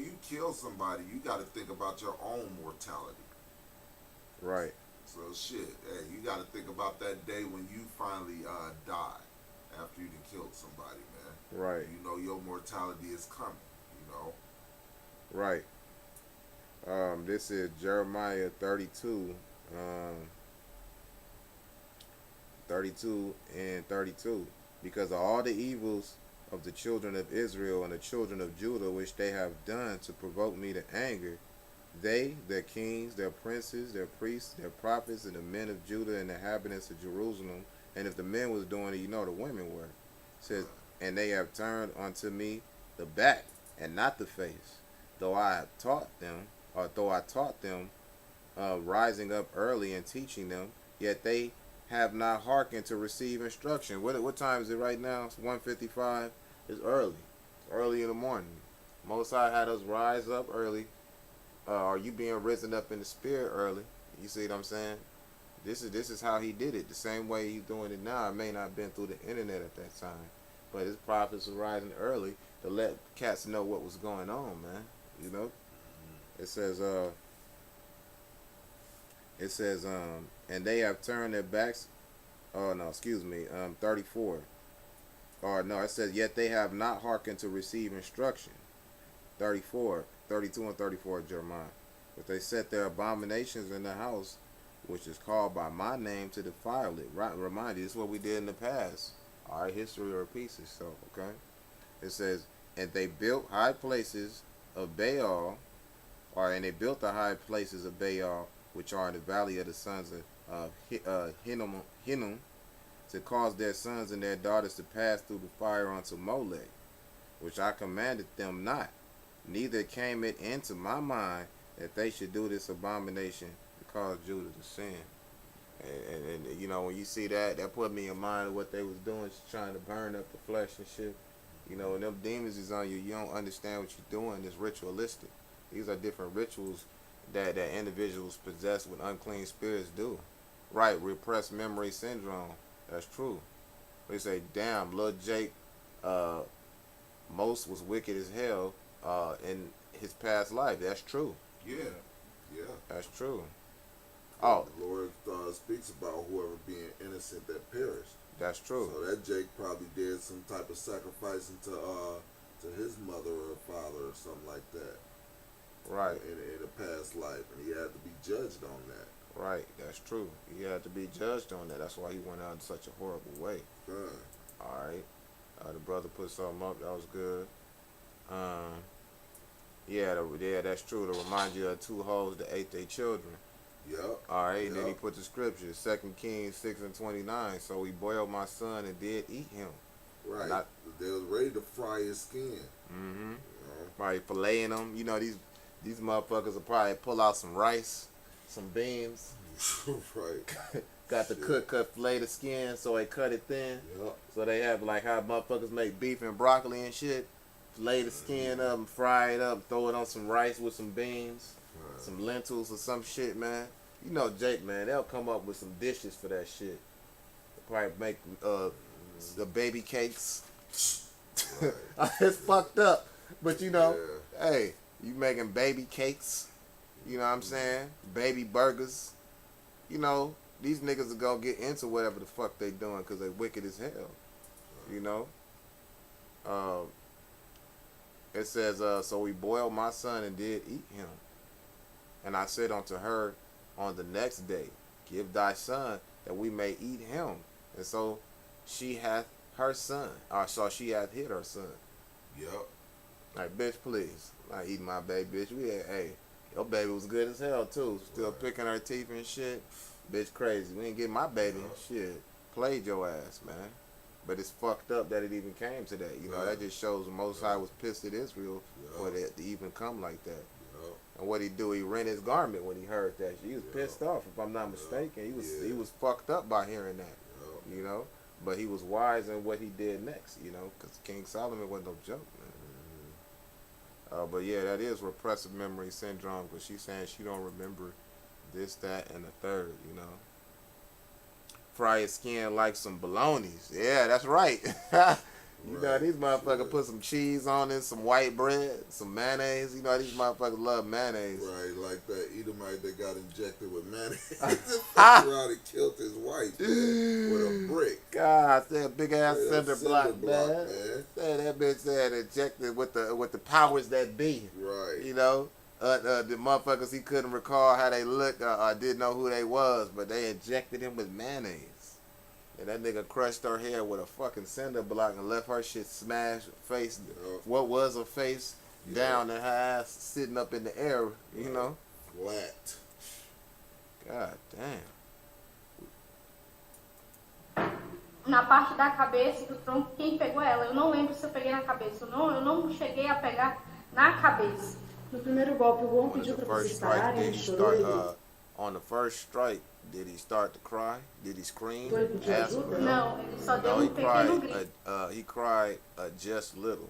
B: you kill somebody, you got to think about your own mortality.
A: Right.
B: So shit, hey, you got to think about that day when you finally die after you done killed somebody, man.
A: Right.
B: You know your mortality is coming. You know.
A: Right. This is Jeremiah 32. 32 and 32. Because of all the evils of the children of Israel and the children of Judah, which they have done to provoke me to anger, they, their kings, their princes, their priests, their prophets, and the men of Judah and the inhabitants of Jerusalem, and if the men was doing it, you know the women were, says, and they have turned unto me the back and not the face, though I taught them, rising up early and teaching them, yet they have not hearkened to receive instruction. What time is it right now? It's 1:55. It's early. It's early in the morning. Most High had us rise up early. Are you being risen up in the spirit early? You see what I'm saying? This is how he did it. The same way he's doing it now. It may not have been through the internet at that time, but his prophets were rising early to let cats know what was going on, man. You know? It says, and they have turned their backs. Oh no, excuse me. 34. Or no, it says, yet they have not hearkened to receive instruction. 34, 32 and 34 of Jeremiah. But they set their abominations in the house, which is called by my name, to defile it. Right, remind you, this is what we did in the past. Our history repeats itself, okay? It says, and they built high places of Baal, and they built the high places of Baal, which are in the valley of the sons of Hinnom, to cause their sons and their daughters to pass through the fire unto Molech, which I commanded them not. Neither came it into my mind that they should do this abomination to cause Judah to sin. And you know, when you see that, that put me in mind of what they was doing, trying to burn up the flesh and shit. You know, when them demons is on you, you don't understand what you're doing. It's ritualistic. These are different rituals that individuals possessed with unclean spirits do. Right, repressed memory syndrome. That's true. They say, damn, Lil Jake, most was wicked as hell in his past life. That's true.
B: Yeah.
A: That's true. Oh,
B: the Lord speaks about whoever being innocent that perished.
A: That's true.
B: So that Jake probably did some type of sacrificing to his mother or father or something like that.
A: Right.
B: In a past life, and he had to be judged on that.
A: Right, that's true. He had to be judged on that. That's why he went out in such a horrible way.
B: Good.
A: All right. The brother put something up. That was good. Yeah, that's true. To remind you of two hoes that ate their children.
B: Yep.
A: All right, and then he
B: Yep.
A: put the scripture, 2 Kings 6 and 29. So he boiled my son and did eat him.
B: Right. They was ready to fry his skin.
A: Mm-hmm.
B: You
A: Probably filleting them. You know, these motherfuckers will probably pull out some rice, some beans.
B: know? Right.
A: Got the cut fillet the skin, so they cut it thin.
B: Yep.
A: So they have like how motherfuckers make beef and broccoli and shit. Fillet the skin up and fry it up, throw it on some rice with some beans,
B: Right.
A: some lentils or some shit, man. You know Jake, man, they'll come up with some dishes for that shit. They'll probably make the baby cakes.
B: Right.
A: It's fucked up. But you know,
B: Yeah.
A: hey, you making baby cakes, you know what I'm saying? Baby burgers. You know, these niggas will go get into whatever the fuck they doing because they wicked as hell. You know? It says, so we boiled my son and did eat him. And I said unto her on the next day, give thy son that we may eat him. And so she hath her son. So she hath hid her son.
B: Yep.
A: Like, bitch, please. Not eating my baby, bitch. Hey, your baby was good as hell, too. Still picking her teeth and shit. Bitch, crazy. We ain't getting my baby. Shit. Played your ass, man. But it's fucked up that it even came to that. You know, that just shows the Most High was pissed at Israel for it to even come like that.
B: Yep.
A: And what he do, he rent his garment when he heard that. He was pissed off, if I'm not mistaken. He was fucked up by hearing that.
B: Yep.
A: You know? But he was wise in what he did next, you know, because King Solomon wasn't no joke, man. But yeah, that is repressive memory syndrome, because she's saying she don't remember this, that, and the third, you know. Fry his skin like some bolognas. Yeah, that's right. You know, these motherfuckers put some cheese on it, some white bread, some mayonnaise. You know, these motherfuckers love mayonnaise.
B: Right, like that Edomite that got injected with mayonnaise. Fucked around and killed his wife, man, with a brick.
A: God, that big ass
B: Straight up
A: cinder block,
B: cinder block,
A: man.
B: man.
A: That bitch said injected with the powers that be.
B: Right.
A: You know, the motherfuckers, he couldn't recall how they looked or didn't know who they was, but they injected him with mayonnaise. And that nigga crushed her hair with a fucking cinder block and left her shit smashed, face, what was her face, down and her ass sitting up in the air, you know?
B: Flat.
A: God damn.
E: Na parte da cabeça e do tronco, quem pegou ela? Eu não lembro se eu peguei na cabeça. Eu não cheguei a pegar na cabeça.
G: No primeiro golpe, o Gon
A: On
G: pediu
A: the
G: pra
A: first
G: vocês
A: strike,
G: pararem
A: then
G: de
A: you
G: choro.
A: start, on the first strike, Did he start to cry? Did he scream?
G: Ele pediu
A: Ask
G: ajuda?
A: for help?
E: Não, ele só deu
A: No, he
E: um pequeno
A: cried.
E: grito.
A: He cried just little.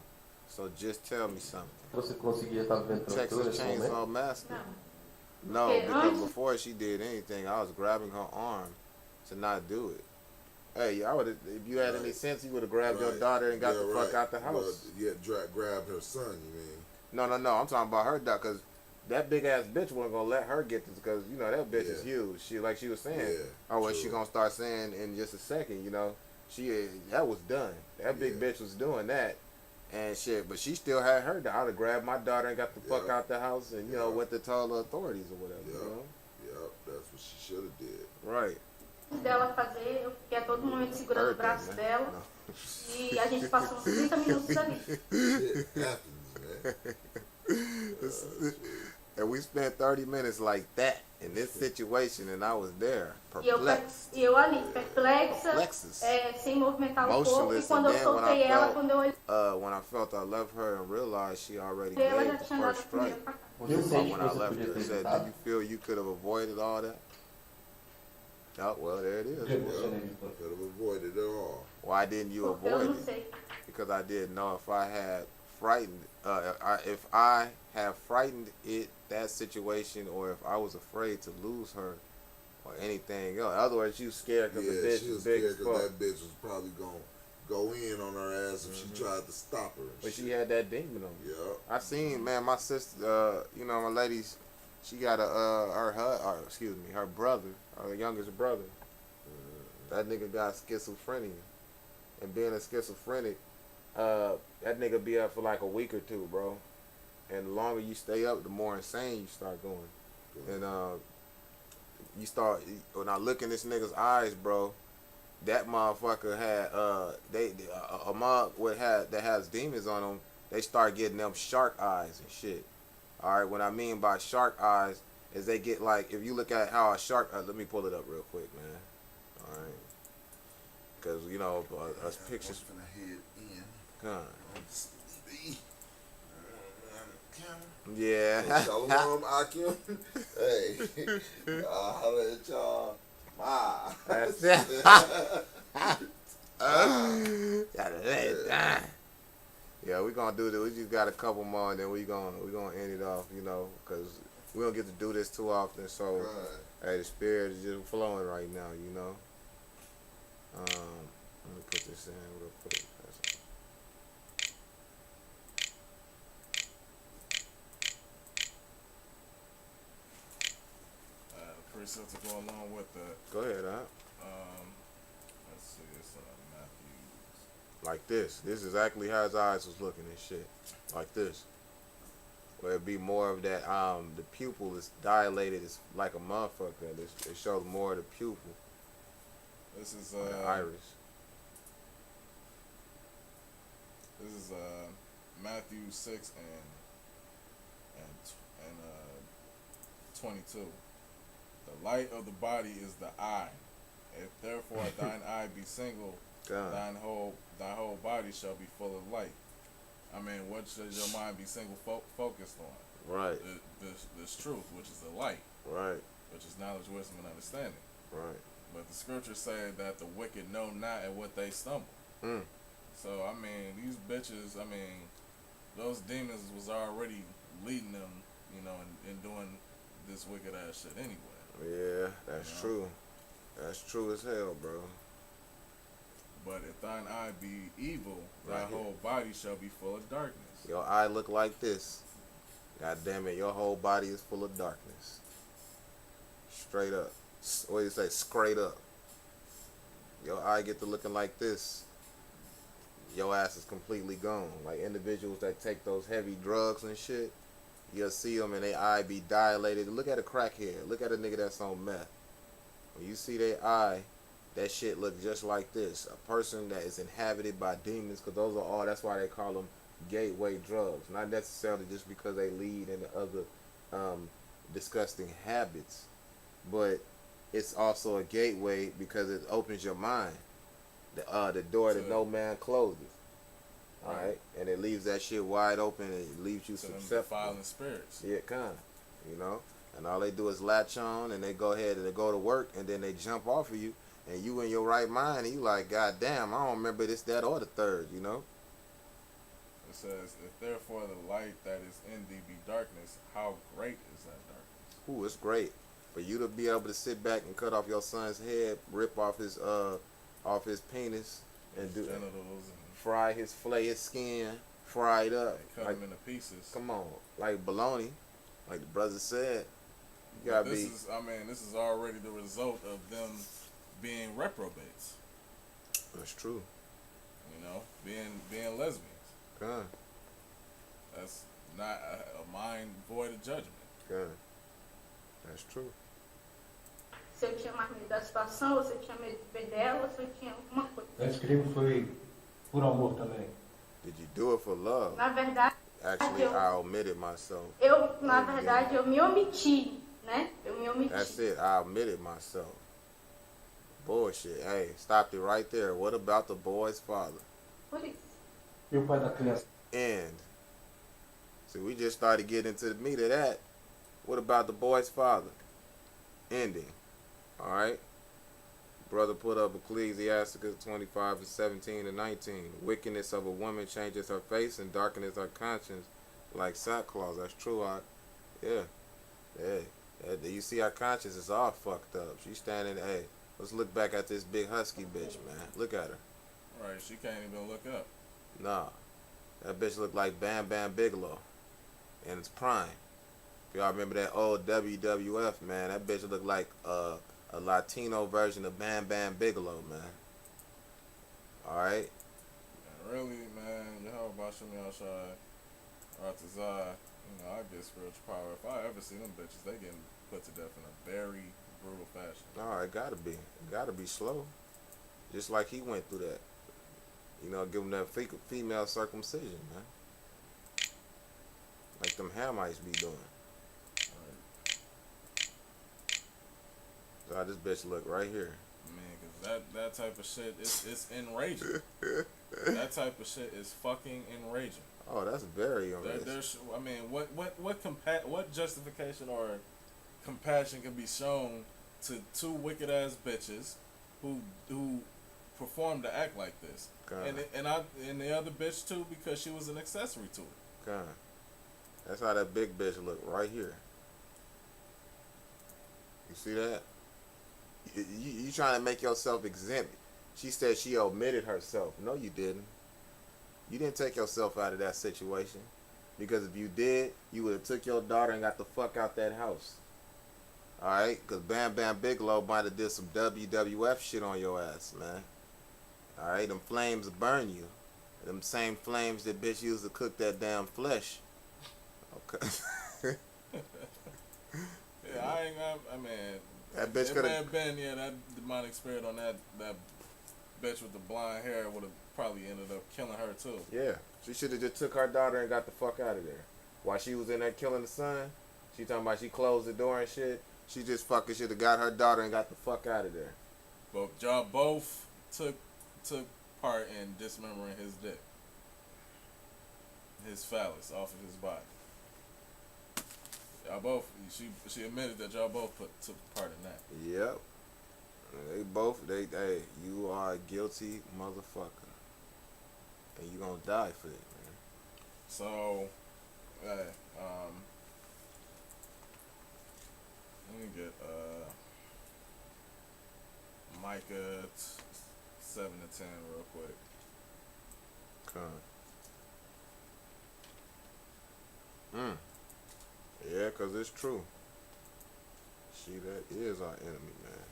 A: So just tell me something.
F: Você conseguia estar vendo tranquilo
A: Texas
F: nesse momento?
A: Chainsaw Massacre.
E: Não.
A: No,
E: Porque
A: because
E: antes-
A: before she did anything, I was grabbing her arm to not do it. Hey, I would if you had any
B: Right.
A: sense, you would have grabbed your
B: Right.
A: daughter and got
B: Yeah,
A: the fuck
B: right.
A: out the house.
B: Well, yeah, grabbed her son, you mean?
A: No, I'm talking about her dog, cause that big ass bitch wasn't gonna let her get this, cause you know that bitch is
B: Yeah.
A: huge. She like she was saying,
B: Yeah,
A: or what she
B: true.
A: gonna start saying in just a second. You know, that was done. That big
B: Yeah.
A: bitch was doing that and shit, but she still had her dog. I'd have grabbed my daughter and got the fuck
B: Yeah.
A: out the house and you know
B: Yeah.
A: went to tell the authorities or whatever.
B: Yeah.
A: You know,
B: Yep, that's what she should have did.
A: right?
E: Antes dela fazer, eu fiquei a todo momento segurando o braço
A: Hurt,
E: dela.
A: No.
E: E a gente passou uns 30 minutos ali.
B: Shit happens, man.
A: And we spent 30 minutes like that in this situation, and I was there,
E: E eu,
A: perplexed.
E: e eu ali, perplexa,
A: Perplexes.
E: sem movimentar o corpo. E
A: Motionless,
E: quando eu
A: and then when
E: soltei
A: I
E: ela,
A: felt-
E: quando eu olhei,
A: When I felt I left her and realized she already
E: ela
A: gave
E: já
A: the
E: tinha dado
A: first
E: a primeira
A: strike.
E: facada.
F: Você
A: When
F: sente que
A: I
F: você
A: left
F: podia
A: her, I
F: ter
A: said, "Did
F: evitado?
A: you feel you could have avoided all that?" Oh, well, there it is.
F: Por que você não evitou?
B: Could have avoided it all.
A: Why didn't you
E: Porque eu
A: avoid
E: não
A: it?
E: sei.
A: Because I didn't know if I had frightened, if I have frightened that situation, or if I was afraid to lose her, or anything else. In other words, you scared because the
B: Yeah,
A: bitch
B: she
A: is
B: was
A: big
B: scared
A: as
B: because
A: fuck.
B: that bitch was probably gonna go in on her ass if she tried to stop her. and
A: But she
B: shit.
A: had that demon on her.
B: Yep.
A: I seen, man, my sister, you know, my ladies, she got her brother, her youngest brother. That nigga got schizophrenia. And being a schizophrenic, that nigga be up for like a week or two, bro. And the longer you stay up, the more insane you start going. And you start, when I look in this nigga's eyes, bro, that motherfucker had a mug that has demons on them. They start getting them shark eyes and shit. All right, what I mean by shark eyes is they get like, if you look at how a shark, let me pull it up real quick, man. All right, because you know us pictures.
B: Gonna head in.
A: Huh.
B: on TV.
A: Yeah.
B: Shalom Akim. Hey, I'll holler at y'all. Bye.
A: That's it. Yeah, we gonna do this. We just got a couple more, and then we gonna end it off, you know, because we don't get to do this too often. So,
B: Right.
A: hey, the spirit is just flowing right now, you know. Let me put this in real quick.
C: The precept to go along with that.
A: Go ahead, huh?
C: Let's see, it's Matthews.
A: Like this. This is exactly how his eyes was looking and shit. Like this. Where it be more of that, the pupil is dilated. It's like a motherfucker. It shows more of the pupil.
C: This is
A: Or the iris.
C: This is Matthew 6 and 22. The light of the body is the eye. If therefore thine eye be single,
A: God.
C: thine whole body shall be full of light. I mean, what should your mind be single focused on?
A: Right.
C: This truth, which is the light,
A: Right.
C: which is knowledge, wisdom, and understanding.
A: Right.
C: But the scriptures say that the wicked know not at what they stumble.
A: Mm.
C: So, I mean, these bitches, I mean, those demons was already leading them, you know, and doing this wicked ass shit anyway.
A: Yeah, that's
C: Yeah.
A: true. That's true as hell, bro.
C: But if thine eye be evil, thy
A: Right here.
C: whole body shall be full of darkness.
A: Your eye look like this. God damn it, your whole body is full of darkness. Straight up. What do you say? Straight up. Your eye get to looking like this. Your ass is completely gone. Like individuals that take those heavy drugs and shit, you'll see them and their eye be dilated. Look at a crackhead. Look at a nigga that's on meth. When you see their eye, that shit look just like this. A person that is inhabited by demons, because those are all, that's why they call them gateway drugs. Not necessarily just because they lead into other disgusting habits, but it's also a gateway because it opens your mind. The door that no man closes. Alright? And it leaves that shit wide open and it leaves you
C: To them
A: susceptible.
C: defiling spirits.
A: Yeah, kind of. You know? and all they do is latch on, and they go ahead and they go to work, and then they jump off of you, and you in your right mind, and you like, God damn, I don't remember this, that, or the third, you know?
C: It says, if therefore the light that is in thee be darkness, how great is that darkness?
A: Ooh, it's great for you to be able to sit back and cut off your son's head, rip off his penis, and
C: His
A: do
C: genitals and
A: fry his skin, fry it up.
C: cut
A: Like,
C: them into pieces.
A: come on, like bologna, like the brother said. You
C: But
A: gotta
C: this
A: be.
C: is, I mean, this is already the result of them being reprobates.
A: That's true.
C: You know, being lesbians.
A: Good,
C: That's not a mind void of judgment.
A: good. That's true.
E: Se eu tinha mais medo da situação, ou se eu tinha medo de ver dela, ou se eu tinha alguma coisa.
F: Esse crime foi por amor também.
A: Did you do it for love?
E: Na verdade,
A: Actually, I omitted myself.
E: na verdade, eu me omiti, né? Eu me omiti.
A: That's it. I omitted myself. Bullshit. Hey, stopped it right there. What about the boy's father?
E: Por isso.
F: E o pai da criança?
A: And see, we just started getting into the meat of that. What about the boy's father? Ending. All right. Brother put up Ecclesiasticus 25 and 17 and 19. Wickedness of a woman changes her face and darkness her conscience like sackcloth. That's true. Yeah. You see our conscience is all fucked up. She's standing. Hey, let's look back at this big husky bitch, man. Look at her.
C: Right, she can't even look up.
A: Nah, that bitch look like Bam Bam Bigelow in its prime. If y'all remember that old WWF, man, that bitch look like a Latino version of Bam Bam Bigelow, man. Alright?
C: And really, man, Yahweh Bashem Yahshai, Ratazai, you know, I get spiritual power. If I ever see them bitches, they getting put to death in a very brutal fashion.
A: No, it gotta be. It gotta be slow. Just like he went through that. You know, give him that female circumcision, man. Like them Hamites be doing. So this bitch look right here.
C: Man, cause that type of shit, it's enraging. That type of shit is fucking enraging.
A: Oh, that's very enraging.
C: There's, I mean, what justification or compassion can be shown to two wicked ass bitches who perform to act like this,
A: God.
C: and the other bitch too, because she was an accessory to it.
A: God. That's how that big bitch look right here. You see that? You trying to make yourself exempt. She said she omitted herself. No, you didn't. You didn't take yourself out of that situation. Because if you did, you would have took your daughter and got the fuck out that house. Alright? Because Bam Bam Bigelow might have did some WWF shit on your ass, man. Alright? Them flames will burn you. Them same flames that bitch used to cook that damn flesh. Okay.
C: Yeah, I mean,
A: That bitch
C: it
A: could
C: may
A: have.
C: have been, yeah, that demonic spirit on that bitch with the blonde hair would have probably ended up killing her too.
A: Yeah. She should have just took her daughter and got the fuck out of there. While she was in there killing the son, she talking about she closed the door and shit. She just fucking should have got her daughter and got the fuck out of there.
C: But y'all both took part in dismembering his dick, his phallus off of his body. Y'all both. She admitted that y'all both took part in that.
A: Yep. They both. Hey, you are a guilty motherfucker, and you gonna die for it, man.
C: So, hey, let me get Micah 7 to 10 real quick.
A: Come. Yeah, 'cause it's true. She that is our enemy, man.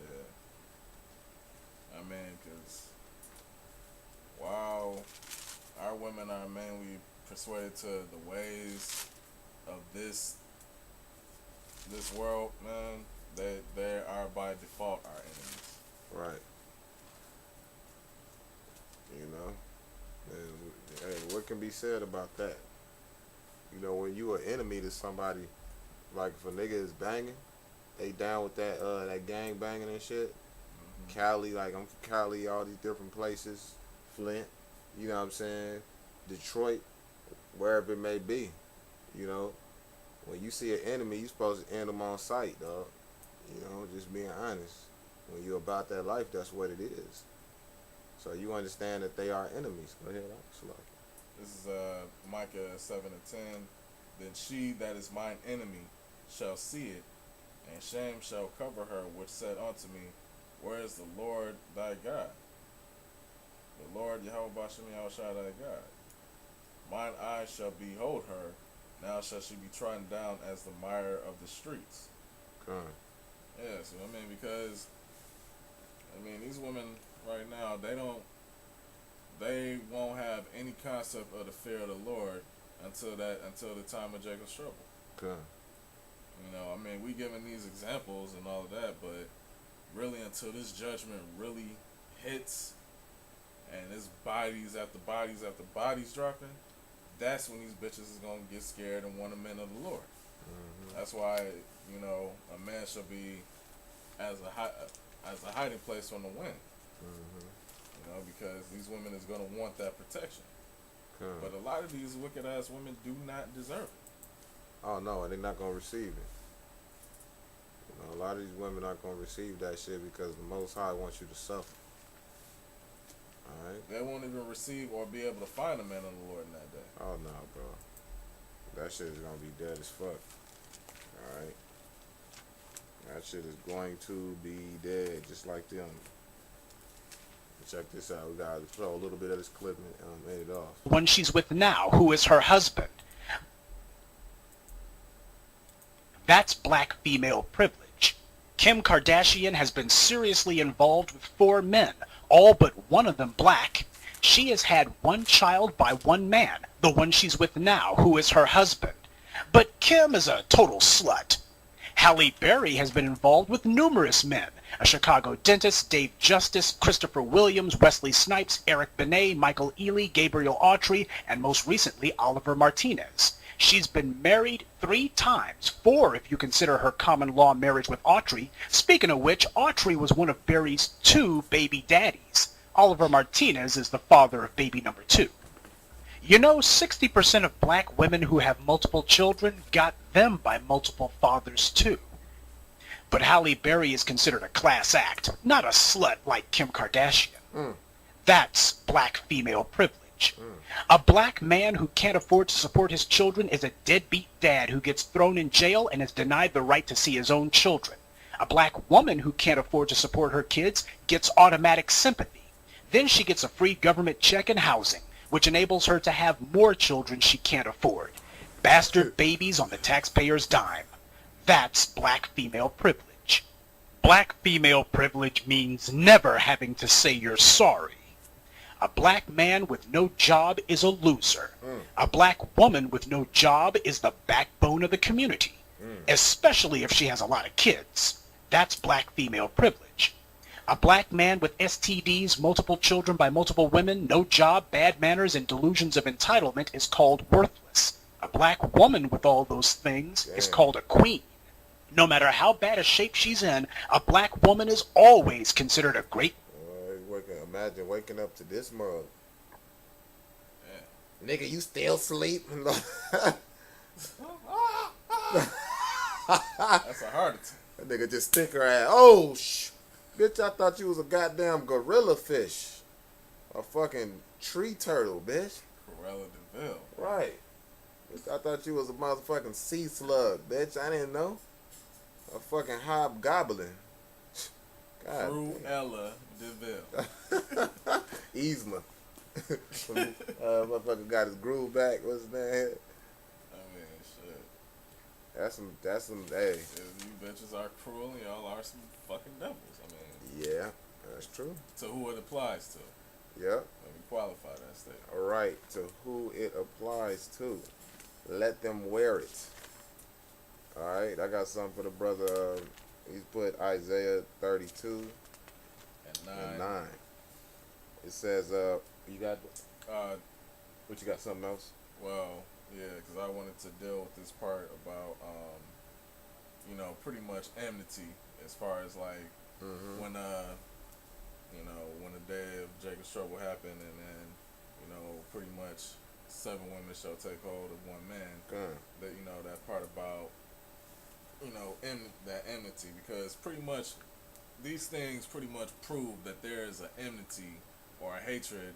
C: Yeah. I mean, 'cause while our women are mainly persuaded to the ways of this world, man, they are by default our enemies.
A: Right. You know? And, hey, what can be said about that? You know, when you an enemy to somebody, like if a nigga is banging, they down with that gang banging and shit.
C: Mm-hmm.
A: Cali, like I'm from Cali, all these different places, Flint, you know what I'm saying? Detroit, wherever it may be, you know. When you see an enemy, you supposed to end them on sight, dog. You know, just being honest. When you're about that life, that's what it is. So you understand that they are enemies. Go ahead, Slow.
C: This is Micah 7:10. Then she that is mine enemy shall see it, and shame shall cover her, which said unto me, where is the Lord thy God? The Lord Yahweh Bashem Yahushua thy God. Mine eyes shall behold her, now shall she be trodden down as the mire of the streets.
A: Come.
C: Yeah, so I mean, because these women right now, they won't have any concept of the fear of the Lord until the time of Jacob's trouble.
A: Come.
C: You know, we giving these examples and all of that, but really until this judgment really hits and it's bodies after bodies after bodies dropping, that's when these bitches is gonna get scared and want the men of the Lord.
A: Mm-hmm.
C: That's why, a man shall be as a hiding place from the wind.
A: Mm-hmm.
C: Because these women is gonna want that protection.
A: Come.
C: But a lot of these wicked ass women do not deserve it.
A: Oh no, they're not gonna receive it. A lot of these women aren't gonna receive that shit because the Most High wants you to suffer. All right.
C: They won't even receive or be able to find a man of the Lord in that day.
A: Oh no, bro. That shit is gonna be dead as fuck. All right. That shit is going to be dead, just like them. Check this out. We gotta throw a little bit of this clip and end it off.
H: One she's with now, who is her husband. That's black female privilege. Kim Kardashian has been seriously involved with 4 men, all but one of them black. She has had 1 child by 1 man, the one she's with now, who is her husband. But Kim is a total slut. Halle Berry has been involved with numerous men. A Chicago dentist, Dave Justice, Christopher Williams, Wesley Snipes, Eric Benet, Michael Ealy, Gabriel Autry, and most recently Oliver Martinez. She's been married 3 times, 4 if you consider her common law marriage with Autry. Speaking of which, Autry was one of Berry's 2 baby daddies. Oliver Martinez is the father of baby number 2. You know, 60% of black women who have multiple children got them by multiple fathers too. But Halle Berry is considered a class act, not a slut like Kim Kardashian. That's black female privilege. A black man who can't afford to support his children is a deadbeat dad who gets thrown in jail and is denied the right to see his own children. A black woman who can't afford to support her kids gets automatic sympathy. Then she gets a free government check and housing, which enables her to have more children she can't afford. Bastard babies on the taxpayer's dime. That's black female privilege. Black female privilege means never having to say you're sorry. A black man with no job is a loser. A black woman with no job is the backbone of the community, especially if she has a lot of kids. That's black female privilege. A black man with STDs, multiple children by multiple women, no job, bad manners, and delusions of entitlement is called worthless. A black woman with all those things is called a queen. No matter how bad a shape she's in, a black woman is always considered a great...
A: Imagine waking up to this mug. Yeah. Nigga, you still sleep?
C: That's a heart attack.
A: That nigga just stick her ass. Oh, bitch, I thought you was a goddamn gorilla fish. A fucking tree turtle, bitch.
C: Corella DeVille.
A: Right. Bitch, I thought you was a motherfucking sea slug, bitch. I didn't know. A fucking hobgoblin. God.
C: Cruella DeVille.
A: Yzma. Motherfucker got his groove back. What's his name?
C: Shit.
A: That's some, hey.
C: You bitches are cruel and y'all are some fucking devils.
A: Yeah, that's true.
C: To who it applies to.
A: Yep.
C: Let me qualify that statement.
A: All right, to who it applies to. Let them wear it. All right, I got something for the brother. He's put Isaiah 32 and 9. It says, you got, what you got, something else?
C: Well, yeah, because I wanted to deal with this part about, pretty much enmity as far as like, when when the day of Jacob's trouble happened, and then pretty much seven women shall take hold of one man.
A: Con.
C: That that part about that enmity, because pretty much these things pretty much prove that there is an enmity or a hatred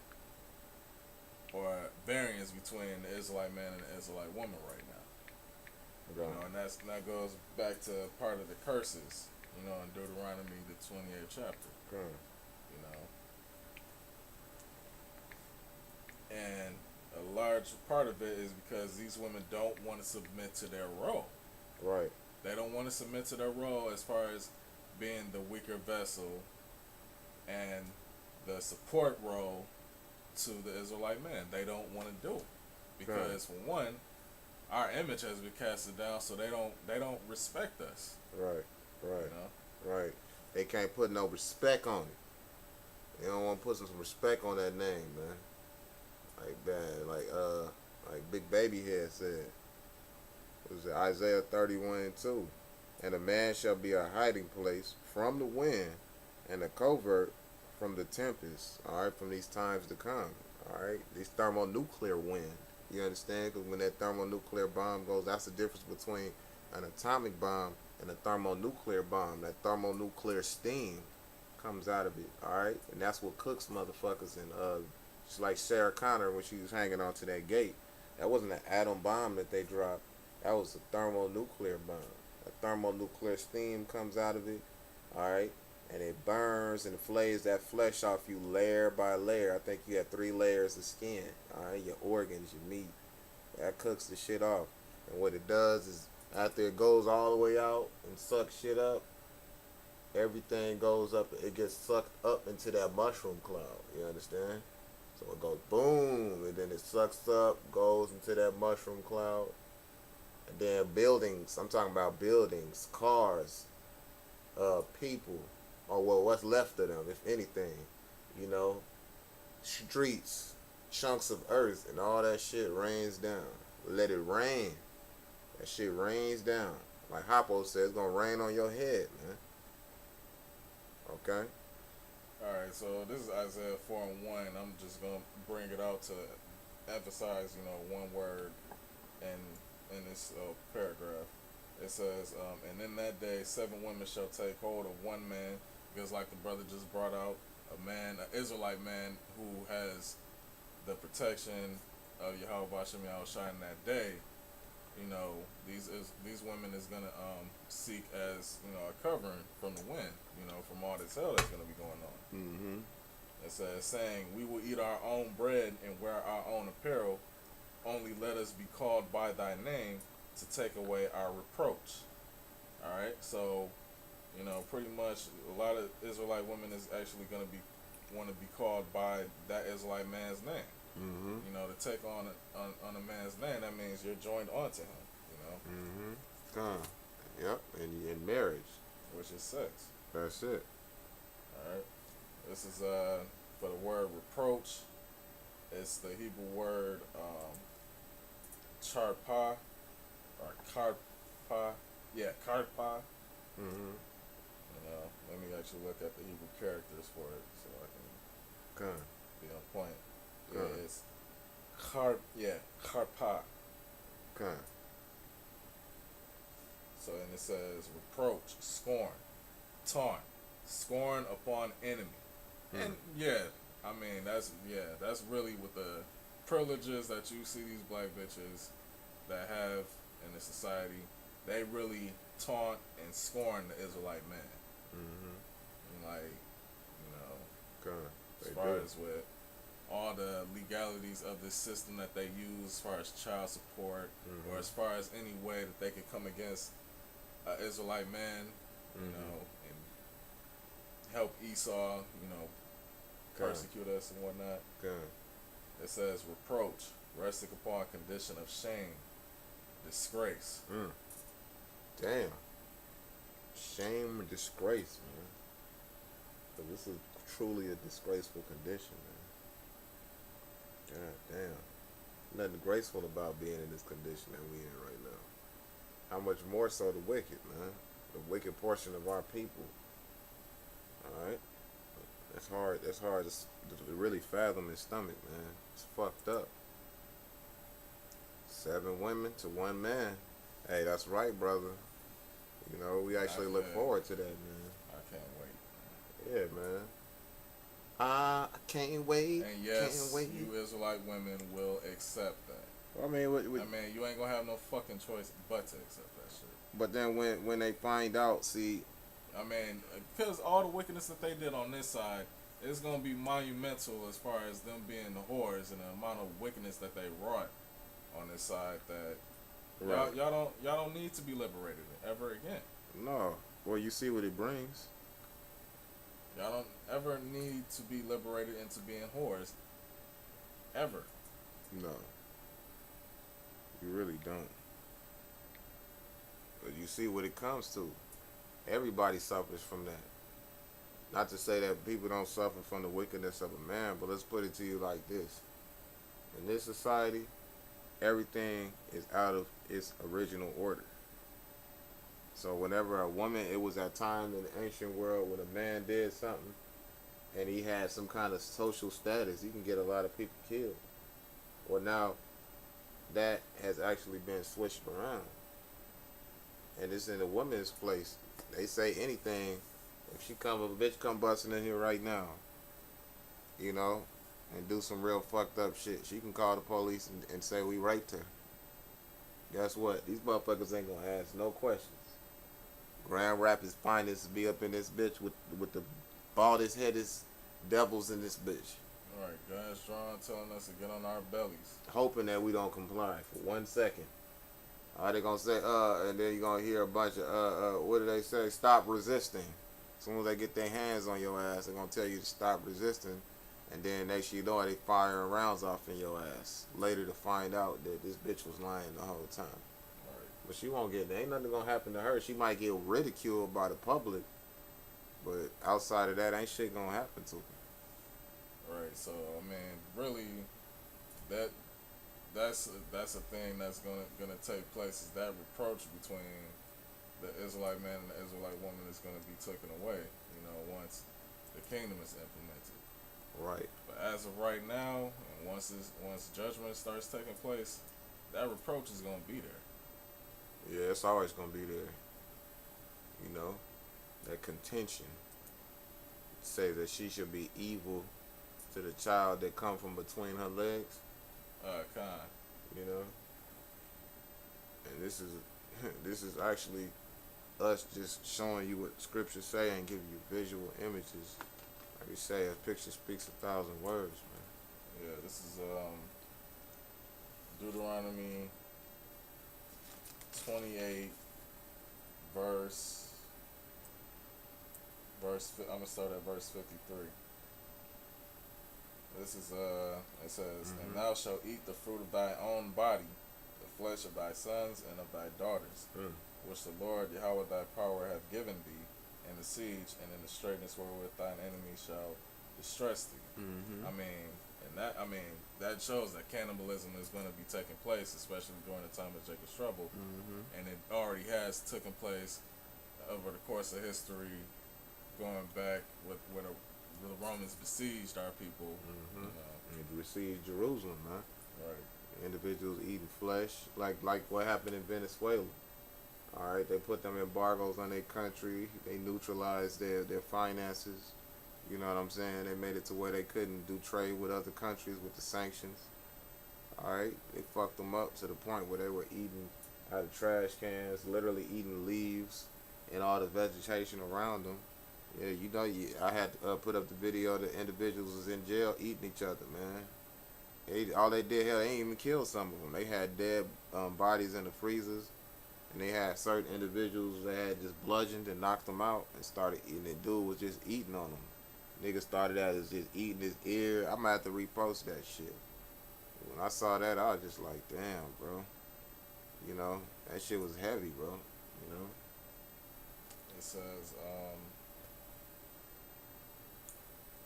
C: or a variance between the Israelite man and the Israelite woman right now.
A: Con.
C: And that goes back to part of the curses, in Deuteronomy the 28th chapter.
A: Con.
C: And a large part of it is because these women don't want to submit to their role.
A: Right.
C: They don't want to submit to their role as far as being the weaker vessel and the support role to the Israelite man. They don't want to do it because, for one, our image has been casted down, so they don't respect us.
A: Right. Right. They can't put no respect on it. They don't want to put some respect on that name, man. Like that, like Big Baby had said. Was it Isaiah 31:2? And a man shall be a hiding place from the wind, and a covert from the tempest. All right, from these times to come. All right, this thermonuclear wind. You understand? Because when that thermonuclear bomb goes, that's the difference between an atomic bomb and a thermonuclear bomb. That thermonuclear steam comes out of it. All right, and that's what cooks motherfuckers. And just like Sarah Connor when she was hanging onto that gate, that wasn't an atom bomb that they dropped. That was a thermonuclear bomb. A thermonuclear steam comes out of it, all right, and it burns and flays that flesh off you layer by layer. I think you have 3 layers of skin, all right, your organs, your meat. That cooks the shit off. And what it does is after it goes all the way out and sucks shit up, everything goes up. It gets sucked up into that mushroom cloud. You understand? So it goes boom, and then it sucks up, goes into that mushroom cloud. And then buildings, I'm talking about buildings, cars, people, or what's left of them, if anything, streets, chunks of earth, and all that shit rains down. Let it rain. That shit rains down. Like Hoppo said, it's gonna rain on your head, man. Okay?
C: Alright, so this is Isaiah 4:1. I'm just going to bring it out to emphasize, one word in this paragraph. It says, and in that day 7 women shall take hold of one man, because like the brother just brought out, an Israelite man who has the protection of Yahweh Bashem Yahushua in that day. These women is going to seek as, a covering from the wind, from all this hell that's going to be going on.
A: Mm-hmm.
C: It says, saying, we will eat our own bread and wear our own apparel. Only let us be called by thy name to take away our reproach. All right, so pretty much a lot of Israelite women is actually going to want to be called by that Israelite man's name.
A: Mm-hmm.
C: To take on a man's name, that means you're joined onto him.
A: Mm-hmm. Yep, and in marriage,
C: which is sex.
A: That's it.
C: All right. This is for the word reproach. It's the Hebrew word charpa or karpa. Yeah, karpa.
A: Mm-hmm.
C: Let me actually look at the Hebrew characters for it so I can be on point. Yeah, it's karpa. So and it says reproach, scorn, taunt, scorn upon enemy. And that's really what the privileges that you see these black bitches that have in the society. They really taunt and scorn the Israelite man.
A: Mm-hmm.
C: And as far as with all the legalities of this system that they use, as far as child support, or as far as any way that they could come against an Israelite man, and help Esau, persecute us and whatnot. It says reproach, resting upon condition of shame, disgrace.
A: Damn. Shame and disgrace, man. But this is truly a disgraceful condition, man. God damn. Nothing graceful about being in this condition that we in right now. How much more so the wicked, man. The wicked portion of our people. Alright? That's hard to really fathom and stomach, man. It's fucked up. 7 women to 1 man. Hey, that's right, brother. You know, we actually look
C: Yeah.
A: forward to that, man.
C: I can't wait.
A: Yeah, man. I can't wait.
C: And
A: Can't
C: yes,
A: wait.
C: you Israelite women will accept that.
A: I mean,
C: I mean, you ain't gonna have no fucking choice but to accept that shit.
A: but then when they find out, see,
C: I mean, because all the wickedness that they did on this side, it's gonna be monumental as far as them being the whores and the amount of wickedness that they wrought on this side. That
A: right?
C: y'all don't need to be liberated ever again.
A: No. Well, you see what it brings.
C: Y'all don't ever need to be liberated into being whores. Ever.
A: No. You really don't. But you see what it comes to. Everybody suffers from that. Not to say that people don't suffer from the wickedness of a man, but let's put it to you like this. In this society, everything is out of its original order. So whenever a woman, it was that time in the ancient world when a man did something and he had some kind of social status, he can get a lot of people killed. Well, now that has actually been switched around. And it's in a woman's place. They say anything. If a bitch come busting in here right now, you know, and do some real fucked up shit, she can call the police and say we raped her. Guess what? These motherfuckers ain't gonna ask no questions. Grand Rapids finest be up in this bitch with the baldest headed devils in this bitch.
C: Alright, guns drawn, telling us to get on our bellies.
A: Hoping that we don't comply for 1 second. Are they gonna say, and then you're gonna hear a bunch of, what do they say? Stop resisting. As soon as they get their hands on your ass, they're gonna tell you to stop resisting. And then next you know it, they firing rounds off in your ass. Later to find out that this bitch was lying the whole time.
C: Right.
A: But she won't get, there ain't nothing gonna happen to her. She might get ridiculed by the public. But outside of that, ain't shit gonna happen to her.
C: Right, so I mean, really, that's a thing that's gonna take place. Is that reproach between the Israelite man and the Israelite woman is gonna be taken away. You know, once the kingdom is implemented.
A: Right.
C: But as of right now, and once judgment starts taking place, that reproach is gonna be there.
A: Yeah, it's always gonna be there. You know, that contention. Say that she should be evil to the child that come from between her legs.
C: Khan.
A: You know, and this is actually us just showing you what scriptures say and giving you visual images. Like you say, a picture speaks 1,000 words, man.
C: Yeah, this is Deuteronomy 28, I'm gonna start at verse 53. This is it says, and thou shalt eat the fruit of thy own body, the flesh of thy sons and of thy daughters, which the Lord Yahweh thy power hath given thee, in the siege and in the straitness wherewith thine enemy shall distress thee. I mean, that shows that cannibalism is going to be taking place, especially during the time of Jacob's trouble, and it already has taken place over the course of history, going back with where the Romans besieged our people. You know.
A: And besieged Jerusalem, man.
C: Right.
A: Individuals eating flesh, like what happened in Venezuela. All right, they put them embargoes on their country. They neutralized their finances. You know what I'm saying? They made it to where they couldn't do trade with other countries with the sanctions. All right, they fucked them up to the point where they were eating out of trash cans, literally eating leaves and all the vegetation around them. Yeah, you know, I had to put up the video of the individuals was in jail eating each other, man. All they did, hell, they ain't even killed some of them. They had dead bodies in the freezers, and they had certain individuals that had just bludgeoned and knocked them out and started eating. The dude was just eating on them. Nigga started out as just eating his ear. I'm gonna have to repost that shit. When I saw that, I was just like, damn, bro. You know, that shit was heavy, bro. You know?
C: It says,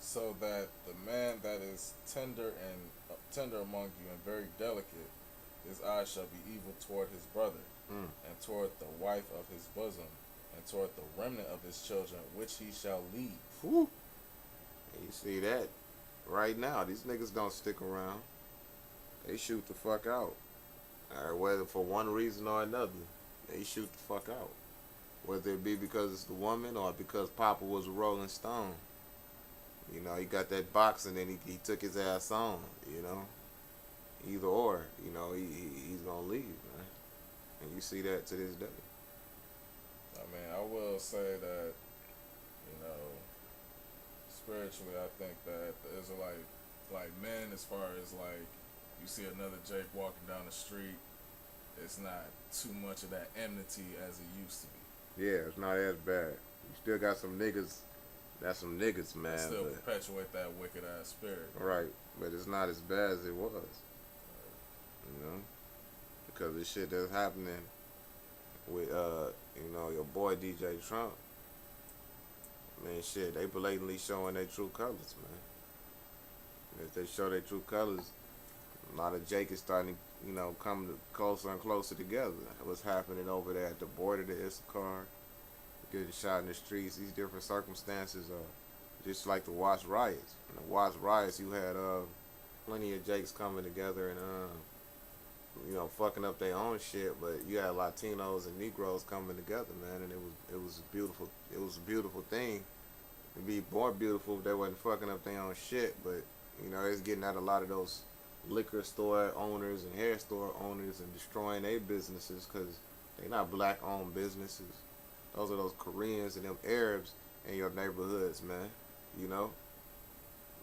C: so that the man that is tender among you and very delicate, his eyes shall be evil toward his brother, and toward the wife of his bosom, and toward the remnant of his children, which he shall leave.
A: Whew. You see that right now. These niggas don't stick around. They shoot the fuck out. or whether for one reason or another, they shoot the fuck out. Whether it be because it's the woman or because Papa was a Rolling Stone. You know, he got that box and then he took his ass on, you know. Either or, you know, he's gonna leave, man. And you see that to this day.
C: I mean, I will say that, spiritually, I think that the Israelite, like men, as far as like, you see another Jake walking down the street, it's not too much of that enmity as it used to be.
A: Yeah, it's not as bad. You still got some niggas. That's some niggas, man.
C: It still
A: but,
C: perpetuate that wicked ass spirit.
A: right, but it's not as bad as it was. You know, because the shit that's happening with your boy DJ Trump. Man, shit, they blatantly showing their true colors, man. If they show their true colors, a lot of Jake is starting to, come closer and closer together. What's happening over there at the border to Issachar, getting shot in the streets, these different circumstances are just like the Watts riots. In the Watts riots, you had plenty of Jakes coming together and fucking up their own shit, but you had Latinos and Negroes coming together, man, and it was beautiful. It was a beautiful thing. It'd be more beautiful if they wasn't fucking up their own shit, but it's getting at a lot of those liquor store owners and hair store owners and destroying their businesses because they not black owned businesses. Those are those Koreans and them Arabs in your neighborhoods, man.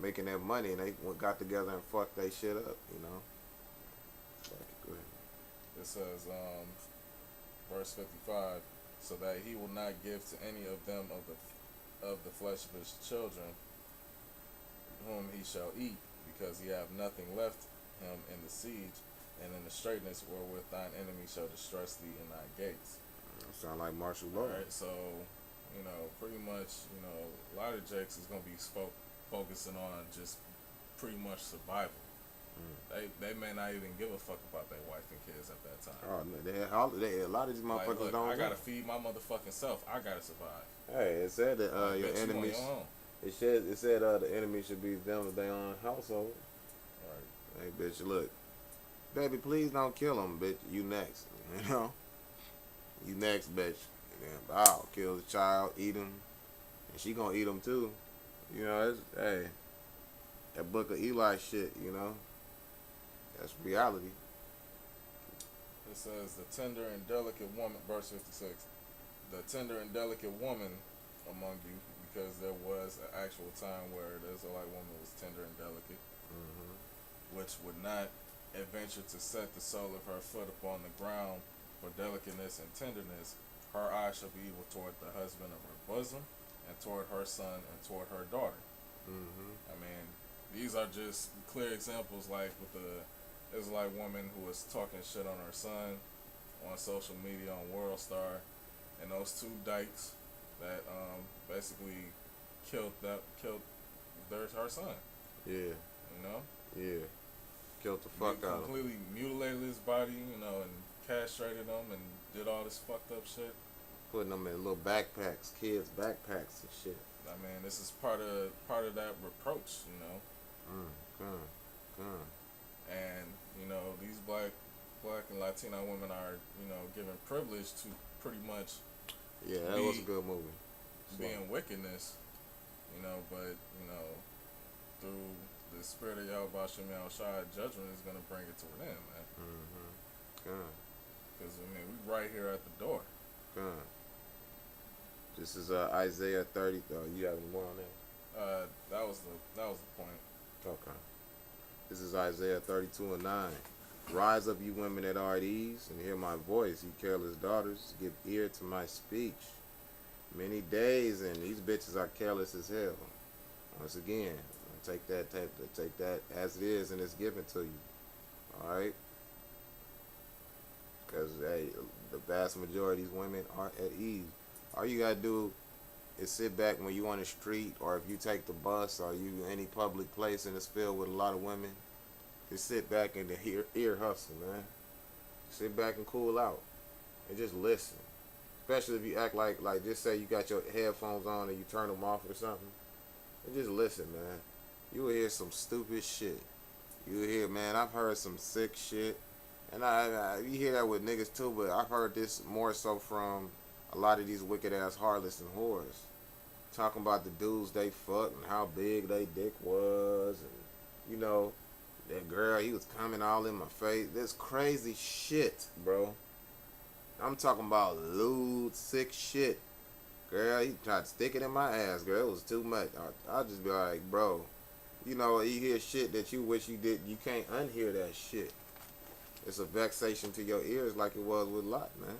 A: Making that money, and they got together and fucked they shit up. Go ahead.
C: It says, verse 55, so that he will not give to any of them of the flesh of his children whom he shall eat, because he have nothing left him in the siege, and in the straightness wherewith thine enemy shall distress thee in thy gates.
A: Sound like martial law.
C: Alright, so, pretty much, a lot of Jakes is going to be focusing on just pretty much survival. They may not even give a fuck about their wife and kids at that time.
A: Oh, a lot of these motherfuckers
C: like, look,
A: don't.
C: I gotta feed my motherfucking self. I gotta survive.
A: Hey, it said that your
C: Bet you on
A: enemies.
C: your own.
A: It said the enemy should be them of their own household.
C: Right.
A: Hey, bitch, look, baby, please don't kill him, bitch. You next, You next, bitch. And then, I'll kill the child, eat him, and she gonna eat him too. Hey, that Book of Eli shit. That's reality.
C: It says, the tender and delicate woman, verse 56, the tender and delicate woman among you, because there was an actual time where the Israelite woman was tender and delicate, which would not adventure to set the sole of her foot upon the ground for delicateness and tenderness. Her eye shall be evil toward the husband of her bosom, and toward her son, and toward her daughter. I mean, these are just clear examples, like with the Israelite woman who was talking shit on her son on social media on World Star, and those two dykes that basically killed her son.
A: Yeah. Yeah. Killed the fuck out of him.
C: Completely mutilated his body, and castrated him and did all this fucked up shit.
A: Putting them in little backpacks, kids' backpacks and shit.
C: I mean, this is part of that reproach, And these black and Latina women are given privilege to pretty much
A: Yeah, that was a good movie.
C: be in wickedness, but through the spirit of Yahweh Shem Shai, judgment is gonna bring it to an end, man. Because we right here at the door.
A: This is Isaiah 30. You have any more on that?
C: That was the point.
A: Okay. This is Isaiah 32:9. Rise up, you women that are at ease, and hear my voice, you careless daughters. Give ear to my speech. Many days, and these bitches are careless as hell. Once again, take that as it is, and it's given to you. All right. Because hey, the vast majority of these women are at ease. All you gotta do is sit back when you on the street, or if you take the bus, or you any public place and it's filled with a lot of women. Just sit back and ear hustle, man. Sit back and cool out, and just listen. Especially if you act like just say you got your headphones on and you turn them off or something, and just listen, man. You will hear some stupid shit. You will hear, man. I've heard some sick shit. And you hear that with niggas too, but I've heard this more so from a lot of these wicked ass harlots and whores. Talking about the dudes they fucked and how big they dick was, and you know, that girl, he was coming all in my face. This crazy shit, bro. I'm talking about lewd, sick shit. Girl, he tried to stick it in my ass, girl. It was too much. I'll just be like, bro, you know, you hear shit that you wish you did. You can't unhear that shit. It's a vexation to your ears like it was with Lot, man.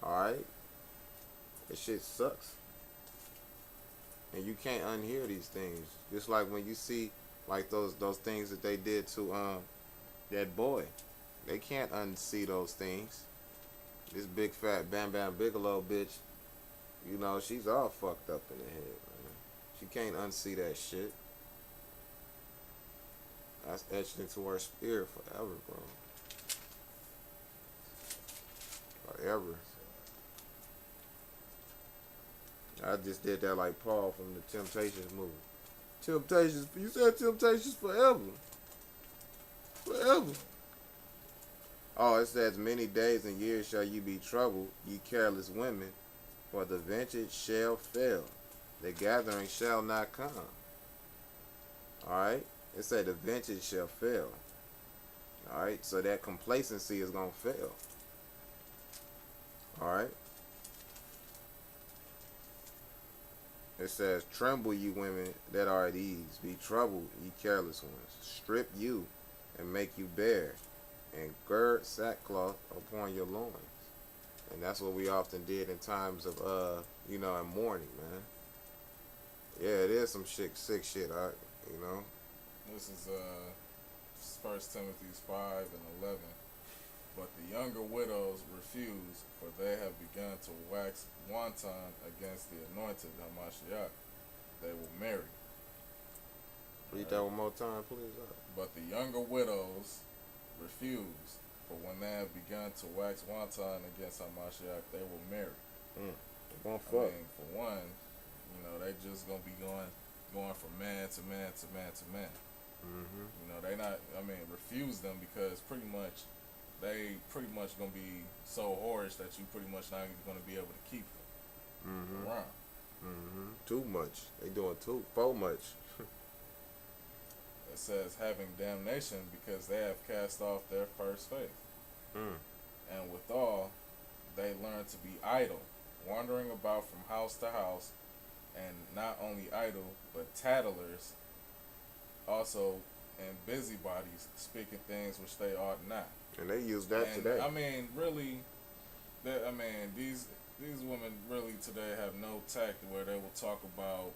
A: Alright? That shit sucks. And you can't unhear these things. Just like when you see like those things that they did to that boy. They can't unsee those things. This big fat Bam Bam Bigelow bitch, you know, she's all fucked up in the head, man. She can't unsee that shit. That's etched into her spirit forever, bro. Forever. I just did that like Paul from the Temptations movie. Temptations, you said Temptations forever. Forever. Oh, it says, many days and years shall you be troubled, ye careless women, for the vintage shall fail, the gathering shall not come. Alright? It said the vintage shall fail. Alright? So that complacency is going to fail. Alright? It says, tremble ye women that are at ease, be troubled ye careless ones, strip you and make you bare, and gird sackcloth upon your loins. And that's what we often did in times of you know, in mourning, man. Yeah, it is some sick shit, you know.
C: This is 1 Timothy 5 and 11. But the younger widows refuse, for they have begun to wax wanton against the anointed Hamashiach. They will marry.
A: Read that one more time, please.
C: But the younger widows refuse, for when they have begun to wax wanton against Hamashiach, they will marry.
A: Won't fuck.
C: I mean, for one, you know, they just gonna be going from man to man to man to man.
A: Mm-hmm.
C: You know, they not. I mean, refuse them because they pretty much gonna be so whorish that you pretty much not even gonna be able to keep them around.
A: Mm-hmm. Too much. They doing so much.
C: It says having damnation because they have cast off their first faith. And withal, they learn to be idle, wandering about from house to house, and not only idle, but tattlers, also, and busybodies, speaking things which they ought not.
A: And they use that
C: And,
A: today.
C: I mean, really, these women really today have no tact where they will talk about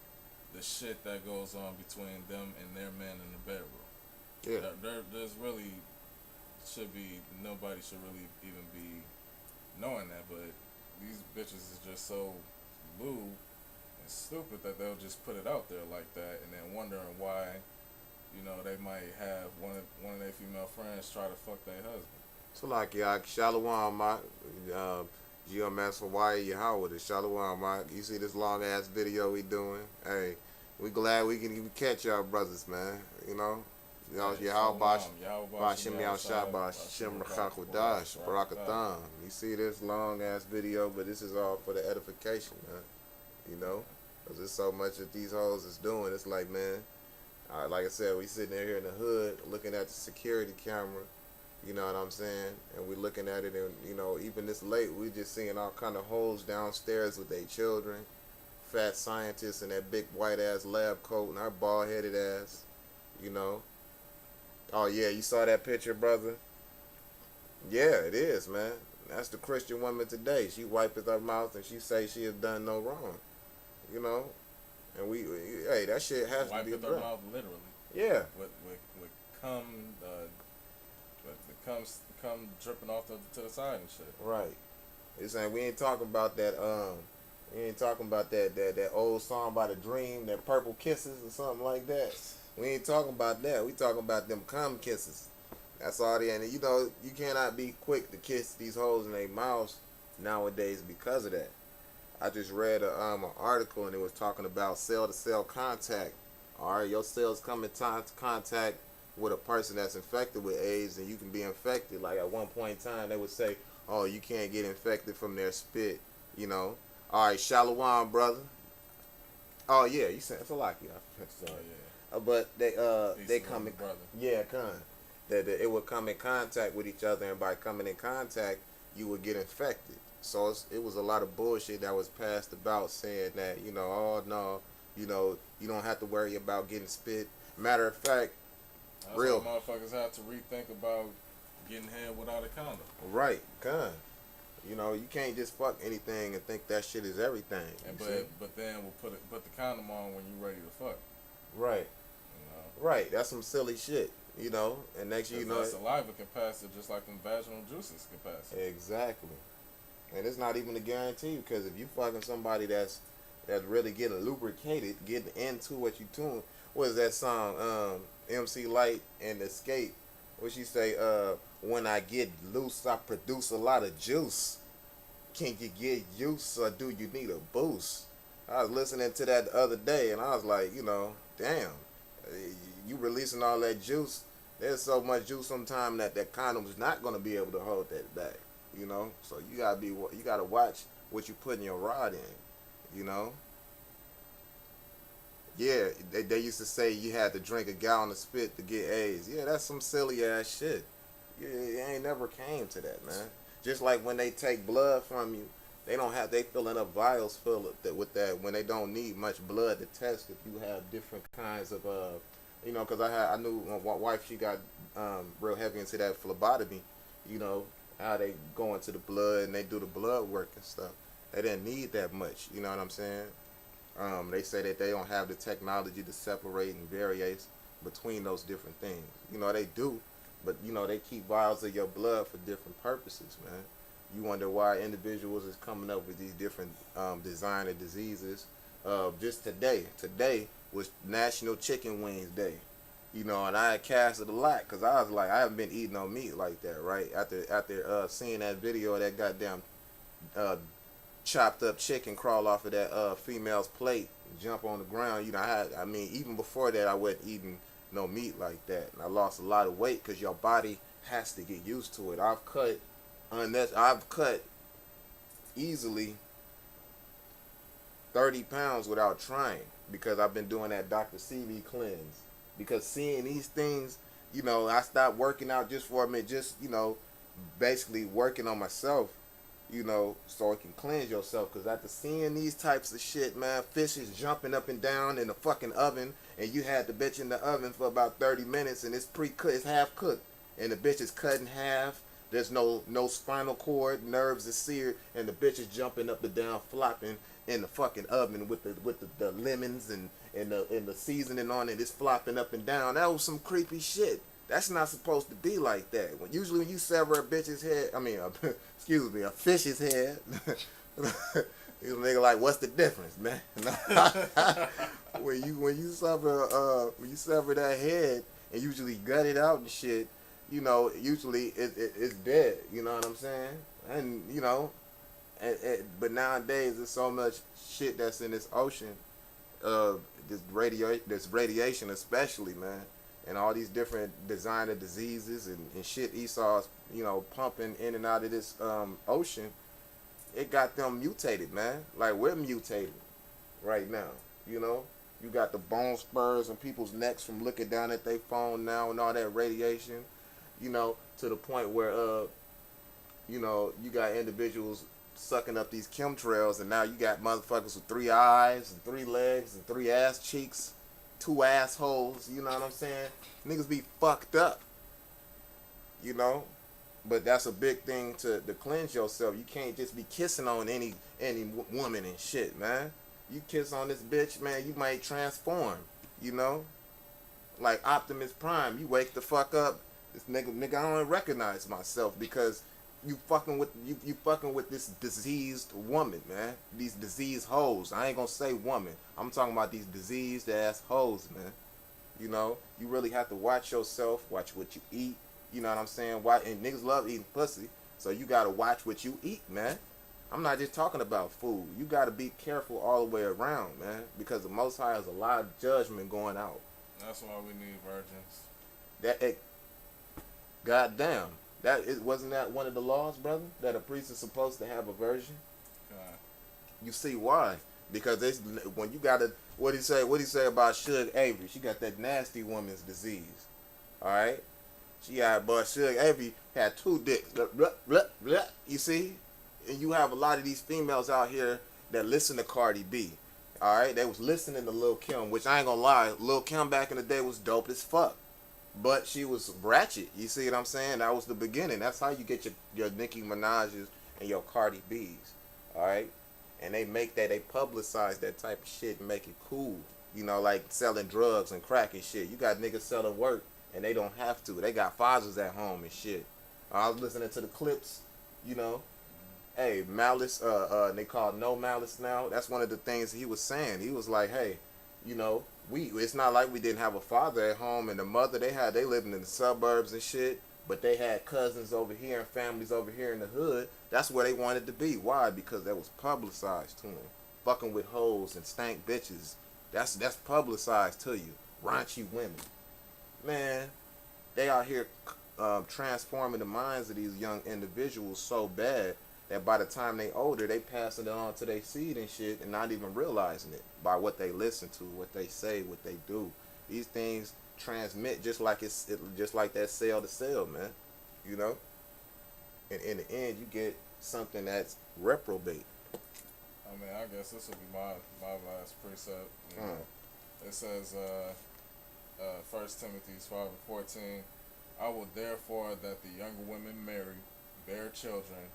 C: the shit that goes on between them and their men in the bedroom.
A: Yeah.
C: There's really nobody should really even be knowing that, but these bitches is just so lewd and stupid that they'll just put it out there like that, and then wondering why, you know, they might have one of their female friends try to fuck their husband.
A: So like, yeah, Shalom, my GMS Hawaii, Yahweh, the Shalom, my. You see this long ass video we doing? Hey, we glad we can catch y'all brothers, man. You know, Yahweh Bashim Yahshua Bashim Rachakodash Barakatham. You see this long ass video, but this is all for the edification, man. You know, cause there's so much that these hoes is doing. It's like, man, like I said, we sitting here in the hood looking at the security camera. You know what I'm saying? And we looking at it, and you know, even this late, we just seeing all kind of hoes downstairs with their children, fat scientists in that big white ass lab coat and our bald headed ass. You know. Oh yeah, you saw that picture, brother? Yeah, it is, man. That's the Christian woman today. She wipeth her mouth and she say she has done no wrong. You know, and hey, that shit has to be
C: Wipeth her mouth literally.
A: Yeah.
C: With cum, cum dripping off to the side and shit.
A: Right. It's saying we ain't talking about that. We ain't talking about that old song by The Dream, that Purple Kisses or something like that. We ain't talking about that. We talking about them cum kisses. That's all they. And you know, you cannot be quick to kiss these hoes in their mouths nowadays because of that. I just read an article and it was talking about cell-to-cell contact. All right, your cells come in contact with a person that's infected with AIDS, and you can be infected. Like at one point in time, they would say, "Oh, you can't get infected from their spit." You know. All right, Shalom, brother. Oh yeah, you said Salaki.
C: Oh
A: Sorry.
C: yeah.
A: But they
C: Peace,
A: come in,
C: brother.
A: yeah, that it would come in contact with each other, and by coming in contact, you would get infected. So it was a lot of bullshit that was passed about saying that, you know, oh no, you know, you don't have to worry about getting spit. Matter of fact,
C: That's
A: real
C: why motherfuckers have to rethink about getting head without a condom.
A: right, you know, you can't just fuck anything and think that shit is everything.
C: And
A: you see?
C: but then we'll put the condom on when you ready to fuck.
A: Right,
C: You know.
A: right. That's some silly shit, you know. And next thing you know,
C: That saliva can pass it just like them vaginal juices can pass it.
A: exactly. And it's not even a guarantee, because if you fucking somebody that's really getting lubricated, getting into what you doing. What is that song? MC Light and Escape. What she say? When I get loose, I produce a lot of juice. Can you get used, or do you need a boost? I was listening to that the other day, and I was like, you know, damn, you releasing all that juice. There's so much juice sometimes that condom's not gonna be able to hold that back. You know, so you gotta watch what you put in your rod in. You know. Yeah, they used to say you had to drink a gallon of spit to get AIDS. Yeah, that's some silly ass shit. It ain't never came to that, man. Just like when they take blood from you, they filling up vials full of with that when they don't need much blood to test if you have different kinds of you know, because I knew my wife, she got real heavy into that phlebotomy, you know, how they go into the blood and they do the blood work and stuff. They didn't need that much, you know what I'm saying? They say that they don't have the technology to separate and variate between those different things. You know, they do, but, you know, they keep vials of your blood for different purposes, man. You wonder why individuals is coming up with these different designer diseases. Just today was National Chicken Wings Day. You know, and I had cast it a lot because I was like, I haven't been eating no meat like that, right? After seeing that video of that goddamn chopped up chicken crawl off of that female's plate, jump on the ground. You know, I mean, even before that, I wasn't eating no meat like that, and I lost a lot of weight because your body has to get used to it. I've cut easily 30 pounds without trying because I've been doing that Dr. CV cleanse. Because seeing these things, you know, I stopped working out just for a minute, just, you know, basically working on myself, you know, so it can cleanse yourself. Because after seeing these types of shit, man, fish is jumping up and down in the fucking oven, and you had the bitch in the oven for about 30 minutes, and it's pre-cooked, it's half cooked, and the bitch is cut in half. There's no spinal cord, nerves are seared, and the bitch is jumping up and down, flopping in the fucking oven with the lemons and the seasoning on it. It's flopping up and down. That was some creepy shit. That's not supposed to be like that. Usually when you sever a bitch's head, excuse me, a fish's head, you nigga like, what's the difference, man? when you sever that head and usually gut it out and shit, you know, usually it's dead. You know what I'm saying? And you know, but nowadays there's so much shit that's in this ocean, this radiation especially, man, and all these different designer diseases and shit Esau's, you know, pumping in and out of this ocean. It got them mutated, man. Like, we're mutated right now, you know. You got the bone spurs in people's necks from looking down at their phone now and all that radiation, you know, to the point where, you know, you got individuals sucking up these chemtrails, and now you got motherfuckers with 3 eyes and 3 legs and 3 ass cheeks, 2 assholes, you know what I'm saying? Niggas be fucked up, you know? But that's a big thing to cleanse yourself. You can't just be kissing on any woman and shit, man. You kiss on this bitch, man, you might transform, you know? Like Optimus Prime, you wake the fuck up, this nigga, I don't recognize myself because you fucking with this diseased woman, man. These diseased hoes. I ain't gonna say woman. I'm talking about these diseased ass hoes, man. You know, you really have to watch yourself, watch what you eat. You know what I'm saying? And niggas love eating pussy, so you gotta watch what you eat, man. I'm not just talking about food. You gotta be careful all the way around, man, because the Most High has a lot of judgment going out.
C: That's why we need virgins.
A: That it, goddamn, that it wasn't that one of the laws, brother, that a priest is supposed to have a virgin.
C: God.
A: You see why? Because they, when you got a what he say? What he say about Suge Avery? She got that nasty woman's disease. All right, she got, but Suge Avery had 2 dicks. Blah, blah, blah, blah. You see, and you have a lot of these females out here that listen to Cardi B. All right, they was listening to Lil Kim, which I ain't gonna lie, Lil Kim back in the day was dope as fuck. But she was ratchet. You see what I'm saying? That was the beginning. That's how you get your Nicki Minaj's and your Cardi B's. All right, and they make that, they publicize that type of shit and make it cool. You know, like selling drugs and crack and shit. You got niggas selling work and they don't have to. They got fathers at home and shit. I was listening to the clips. You know, hey, Malice. They call No Malice now. That's one of the things he was saying. He was like, hey, you know, it's not like we didn't have a father at home, and the mother they living in the suburbs and shit, but they had cousins over here and families over here in the hood. That's where they wanted to be. Why? Because that was publicized to them. Fucking with hoes and stank bitches. That's publicized to you. Raunchy women. Man, they out here transforming the minds of these young individuals so bad that by the time they older, they passing it on to their seed and shit and not even realizing it by what they listen to, what they say, what they do. These things transmit just like just like that cell to cell, man. You know? And in the end, you get something that's reprobate.
C: I mean, I guess this will be my last precept. You know? It says, 1 Timothy 5:14, I will therefore that the younger women marry, bear children,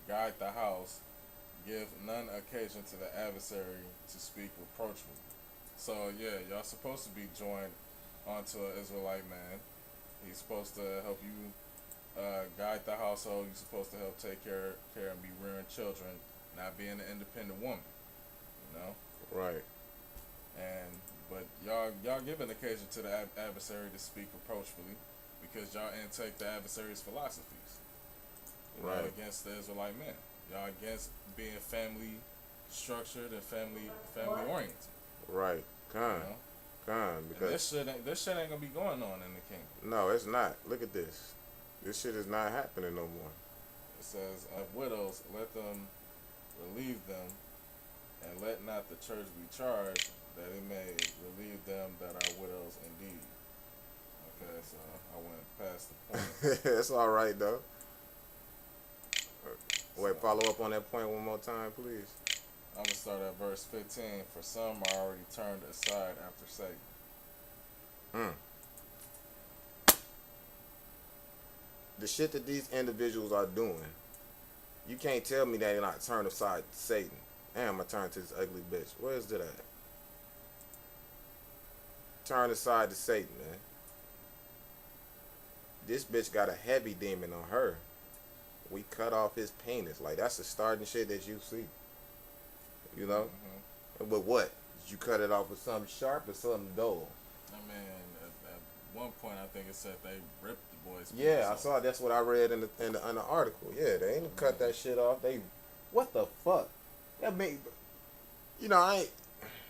C: guide the house, give none occasion to the adversary to speak reproachfully. So yeah, y'all supposed to be joined onto an Israelite man. He's supposed to help you guide the household. You're supposed to help take care and be rearing children, not being an independent woman. You know.
A: Right.
C: But y'all give an occasion to the adversary to speak reproachfully because y'all intake the adversary's philosophies. Right. Y'all against the Israelite man. Y'all against being family structured and family oriented.
A: Right. Because
C: this shit ain't gonna be going on in the kingdom.
A: No, it's not. Look at this. This shit is not happening no more.
C: It says, of widows, let them relieve them, and let not the church be charged, that it may relieve them that are widows indeed. Okay, so I went past the point.
A: That's all right though. Wait, follow up on that point one more time, please.
C: I'm going to start at verse 15. For some are already turned aside after Satan.
A: The shit that these individuals are doing, you can't tell me that they're not turned aside to Satan. Damn, I'm going to turn to this ugly bitch. Where is it at? Turn aside to Satan, man. This bitch got a heavy demon on her. We cut off his penis. Like, that's the starting shit that you see. You know? Mm-hmm. But what? Did you cut it off with something sharp or something dull?
C: I mean, at one point, I think it said they ripped the boy's penis.
A: Yeah, I saw. That's what I read in the article. Yeah, they ain't cut that shit off. They, what the fuck? That mean, you know,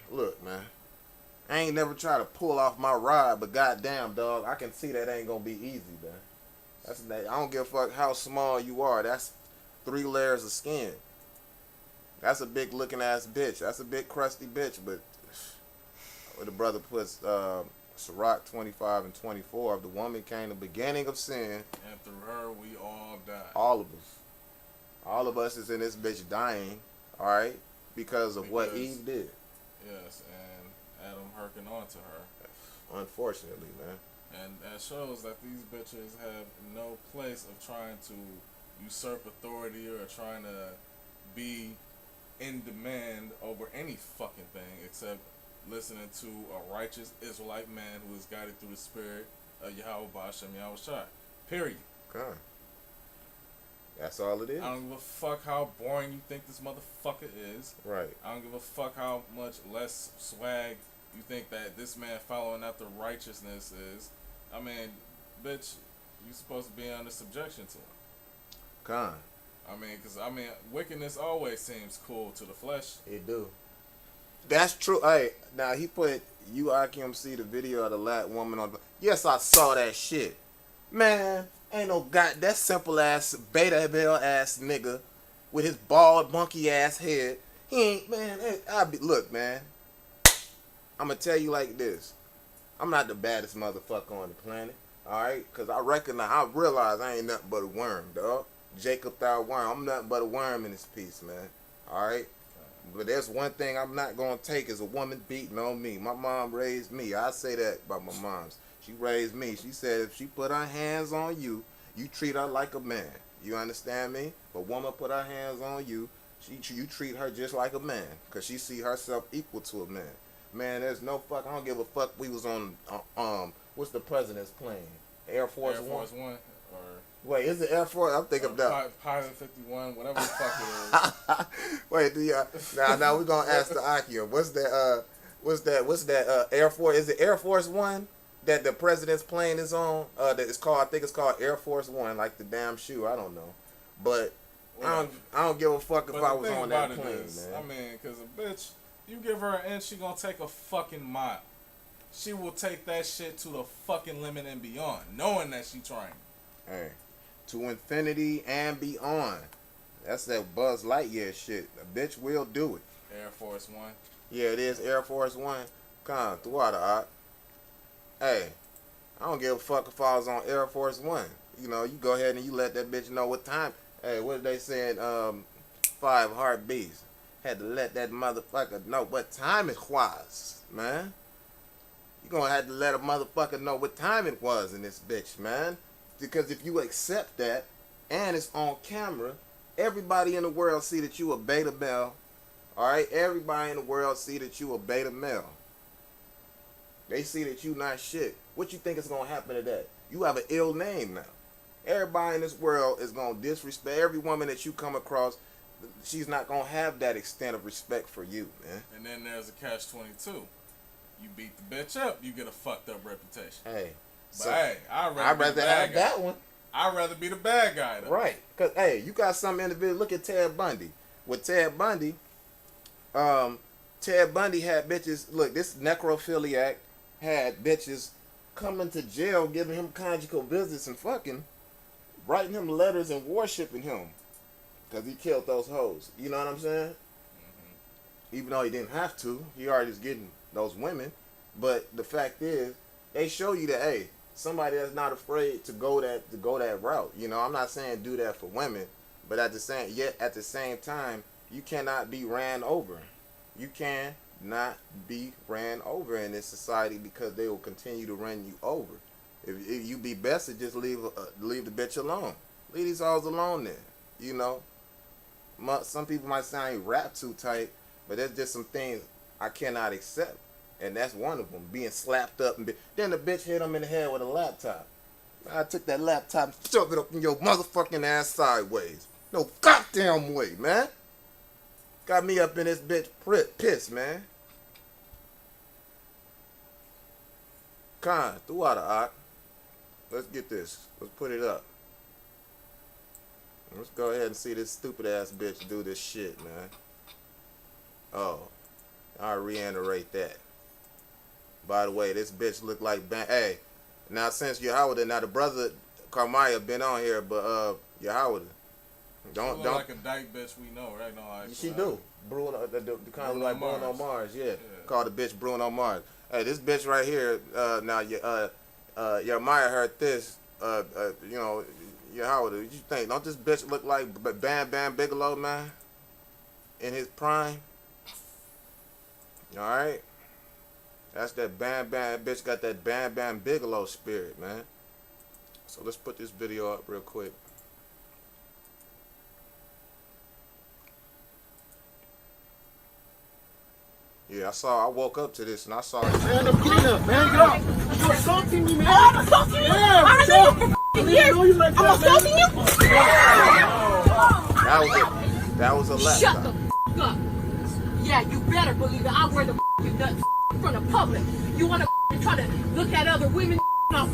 A: look, man. I ain't never tried to pull off my rod, but goddamn, dog, I can see that ain't gonna be easy, man. I don't give a fuck how small you are. That's 3 layers of skin. That's a big looking ass bitch. That's a big crusty bitch. But the brother puts Sirach 25 and 24. Of the woman came the beginning of sin,
C: and through her we all die.
A: All of us. All of us is in this bitch dying. All right, because what Eve did.
C: Yes, and Adam hearkened on to her.
A: Unfortunately, man.
C: And that shows that these bitches have no place of trying to usurp authority or trying to be in demand over any fucking thing except listening to a righteous Israelite man who is guided through the spirit of Yahweh Ba'ashem Yahweh Shai. Period.
A: Okay. That's all it is.
C: I don't give a fuck how boring you think this motherfucker is.
A: Right.
C: I don't give a fuck how much less swag you think that this man following after righteousness is. I mean, bitch, you supposed to be under subjection to him.
A: Con.
C: Because wickedness always seems cool to the flesh.
A: It do. That's true. Hey, now he put, you Akim see the video of the Latin woman on the... Yes, I saw that shit. Man, ain't no that simple ass beta male ass nigga with his bald monkey ass head. He ain't, man, look, man. I'm gonna tell you like this. I'm not the baddest motherfucker on the planet, alright? Cause I realize I ain't nothing but a worm, dog. Jacob thou worm. I'm nothing but a worm in this piece, man. Alright? But there's one thing I'm not gonna take is a woman beating on me. My mom raised me. I say that about my mom's. She raised me. She said if she put her hands on you, you treat her like a man. You understand me? If a woman put her hands on you, you treat her just like a man. Cause she see herself equal to a man. Man, there's no fuck. I don't give a fuck. We was on what's the president's plane? Air Force One.
C: Air Force One or
A: wait, is it Air Force? I'm thinking about
C: Pilot 51, whatever the fuck it is.
A: Wait, now we're gonna ask the Akia. What's that Air Force? Is it Air Force One that the president's plane is on? That it's called. I think it's called Air Force One, like the damn shoe. I don't know, but I don't give a fuck if I was on that plane, man.
C: I mean, cause a bitch, you give her an inch, she gonna take a fucking mile. She will take that shit to the fucking limit and beyond, knowing that she trying.
A: Hey, to infinity and beyond. That's that Buzz Lightyear shit. A bitch will do it.
C: Air Force One.
A: Yeah, it is Air Force One. Come on, through water, Art. Hey, I don't give a fuck if I was on Air Force One. You know, you go ahead and you let that bitch know what time. Hey, what did they say in 5 Heartbeats? Had to let that motherfucker know what time it was, man. You gonna have to let a motherfucker know what time it was in this bitch, man. Because if you accept that, and it's on camera, everybody in the world see that you a beta male. Alright? Everybody in the world see that you a beta male. They see that you not shit. What you think is gonna happen to that? You have an ill name now. Everybody in this world is gonna disrespect every woman that you come across. She's not gonna have that extent of respect for you, man.
C: And then there's a catch-22. You beat the bitch up, you get a fucked up reputation.
A: Hey.
C: But hey, I'd rather
A: have that one.
C: I'd rather be the bad guy, though.
A: Right. Because, hey, you got some individual. Look at Ted Bundy. With Ted Bundy, Ted Bundy had bitches. Look, this necrophiliac had bitches coming to jail, giving him conjugal visits and fucking writing him letters and worshiping him. Because he killed those hoes. You know what I'm saying? Mm-hmm. Even though he didn't have to. He already was getting those women. But the fact is, they show you that, hey, somebody that's not afraid to go that route. You know, I'm not saying do that for women, but at the same time, you cannot be ran over. You cannot be ran over in this society because they will continue to run you over. If you be best to just leave the bitch alone. Leave these hoes alone then. You know, some people might say I ain't rap too tight, but there's just some things I cannot accept. And that's one of them, being slapped up. Then the bitch hit him in the head with a laptop. I took that laptop and shoved it up in your motherfucking ass sideways. No goddamn way, man. Got me up in this bitch pissed, man. Con, throughout the art. Let's get this. Let's put it up. Let's go ahead and see this stupid ass bitch do this shit, man. Oh, I'll reiterate that. By the way, this bitch look like hey. Now since Yahweh, now the brother Carmaya been on here, but Yahweh, don't
C: like a dyke bitch we know, right? No,
A: she do. Bruno, the kind of like Bruno Mars, yeah. Called the bitch Bruno Mars. Hey, this bitch right here. Now Yahweh heard this. You know, Yahweh, what you think? Don't this bitch look like Bam Bam Bigelow, man? In his prime. All right. That's that Bam Bam, bitch got that Bam Bam Bigelow spirit, man. So let's put this video up real quick. Yeah, I woke up to this and I saw it.
I: Man, I'm getting up, man, get up. You're assaulting me, man. Oh, I'm assaulting you? Yeah, I know you for years. I'm assaulting you?
A: That was a laptop.
I: Shut the up. Yeah, you better believe it. I wear the nuts in front of public. You want to try to look at other women? No,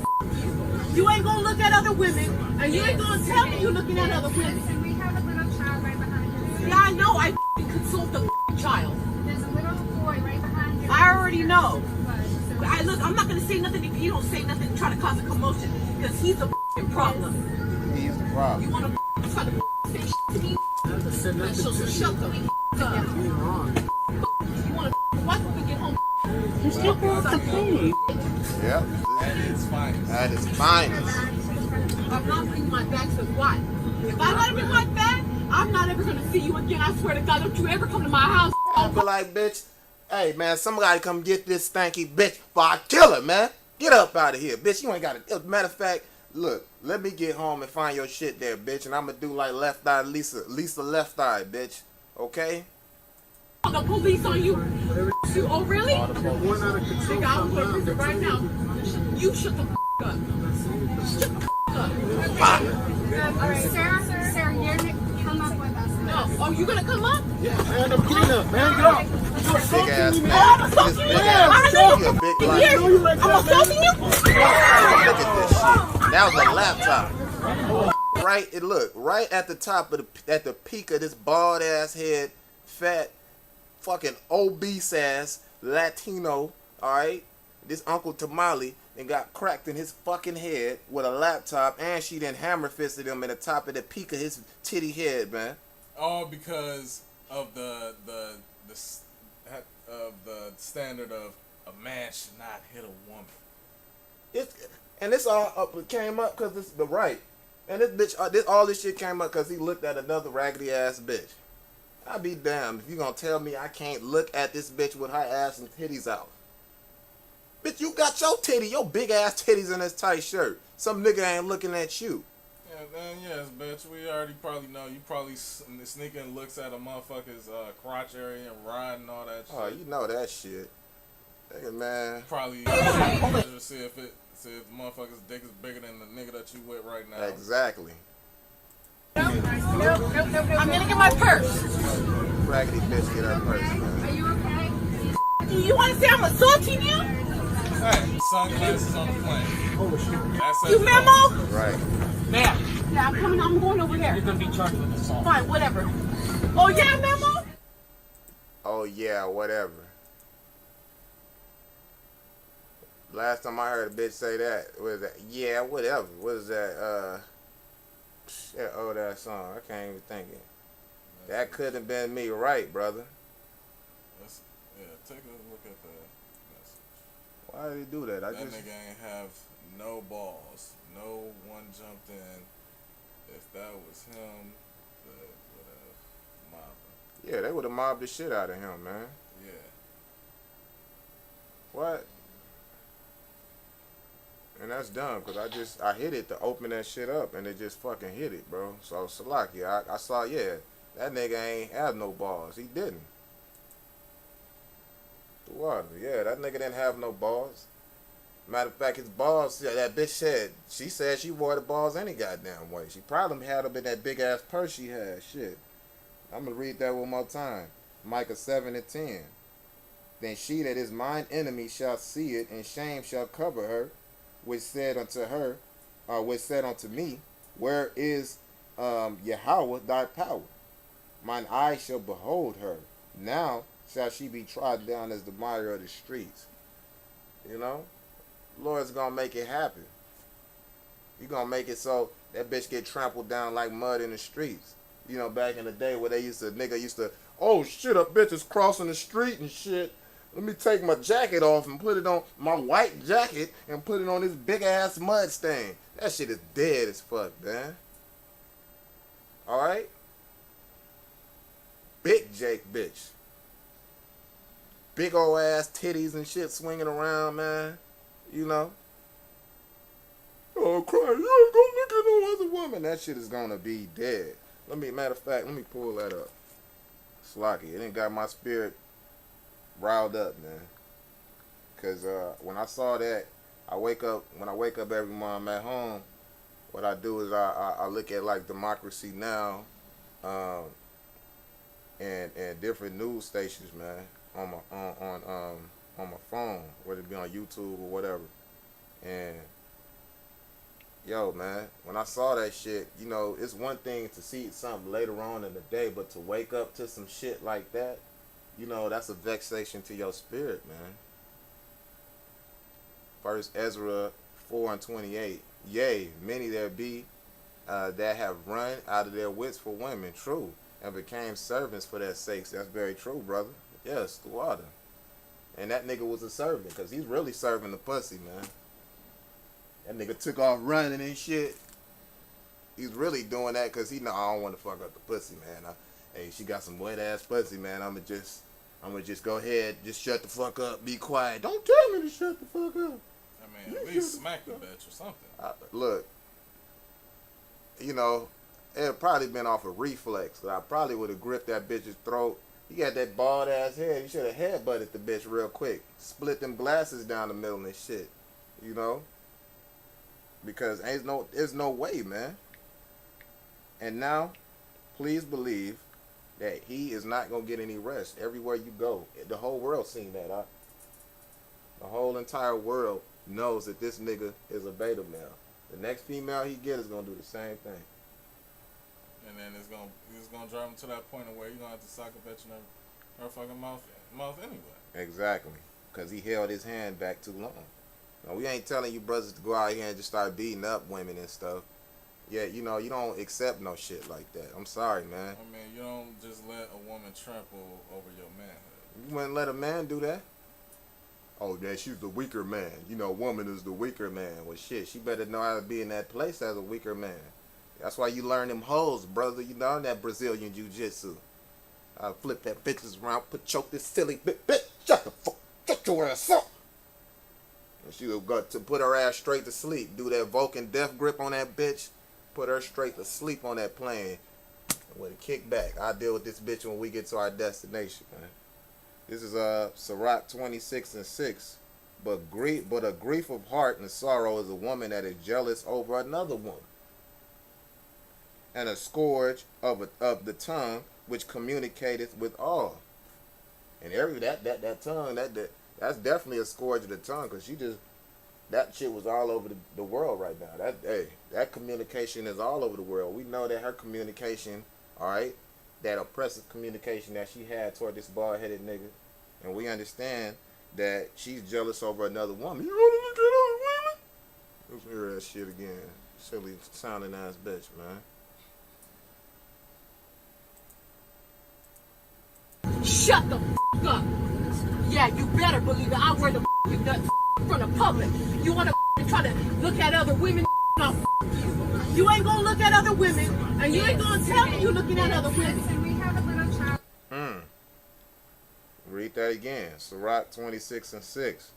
I: you ain't gonna look at other women, and you ain't gonna tell me you're looking at other women.
E: We have a little child right behind you.
I: Yeah, I know. I consult the child.
E: There's a little boy right behind you.
I: I already know. I'm not gonna say nothing if you don't say nothing to try to cause a commotion, because he's the problem.
A: He's the problem.
I: You wanna try to say shit to me? Then she'll shut the up. You wanna watch when we get home?
H: You're still going to play.
A: Yep.
C: At its finest.
A: At its finest.
I: I'm not bringing my bag to what? If I let him in my bag, I'm not ever gonna see you again. I swear to God, don't you ever come to my house.
A: I'll be like, bitch, hey, man, somebody come get this stanky bitch before I kill her, man. Get up out of here, bitch. You ain't got to. Matter of fact, look, let me get home and find your shit there, bitch, and I'm going to do like Left Eye Lisa Left Eye, bitch. Okay?
I: The police on you. Oh, really? Nigga, I'll put it right now. You shut the up. Shut the up.
E: All right, Sarah, you're gonna come up with us.
I: No. Oh, you gonna come up?
F: Yeah, man, I'm getting up, man. Get up.
A: Big ass man.
I: Oh, I'm assaulting
A: This
I: you.
A: big ass
I: I
A: you a big
I: know.
A: black
I: Here,
A: dude.
I: I'm assaulting you.
A: Look at this shit. That was a laptop. Right, it look right at the top of at the peak of this bald ass head, fat, fucking obese ass Latino. All right, this Uncle Tamale and got cracked in his fucking head with a laptop, and she then hammer fisted him in the top of the peak of his titty head, man.
C: All because of the standard of a man should not hit a woman.
A: This all came up because it's the right. And this bitch, all this shit came up because he looked at another raggedy ass bitch. I'll be damned if you gonna tell me I can't look at this bitch with her ass and titties out. Bitch, you got your big ass titties in this tight shirt. Some nigga ain't looking at you.
C: Yeah, then yes, bitch. We already probably know. You probably sneaking looks at a motherfucker's crotch area and riding all that shit.
A: Oh, you know that shit. Nigga, man.
C: Probably see if the motherfucker's dick is bigger than the nigga that you with right now.
A: Exactly.
I: Nope. I'm gonna get my purse.
A: Raggedy bitch, get her purse, man.
E: Are you okay?
I: You want to say I'm assaulting you?
C: Hey, sunglasses on the plane. That's
I: You memo?
A: Right.
H: Ma'am,
I: Yeah, I'm coming. I'm going over there.
H: you're going to be charged with assault.
I: Fine, whatever. Oh yeah, memo?
A: Oh yeah, whatever. Last time I heard a bitch say that, what is that? Yeah, whatever. What is that? That old ass song. I can't even think it. That could have been me, right, brother?
C: Yeah, take a look at the message.
A: Why did he do that?
C: That nigga ain't have no balls. No one jumped in. If that was him, they would have mobbed him.
A: Yeah, they would have mobbed the shit out of him, man.
C: Yeah.
A: What? And that's dumb, because I hit it to open that shit up, and it just fucking hit it, bro. So, Salaki, I saw, yeah, that nigga ain't have no balls. He didn't. What? Yeah, that nigga didn't have no balls. Matter of fact, his balls, yeah, that bitch said, she said she wore the balls any goddamn way. She probably had them in that big ass purse she had. Shit. I'm going to read that one more time. Micah 7:10. Then she that is mine enemy shall see it, and shame shall cover her, which said unto me, where is Yahweh thy power? Mine eye shall behold her. Now shall she be trodden down as the mire of the streets. You know? Lord's gonna make it happen. He gonna make it so that bitch get trampled down like mud in the streets. You know, back in the day where nigga used to, oh shit, a bitch is crossing the street and shit. Let me take my jacket off and put it on my white jacket and put it on this big ass mud stain. That shit is dead as fuck, man. Alright? Big Jake bitch. Big old ass titties and shit swinging around, man. You know? Oh, crying. You ain't gonna look at no other woman. That shit is gonna be dead. Matter of fact, let me pull that up. Slocky. It ain't got my spirit riled up, man. Cause when I saw that, when I wake up every morning I'm at home, what I do is I look at like Democracy Now, and different news stations, man, on my phone, whether it be on YouTube or whatever. And yo, man, when I saw that shit, you know, it's one thing to see something later on in the day, but to wake up to some shit like that, you know, that's a vexation to your spirit, man. First Ezra 4:28. Yea, many there be that have run out of their wits for women, true, and became servants for their sakes. That's very true, brother. Yes, the water. And that nigga was a servant, because he's really serving the pussy, man. That nigga took off running and shit. He's really doing that because he know I don't want to fuck up the pussy, man. Hey, she got some wet ass pussy, man. I'ma just go ahead, just shut the fuck up, be quiet. Don't tell me to shut the fuck up.
C: I mean, at least smack the bitch or something.
A: Look, you know, it had probably been off a reflex. I probably would have gripped that bitch's throat. He got that bald ass head. You should have headbutted the bitch real quick. Split them glasses down the middle and shit. You know? Because there's no way, man. And now, please believe that he is not going to get any rest everywhere you go. The whole world seen that, huh? The whole entire world knows that this nigga is a beta male. The next female he get is going to do the same thing.
C: And then it's gonna drive him to that point of where you're gonna have to sock a bitch in her fucking mouth anyway.
A: Exactly. Because he held his hand back too long. Now, we ain't telling you brothers to go out here and just start beating up women and stuff. Yeah, you know, you don't accept no shit like that. I'm sorry, man.
C: I mean, you don't just let a woman trample over your manhood.
A: You wouldn't let a man do that? Oh, yeah, she's the weaker man. You know, woman is the weaker man. Well, shit, she better know how to be in that place as a weaker man. That's why you learn them hoes, brother. You know, that Brazilian jiu-jitsu. I'll flip that bitches around, choke this silly bitch. Shut the fuck, shut your ass up. And she'll go to put her ass straight to sleep. Do that Vulcan death grip on that bitch. Put her straight to sleep on that plane. With a kick back. I'll deal with this bitch when we get to our destination, man. This is Sirach 26:6. But a grief of heart and sorrow is a woman that is jealous over another woman. And a scourge of the tongue which communicateth with all. And that tongue, that's definitely a scourge of the tongue, because that shit was all over the world right now. That communication is all over the world. We know that her communication, alright, that oppressive communication that she had toward this bald-headed nigga, and we understand that she's jealous over another woman. You wanna look at other women? Let's hear that shit again. Silly sounding ass bitch, man.
I: Shut the f up. Yeah, you better believe it. I wear the you nuts from the public. You want to try to look at other women? No, you ain't gonna look at other women, and you ain't gonna tell me you looking at other women.
E: We have a little child.
A: Read that again. Sirach 26:6.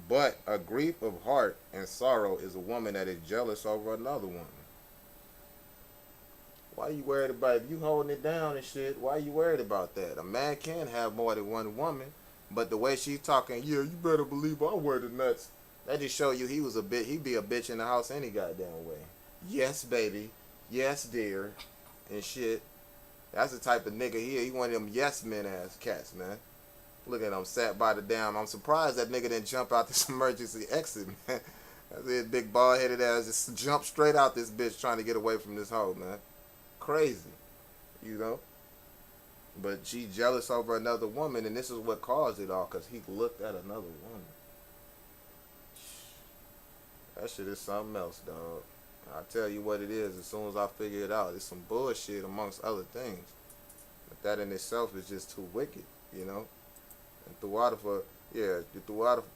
A: But a grief of heart and sorrow is a woman that is jealous over another woman. Why you worried about, if you holding it down and shit, why you worried about that? A man can have more than one woman, but the way she's talking, yeah, you better believe I wear the nuts. That just show you he'd be a bitch in the house any goddamn way. Yes, baby. Yes, dear. And shit. That's the type of nigga he one of them yes men ass cats, man. Look at him, sat by the damn. I'm surprised that nigga didn't jump out this emergency exit, man. That's his big bald headed ass just jumped straight out this bitch trying to get away from this hoe, man. Crazy, you know. But she jealous over another woman, and this is what caused it all, because he looked at another woman. That shit is something else, dog. I'll tell you what it is as soon as I figure it out. It's some bullshit amongst other things. But that in itself is just too wicked, you know. And the water for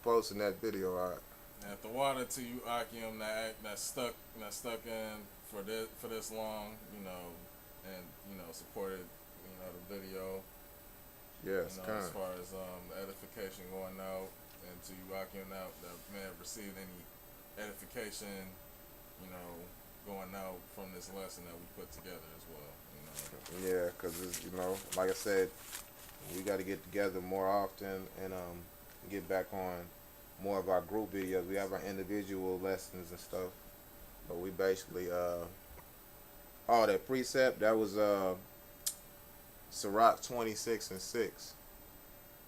A: posting that video, all right.
C: And the water to you, Akim, that stuck in for this long, you know, and you know supported, you know, the video.
A: Yes,
C: you know, as far as the edification going out, and to you, Akim, that may have received any edification, you know, going out from this lesson that we put together as well. You know.
A: Yeah, because you know, like I said, we got to get together more often and get back on more of our group videos. We have our individual lessons and stuff, but we basically that precept that was Sirach 26:6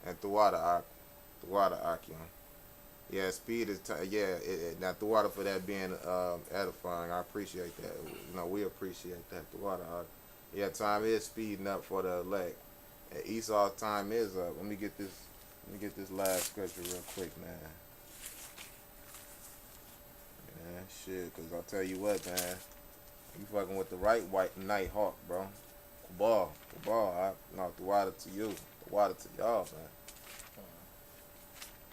A: and Thawada Akim. Yeah, speed is now Thawada for that being edifying. I appreciate that. You know, we appreciate that. Thawada. Yeah, time is speeding up for the elect. And Esau's time is up. Let me get this last scripture real quick, man. Shit, cause I'll tell you what, man. You fucking with the right white night hawk, bro. Ball. I knock the water to you. The water to y'all, man.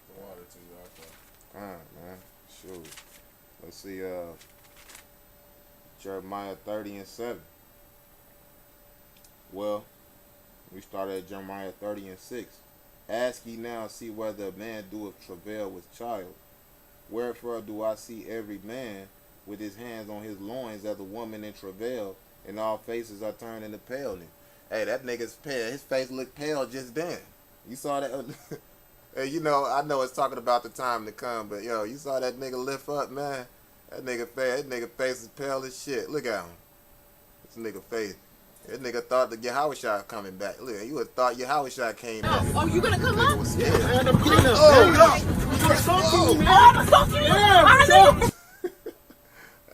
C: The water to you, okay.
A: Man. Shoot. Let's see, Jeremiah 30:7. Well, we started at Jeremiah 30:6. Ask ye now, see whether a man doeth travail with child. Wherefore do I see every man with his hands on his loins as a woman in travail, and all faces are turned into paleness. Hey, that nigga's pale. His face looked pale just then. You saw that? Hey, you know, I know it's talking about the time to come, but yo, you saw that nigga lift up, man. That nigga face is pale as shit. Look at him. This nigga face. That nigga thought the Yahweh coming back. Look, you would have thought Yahweh came back.
I: Oh, you gonna come up?
A: Yeah.
F: Man, I'm getting up. Man, get up. You assaulting me, man.
I: I'm assaulting you.
F: Yeah,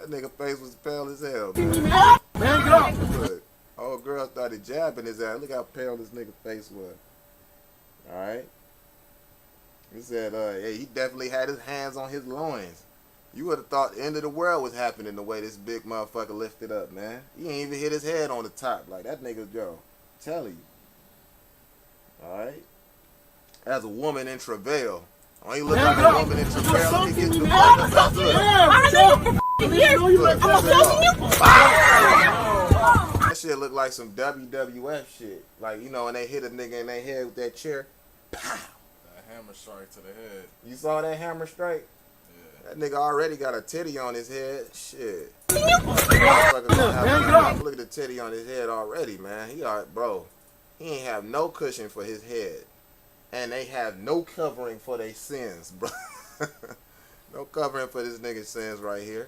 A: That nigga face was pale as hell, man.
F: man, get up.
A: Look, old girl started jabbing his ass. Look how pale this nigga face was. Alright? He said, yeah, he definitely had his hands on his loins. You would have thought the end of the world was happening the way this big motherfucker lifted up, man. He ain't even hit his head on the top. Like, that nigga, yo, telling you. Alright? As a woman in travail. Oh, you look like a woman in travail. Let me get the fuck up. Look. That shit look like some WWF shit. Like, you know, when they hit a nigga in their head with that chair. Pow!
C: That hammer strike to the head.
A: You saw that hammer strike?
C: Yeah.
A: That nigga already got a titty on his head. Shit. Look at the titty on his head already, man. Bro, he ain't have no cushion for his head. And they have no covering for their sins, bro. No covering for this nigga's sins right here.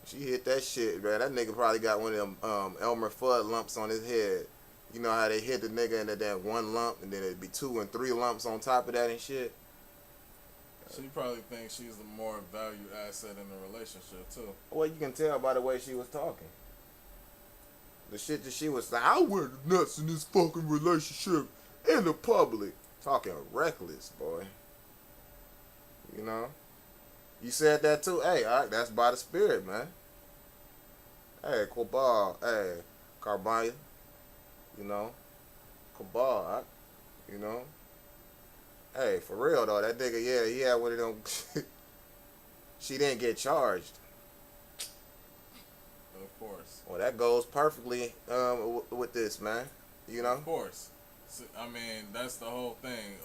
A: She hit that shit, man. That nigga probably got one of them Elmer Fudd lumps on his head. You know how they hit the nigga into that one lump, and then it'd be 2 and 3 lumps on top of that and shit?
C: She probably thinks she's the more valued asset in the relationship, too.
A: Well, you can tell by the way she was talking. The shit that she was saying, I wear the nuts in this fucking relationship in the public. Talking reckless, boy. You know? You said that too? Hey, all right, that's by the Spirit, man. Hey, Kobal. Hey, Carbaya. You know? Kobal, you know? Hey, for real, though, that nigga, yeah, he had one of them. She didn't get charged.
C: Of course.
A: Well, that goes perfectly with this, man. You know?
C: Of course. So, I mean, that's the whole thing.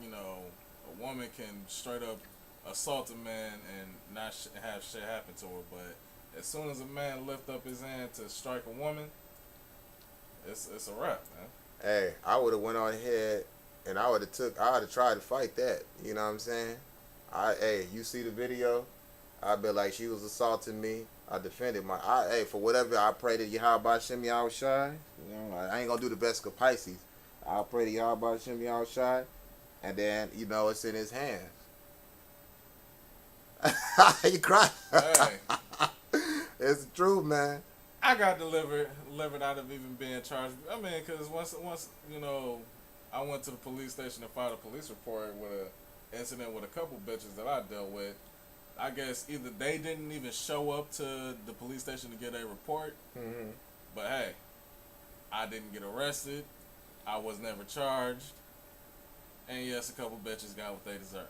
C: You know, a woman can straight up assault a man and not have shit happen to her, but as soon as a man lift up his hand to strike a woman, it's a wrap, man.
A: Hey, I would have went on ahead and I would have tried to fight that. You know what I'm saying? Hey, you see the video? I'd be like, she was assaulting me. I defended hey, for whatever, I pray to Yahweh Shem Yahushai. You know, I ain't gonna do the best of Pisces. I'll pray to Yahweh Shem Yahushai, and then, you know, it's in his hands. You cry.
C: Hey.
A: It's the truth, man.
C: I got delivered out of even being charged. I mean, because once you know, I went to the police station and filed a police report with an incident with a couple bitches that I dealt with. I guess either they didn't even show up to the police station to get a report, but hey, I didn't get arrested. I was never charged. And yes, a couple bitches got what they deserve.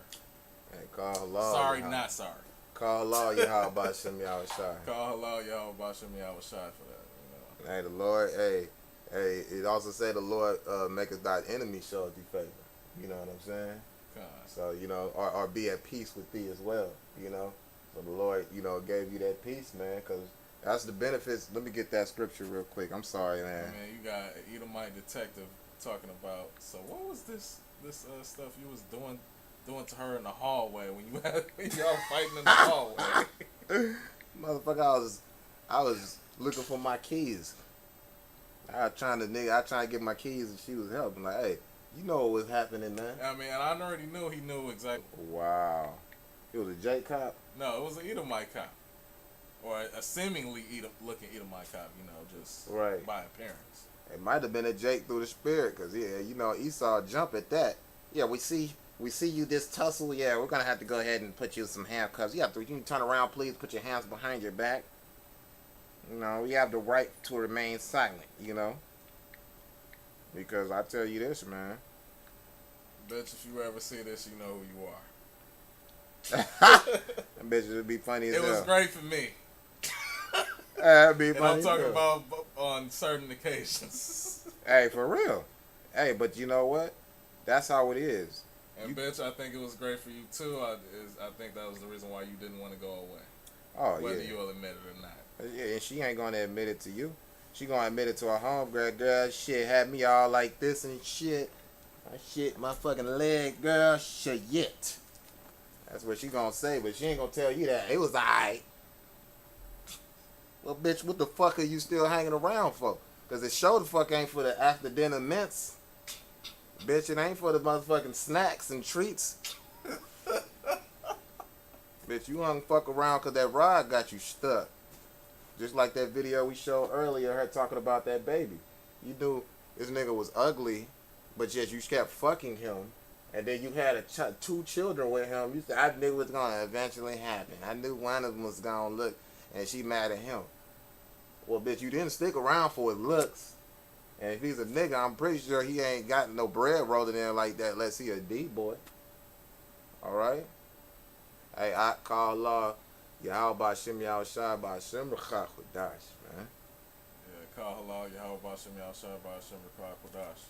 A: Hey, call halal.
C: Sorry, not sorry.
A: Call halal Yahweh Shem Yahushai.
C: Call halal Yahweh Shem Yahushai for that. You know?
A: Hey, the Lord, hey, it also say the Lord maketh thy enemy show thee favor. You know what I'm saying?
C: God.
A: So, you know, or be at peace with thee as well, you know. So the Lord, you know, gave you that peace, man, because that's the benefits. Let me get that scripture real quick. I'm sorry, man.
C: Man, you got Edomite detective talking about, so what was this stuff you was doing to her in the hallway when y'all fighting in the hallway?
A: Motherfucker, I was looking for my keys. I trying to get my keys, and she was helping. Like, hey, you know what was happening, man.
C: I mean, I already knew he knew exactly.
A: Wow. It was a J cop?
C: No, it was an Edomite cop. Or a seemingly looking Edomite cop, you know, just
A: right
C: by appearance.
A: It might have been a Jake through the spirit, because, yeah, you know, Esau jump at that. Yeah, we see we see you this tussle. Yeah, we're gonna have to go ahead and put you in some handcuffs. You can turn around, please. Put your hands behind your back. You know, you have the right to remain silent. You know, because I tell you this, man.
C: Bitch, if you ever see this, you know who you are.
A: That bitch would be funny as
C: It
A: hell.
C: was great for me.
A: That'd be
C: And
A: funny.
C: I'm talking
A: as hell.
C: about on certain occasions.
A: Hey, for real. Hey, but you know what? That's how it is.
C: And bitch, I think it was great for you too. I think that was the reason why you didn't want to go away.
A: Oh,
C: Whether
A: yeah.
C: you'll admit it or not.
A: Yeah, and she ain't gonna admit it to you. She gonna admit it to her homegirl. Girl, shit had me all like this and shit. Shit, my fucking leg, girl. Shit. That's what she gonna say, but she ain't gonna tell you that. It was alright. Well, bitch, what the fuck are you still hanging around for? Cause it sure the fuck ain't for the after dinner mints. Bitch, it ain't for the motherfucking snacks and treats. Bitch, you don't fuck around cause that rod got you stuck. Just like that video we showed earlier, her talking about that baby. You knew this nigga was ugly, but yet you kept fucking him. And then you had two children with him. You said, I knew it was going to eventually happen. I knew one of them was going to look, and she mad at him. Well, bitch, you didn't stick around for his looks. And if he's a nigga, I'm pretty sure he ain't got no bread rolling in like that unless he a D-boy. All right? Hey, I call Allah, Yahweh Ba'Shem Yahushua Ba'Shem Rechach Kodash, man.
C: Yeah, call halal Yahweh Ba'Shem Yahushua Ba'Shem Rechach Kodash.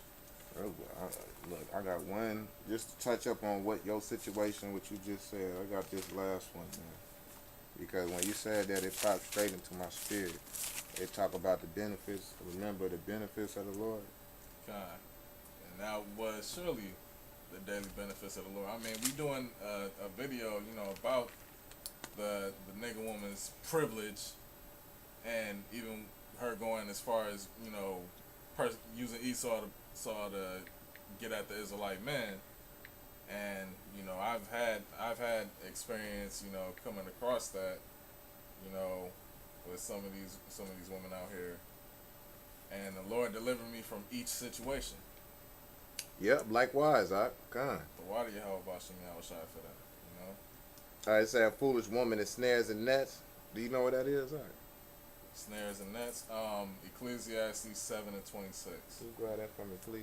A: Look, I got one, just to touch up on what your situation, what you just said. I got this last one, man. Because when you said that, it popped straight into my spirit. They talk about the benefits. Remember the benefits of the Lord?
C: God. And that was surely the daily benefits of the Lord. I mean, we doing a video, you know, about the nigga woman's privilege, and even her going as far as, you know, using Esau to get at the Israelite men. And you know, I've had experience, you know, coming across that, you know, with some of these women out here, and the Lord delivered me from each situation.
A: Yep, likewise, God.
C: The water Yahweh Ba'Shem Yahushua for that, you know.
A: I say a foolish woman in snares and nets. Do you know what that is? All right.
C: Snares and nets. Ecclesiastes 7:26.
A: Can you grab that for me, please?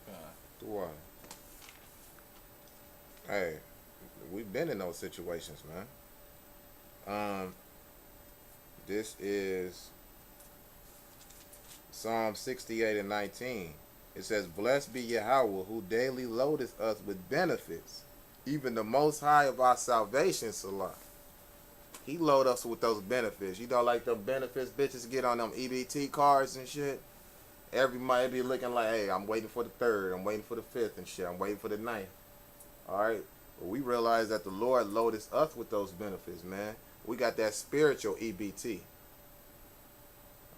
C: God.
A: The water. Hey, we've been in those situations, man. This is Psalm 68:19. It says, "Blessed be Yahweh, who daily loadeth us with benefits, even the Most High of our salvation, Salah." He load us with those benefits. You know, like the benefits bitches get on them EBT cards and shit. Every month it be looking like, hey, I'm waiting for the 3rd, I'm waiting for the 5th and shit, I'm waiting for the 9th. Alright? But we realize that the Lord loaded us with those benefits, man. We got that spiritual EBT.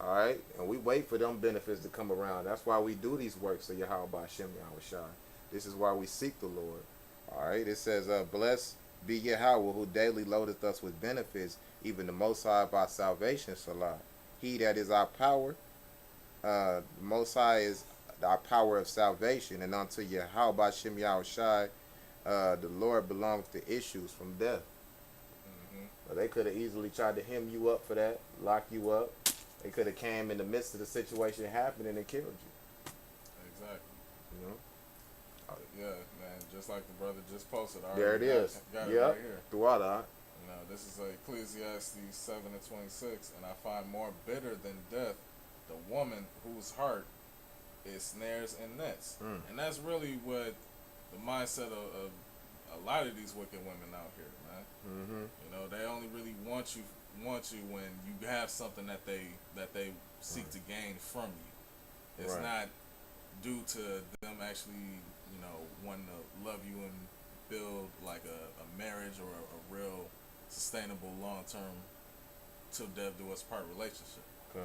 A: Alright? And we wait for them benefits to come around. That's why we do these works of Yahweh Ba'Shem Yahushua. This is why we seek the Lord. Alright? It says, blessed be Yahweh, who daily loadeth us with benefits, even the Most High of our salvation, Salah. He that is our power, the Most High is our power of salvation, and unto Yahweh Ba'Shem Yahushua, the Lord belongs to issues from death. But they could have easily tried to hem you up for that, lock you up. They could have came in the midst of the situation happening and killed you.
C: Exactly.
A: You know?
C: Yeah, man. Just like the brother just posted.
A: There it is.
C: Got it
A: Yep.
C: right here.
A: Throughout that.
C: You know, this is Ecclesiastes 7:26, and I find more bitter than death the woman whose heart is snares and nets. And that's really what the mindset of a lot of these wicked women out here, man. You know, they only really want you when you have something that they seek to gain from you. It's not due to them actually, you know, wanting to love you and build like a marriage or a real sustainable long-term till death do us part relationship. It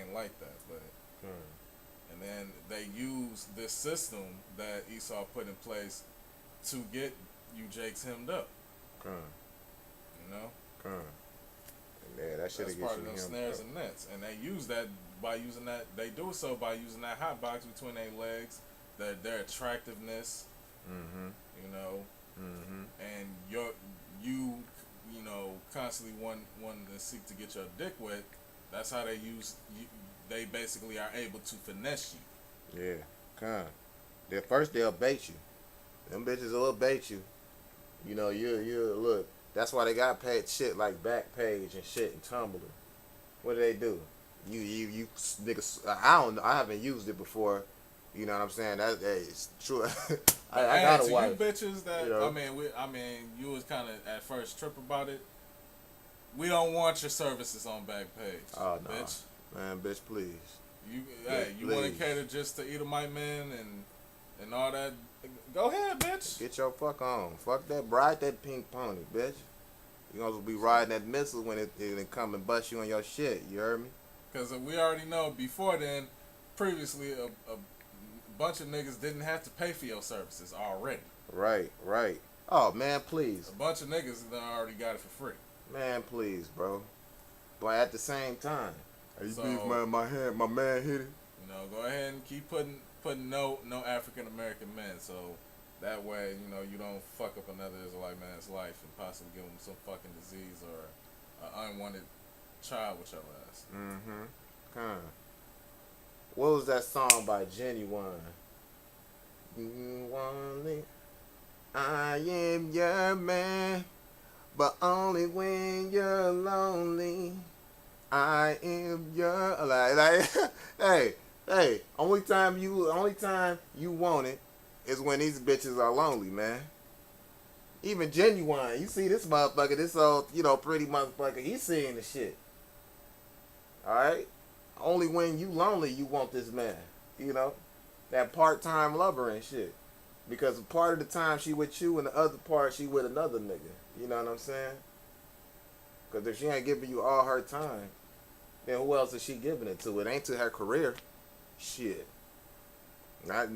C: ain't like that, but and then they use this system that Esau put in place to get you Jakes hemmed up. You know?
A: Yeah, that should
C: That's
A: have
C: part
A: get
C: of
A: you
C: them
A: hemmed
C: snares
A: up.
C: and nets, and they use that by using that. They do so by using that hot box between their legs, their attractiveness,
A: Mm-hmm.
C: You know,
A: Mm-hmm.
C: and you know, constantly wanting to seek to get your dick wet. That's how they use. They basically are able to finesse you.
A: Yeah. Kind. First they'll bait you. Them bitches will bait you. You know, you look. That's why they got paid shit like Backpage and shit and Tumblr. What do they do? You niggas. I don't know. I haven't used it before. You know what I'm saying? That is true. I got a
C: to
A: wife.
C: you bitches that
A: You know?
C: I mean, you was kind of at first trip about it. We don't want your services on Backpage.
A: Oh no,
C: bitch.
A: man, bitch, please.
C: You want to
A: please.
C: cater just to Edomite men and all that? Go ahead, bitch.
A: Get your fuck on. Fuck that. Ride that pink pony, bitch. You gonna be riding that missile when it come and bust you on your shit. You heard me?
C: Because we already know before then, previously, a bunch of niggas didn't have to pay for your services already.
A: Right. Oh man, please.
C: A bunch of niggas done already got it for free.
A: Man, please, bro. But at the same time,
C: So-
A: my man hit it.
C: You know, go ahead and keep putting no African American men, so that way, you know, you don't fuck up another Israelite man's life and possibly give him some fucking disease or an unwanted child with your ass.
A: Mm-hmm. Kind. What was that song by Genuine? I am your man, but only when you're lonely. I am your like hey. Only time you want it is when these bitches are lonely, man. Even Genuine, you see this motherfucker, this old, pretty motherfucker, he's seeing the shit. Alright? Only when you lonely you want this man. That part-time lover and shit. Because part of the time she with you and the other part she with another nigga. You know what I'm saying? Because if she ain't giving you all her time, then who else is she giving it to? It ain't to her career. Shit. That's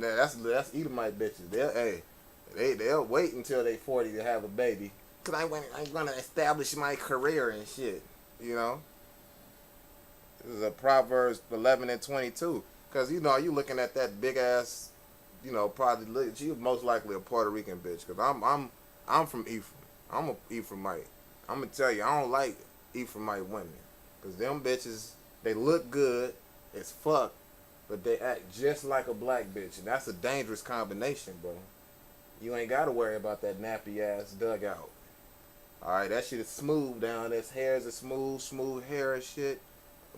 A: Edomite bitches. They'll wait until they 40 to have a baby. Because I'm going to establish my career and shit. You know? This is a Proverbs 11 and 22. Because, you looking at that big ass, probably, she was most likely a Puerto Rican bitch. Because I'm from Ephraim. I'm a Ephraimite. I'm going to tell you, I don't like Ephraimite women. Because them bitches, they look good as fuck, but they act just like a black bitch. And that's a dangerous combination, bro. You ain't got to worry about that nappy ass dugout. Alright, that shit is smooth down. This hair is a smooth hair and shit.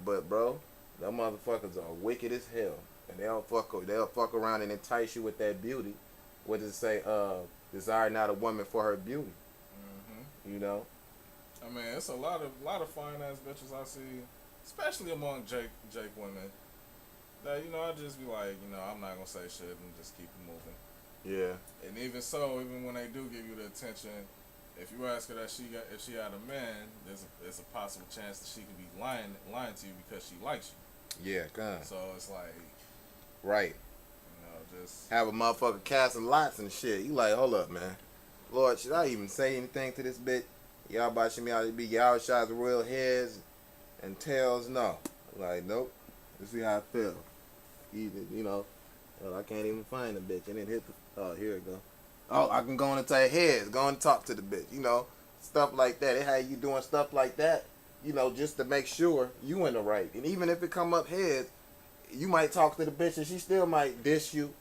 A: But, bro, them motherfuckers are wicked as hell. And they'll fuck around and entice you with that beauty. What does it say? Desire not a woman for her beauty.
C: Mm-hmm.
A: You know?
C: I mean, it's a lot of fine ass bitches I see, especially among Jake women. That I just be like, I'm not gonna say shit and just keep it moving.
A: Yeah.
C: And even when they do give you the attention, if you ask her if she had a man, there's a possible chance that she could be lying to you because she likes you.
A: Yeah, God.
C: So it's like,
A: right.
C: Just
A: have a motherfucker casting lots and shit. You like, hold up, man. Lord, should I even say anything to this bitch? Y'all about me out to be y'all shots of real heads and tails? No. Like, nope. Let's see how I feel. I can't even find the bitch. And then hit the, oh, here it go. Oh, I can go on and tell heads. Go and talk to the bitch. Stuff like that. They had you doing stuff like that, just to make sure you in the right. And even if it come up heads, you might talk to the bitch and she still might dish you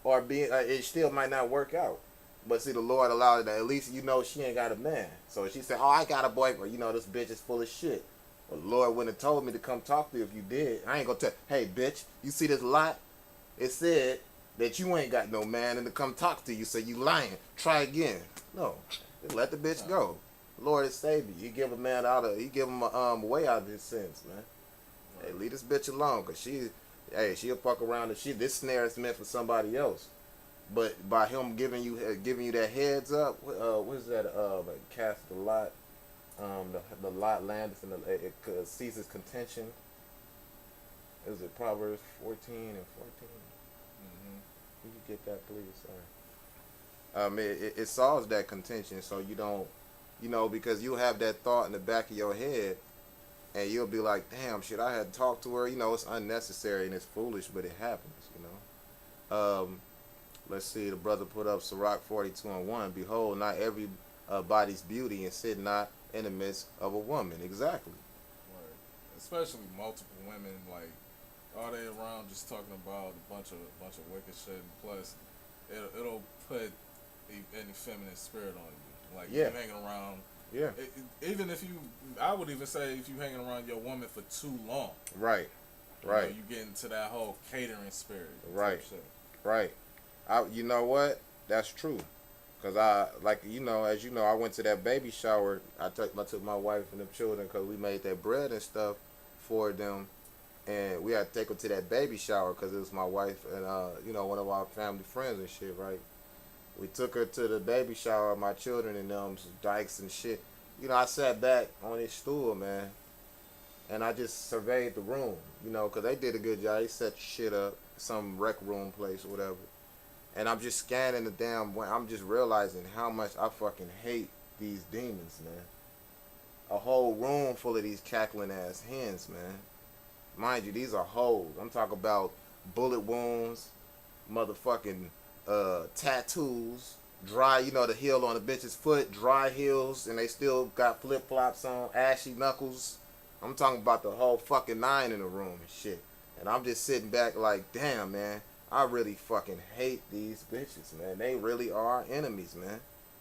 A: or it still might not work out. But see, the Lord allowed it that at least she ain't got a man. So she said, oh, I got a boyfriend. This bitch is full of shit. Well, the Lord wouldn't have told me to come talk to you if you did. I ain't gonna tell, hey, bitch, you see this lot? It said that you ain't got no man and to come talk to you, so you lying. Try again. No, just let the bitch go. The Lord is Savior. He give a man he give him a way out of his sins, man. Hey, leave this bitch alone, cause she'll fuck around and this snare is meant for somebody else. But by him giving you that heads up, what is that? Like cast the lot, the lot landeth and it ceases contention. Is it Proverbs 14 and 14?
C: mm-hmm.
A: Can you get that, please? Sorry. It solves that contention, so you don't, because you'll have that thought in the back of your head, and you'll be like, damn, shit, I had to talk to her. It's unnecessary and it's foolish, but it happens, Let's see, the brother put up Sirach 42:1. Behold, not every body's beauty, and sit not in the midst of a woman. Exactly.
C: Right. Especially multiple women, like all day around, just talking about a bunch of wicked shit. And plus, it'll put any feminine spirit on you. Like
A: Yeah.
C: you hanging around.
A: Yeah.
C: Even if you, I would even say if you hanging around your woman for too long.
A: Right. Right.
C: You get into that whole catering spirit.
A: Right.
C: Type shit.
A: Right. You know what? That's true. Cause I, like, you know, as you know, I went to that baby shower. I took my wife and the children because we made that bread and stuff for them, and we had to take them to that baby shower because it was my wife and you know, one of our family friends and shit, right? We took her to the baby shower, my children and them, some dykes and shit. You know, I sat back on this stool, man, and I just surveyed the room, you know, because they did a good job. They set shit up, some rec room place or whatever. And I'm just scanning the damn, I'm just realizing how much I fucking hate these demons, man. A whole room full of these cackling ass hens, man. Mind you, these are hoes. I'm talking about bullet wounds, motherfucking tattoos, dry, you know, the heel on the bitch's foot, dry heels, and they still got flip-flops on, ashy knuckles. I'm talking about the whole fucking 9 in the room and shit. And I'm just sitting back like, damn, man, I really fucking hate these bitches, man. They really are enemies, man.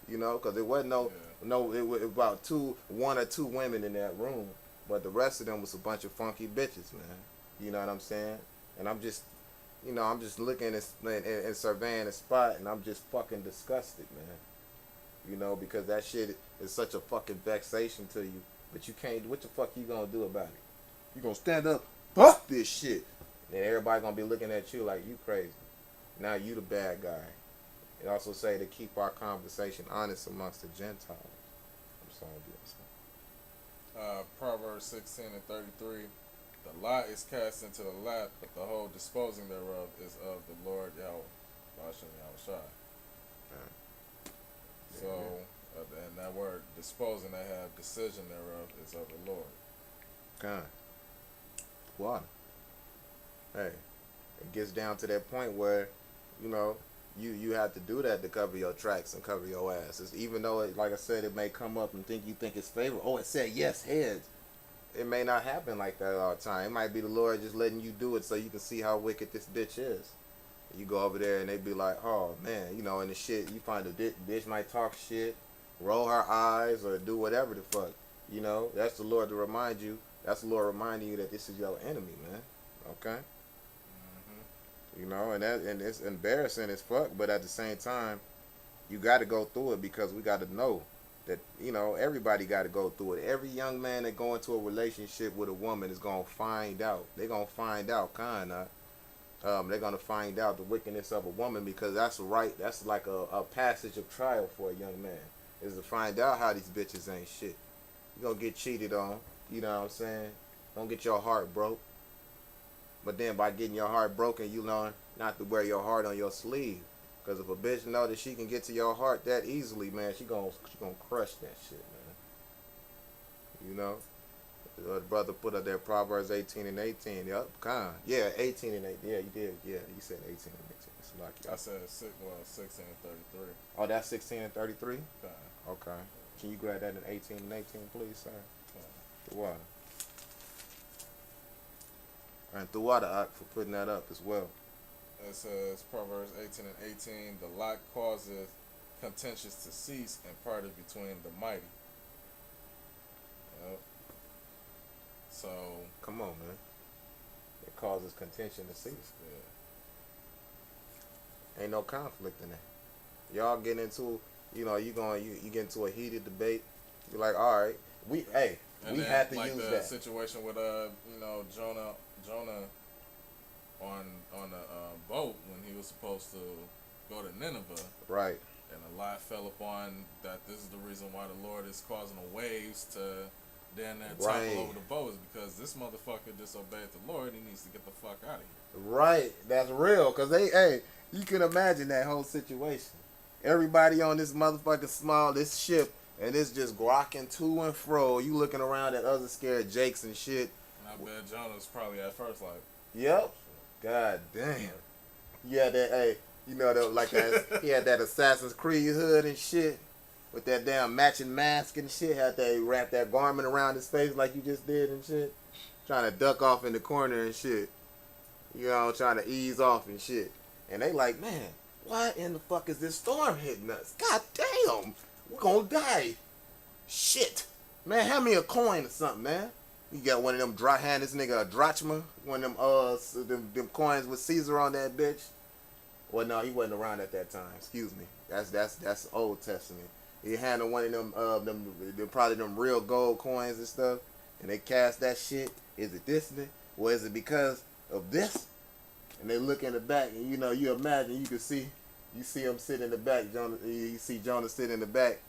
A: You know, because it wasn't it was about 1 or 2 women in that room, but the rest of them was a bunch of funky bitches, man. You know what I'm saying? And I'm just, you know, I'm just looking and surveying the spot, and I'm just fucking disgusted, man. You know, because that shit is such a fucking vexation to you, but you can't. What the fuck you gonna do about it? You gonna stand up, fuck this shit, and everybody gonna be looking at you like you crazy. Now you the bad guy. It also say to keep our conversation honest amongst the Gentiles. I'm sorry,
C: Proverbs 16:33. The lot is cast into the lap, but the whole disposing thereof is of the Lord Yahweh, Bashem Yahushai. So, and that word disposing, they have decision thereof is of the Lord.
A: God. What? Hey, it gets down to that point where, you know, you have to do that to cover your tracks and cover your asses. Even though, like I said, it may come up and you think it's favorable. Oh, it said yes, heads. It may not happen like that all the time. It might be the Lord just letting you do it so you can see how wicked this bitch is. You go over there and they be like, oh man, you know, and the shit, you find the bitch might talk shit, roll her eyes, or do whatever the fuck. You know, that's the Lord to remind you. That's the Lord reminding you that this is your enemy, man. Okay? You know, and it's embarrassing as fuck, but at the same time, you got to go through it because we got to know that, you know, everybody got to go through it. Every young man that go into a relationship with a woman is going to find out. They're going to find out, they're going to find out the wickedness of a woman because that's like a passage of trial for a young man, is to find out how these bitches ain't shit. You're going to get cheated on, you know what I'm saying? Don't get your heart broke. But then by getting your heart broken, you learn not to wear your heart on your sleeve. Because if a bitch know that she can get to your heart that easily, man, she gonna crush that shit, man. You know? The brother put up there Proverbs 18:18. Yup, yeah, 18 and 8. Yeah, you did. Yeah, you said 18 and 18. It's like,
C: I said 16:33.
A: Oh, that's 16 and 33?
C: Con.
A: Okay. Can you grab that in 18 and 18, please, sir? What? And Thuwada for putting that up as well.
C: It says Proverbs 18:18. The lot causeth contentions to cease and parted between the mighty. Yep. So
A: come on, man. It causes contention to cease.
C: Yeah.
A: Ain't no conflict in that. Y'all get into, you know, you get into a heated debate. You're like, all right, we had to
C: like
A: use
C: the
A: that
C: situation with you know, Jonah on the boat when he was supposed to go to Nineveh.
A: Right.
C: And a lot fell upon that. This is the reason why the Lord is causing the waves to down there topple over the boats, because this motherfucker disobeyed the Lord. He needs to get the fuck out of here.
A: Right. That's real. Cause you can imagine that whole situation. Everybody on this motherfucking this ship, and it's just rocking to and fro. You looking around at other scared Jakes and shit.
C: And I bet Jonah's probably at first like,
A: yep. God damn. Yeah, You know, like that. He had that Assassin's Creed hood and shit, with that damn matching mask and shit. Had they wrap that garment around his face like you just did and shit, trying to duck off in the corner and shit. You know, trying to ease off and shit. And they like, man, why in the fuck is this storm hitting us? God damn, we're gonna die. Shit, man, hand me a coin or something, man. You got one of them hand this nigga a drachma, one of them coins with Caesar on that bitch. Well, no, he wasn't around at that time. Excuse me. That's Old Testament. He handed one of them probably them real gold coins and stuff, and they cast that shit. Is it this? Or is it because of this? And they look in the back, and you know, you imagine you see him sit in the back. Jonah, you see Jonah sit in the back.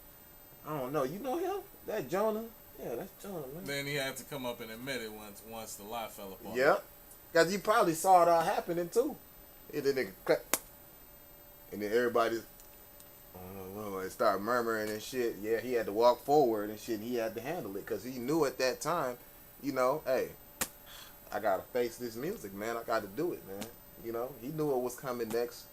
A: I don't know. You know him? That Jonah? Yeah, that's Jonah, man.
C: Then he had to come up and admit it once the lie fell apart.
A: Yep. Because you probably saw it all happening too. And then and then everybody, start murmuring and shit. Yeah, he had to walk forward and shit. And he had to handle it because he knew at that time, you know, hey, I gotta face this music, man. I gotta do it, man. You know, he knew what was coming next.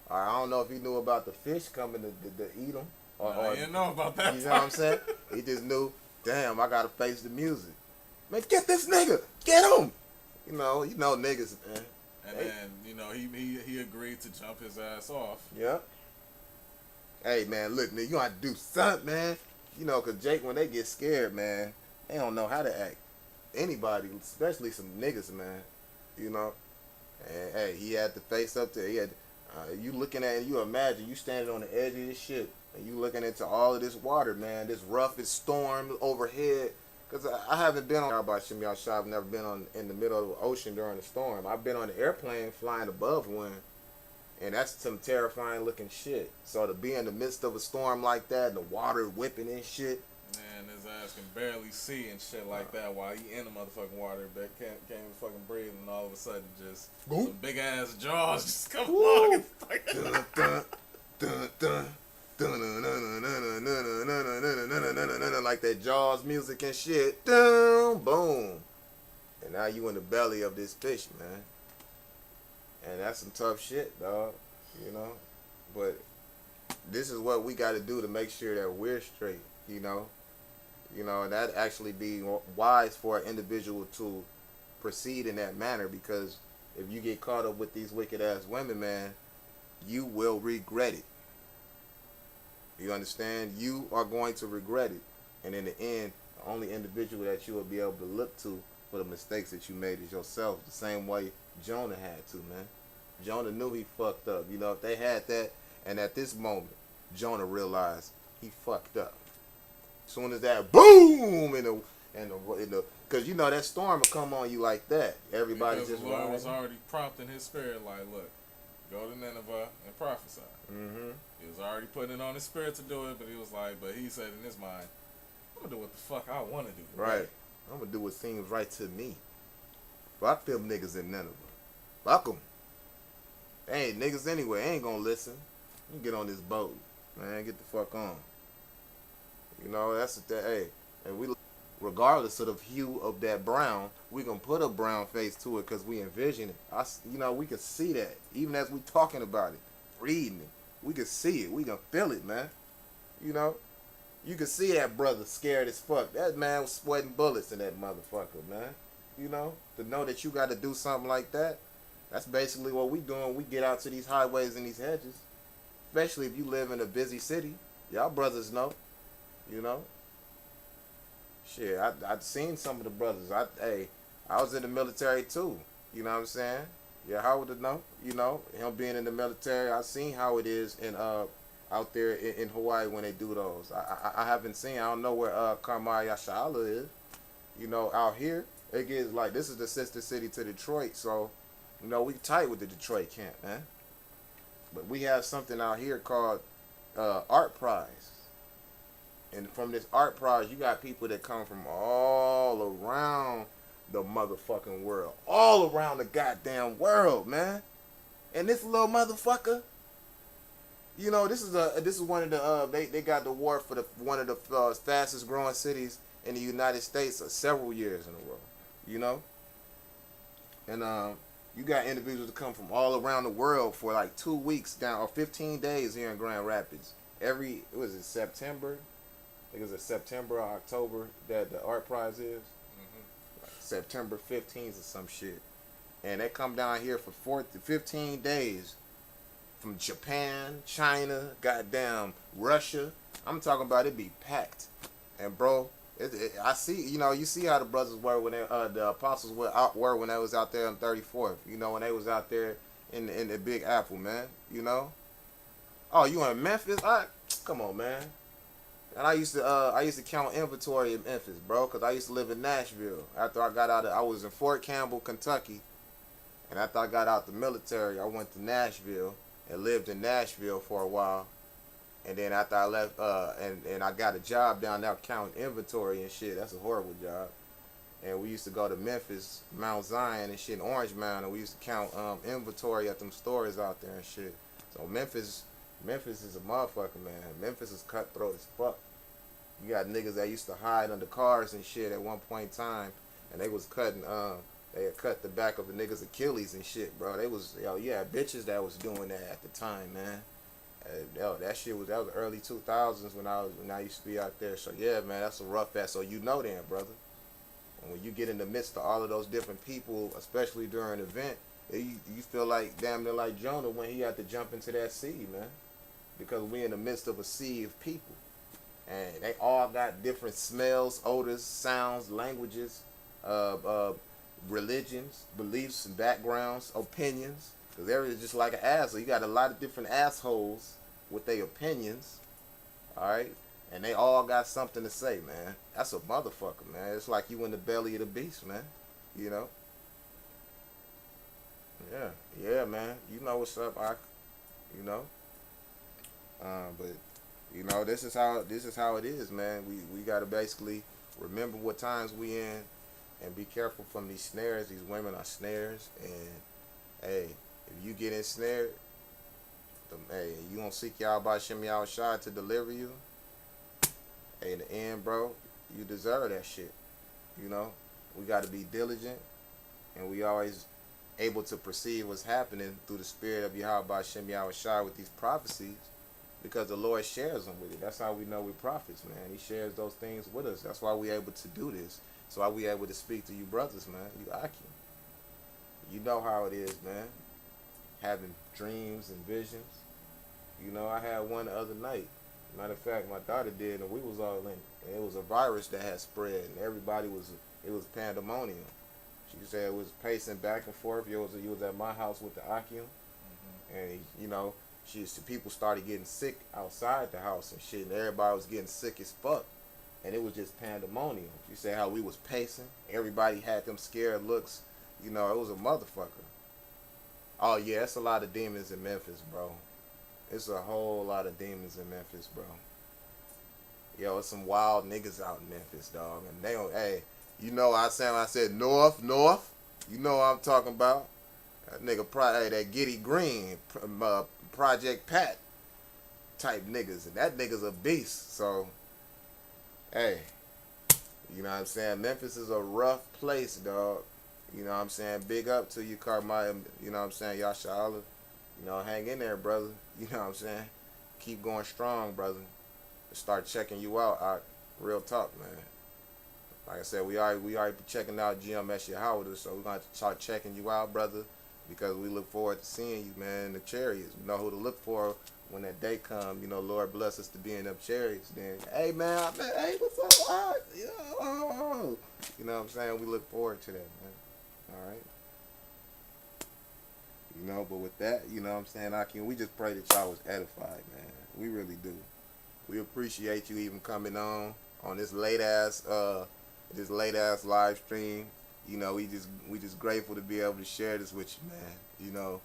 A: I don't know if he knew about the fish coming to eat him.
C: I didn't know about that.
A: You know what I'm saying? He just knew, damn, I gotta face the music. Man, get this nigga, get him. You know niggas, man.
C: And then, you know, he agreed to jump his ass off.
A: Yeah. Hey, man, look, nigga, you gonna have to do something, man. You know, because Jake, when they get scared, man, they don't know how to act. Anybody, especially some niggas, man. You know? And, hey, he had to face up to it. You looking at it, you imagine, you standing on the edge of this ship, and you looking into all of this water, man, this roughest storm overhead. Because I haven't been on Shimmy I've never been in the middle of the ocean during a storm. I've been on an airplane flying above one, and that's some terrifying looking shit. So to be in the midst of a storm like that, and the water whipping and shit.
C: Man, his ass can barely see and shit like that while he in the motherfucking water, but can't even fucking breathe, and all of a sudden just some big ass jaws just come along and fucking
A: dun, dun, dun, dun. Like that Jaws music and shit. Boom. And now you in the belly of this fish, man. And that's some tough shit, dog. You know? But this is what we got to do to make sure that we're straight, you know? You know, and that actually be wise for an individual to proceed in that manner, because if you get caught up with these wicked ass women, man, you will regret it. You understand? You are going to regret it. And in the end, the only individual that you will be able to look to for the mistakes that you made is yourself. The same way Jonah had to, man. Jonah knew he fucked up. You know, if they had that, and at this moment, Jonah realized he fucked up. As soon as that boom because you know that storm will come on you like that. Everybody
C: because
A: just
C: the Lord was already prompting his spirit, like, look, go to Nineveh and prophesy.
A: Mm-hmm.
C: He was already putting it on his spirit to do it, but he said in his mind, I'm gonna do what the fuck I want to do.
A: Right. I'm gonna do what seems right to me. Fuck them niggas in Nineveh. Fuck them. They ain't niggas anyway. They ain't gonna listen. You get on this boat, man. Get the fuck on. You know, that's the hey. And we, regardless of the hue of that brown, we gonna put a brown face to it because we envision it. You know, we can see that even as we talking about it, reading it. We can see it. We can feel it, man. You know, you can see that brother scared as fuck. That man was sweating bullets in that motherfucker, man. You know, to know that you got to do something like that. That's basically what we doing. We get out to these highways and these hedges, especially if you live in a busy city. Y'all brothers know. You know. Shit, I'd seen some of the brothers. I was in the military too. You know what I'm saying? Yeah, how would it know? You know, him being in the military, I seen how it is in out there in Hawaii when they do those. I haven't seen. I don't know where Kamayashala is. You know, out here it gets like this is the sister city to Detroit, so you know we tight with the Detroit camp, man. But we have something out here called Art Prize, and from this Art Prize, you got people that come from all around the motherfucking world, all around the goddamn world, man. And this little motherfucker, you know, this is one of the they got the award for one of the fastest growing cities in the United States several years in a row, you know. And You got individuals that come from all around the world for like 2 weeks down or 15 days here in Grand Rapids. Was it September? I think it was September or October that the art prize is. Like September 15th or some shit. And they come down here for 15 days from Japan, China, goddamn Russia. I'm talking about it be packed. And bro, I see, you see how the brothers were when the apostles were when they was out there on 34th. When they was out there in the Big Apple, man. Oh, you in Memphis? Come on, man. And I used to count inventory in Memphis, bro, because I used to live in Nashville. After I got I was in Fort Campbell, Kentucky, and after I got out the military, I went to Nashville and lived in Nashville for a while. And then after I left, and I got a job down there counting inventory and shit. That's a horrible job. And we used to go to Memphis, Mount Zion and shit, in Orange Mound, and we used to count inventory at them stores out there and shit. So Memphis is a motherfucker, man. Memphis is cutthroat as fuck. You got niggas that used to hide under cars and shit at one point in time, and they was cutting, they had cut the back of the niggas' Achilles and shit, bro. They was, bitches that was doing that at the time, man. That shit was the early 2000s when I used to be out there. So yeah, man, that's a rough ass. So then, brother. And when you get in the midst of all of those different people, especially during an event, you feel like damn near like Jonah when he had to jump into that sea, man. Because we in the midst of a sea of people. And they all got different smells, odors, sounds, languages, religions, beliefs and backgrounds, opinions. Because everybody's just like an asshole. You got a lot of different assholes with their opinions. Alright? And they all got something to say, man. That's a motherfucker, man. It's like you in the belly of the beast, man. Yeah, man. You know what's up, but this is how it is, man. We gotta basically remember what times we in and be careful from these snares. These women are snares, and hey, if you get ensnared, you gonna seek y'all by Shem Yahweh Shai to deliver you. Hey, in the end, bro, you deserve that shit. We gotta be diligent, and we always able to perceive what's happening through the spirit of Yahweh Shem Yahweh Shai with these prophecies, because the Lord shares them with it. That's how we know we're prophets, man. He shares those things with us. That's why we're able to do this. That's why we're able to speak to you brothers, man. You Akim. You know how it is, man. Having dreams and visions. I had one the other night. Matter of fact, my daughter did, and we was all in. And it was a virus that had spread, and it was pandemonium. She said it was pacing back and forth. You was at my house with the Akim, and people started getting sick outside the house and shit, and everybody was getting sick as fuck, and it was just pandemonium. She said how we was pacing. Everybody had them scared looks. It was a motherfucker. Oh yeah, it's a lot of demons in Memphis, bro. It's a whole lot of demons in Memphis, bro. It's some wild niggas out in Memphis, dog. And they don't, hey, I said north. You know what I'm talking about. That nigga, that Giddy Green, Project Pat type niggas. And that nigga's a beast. So, hey, you know what I'm saying? Memphis is a rough place, dog. You know what I'm saying? Big up to you, Carmine. You know what I'm saying? Yasha Allah. Hang in there, brother. You know what I'm saying? Keep going strong, brother. Start checking you out. Real talk, man. Like I said, we already checking out GMS Yahweh, so we're going to start checking you out, brother, because we look forward to seeing you, man, in the chariots. We know who to look for when that day come. Lord bless us to be in them chariots. Then, hey, man, hey, what's up? You know what I'm saying? We look forward to that, man. All right? But with that, you know what I'm saying, Akim, we just pray that y'all was edified, man. We really do. We appreciate you even coming on this late ass live stream. We just grateful to be able to share this with you, man.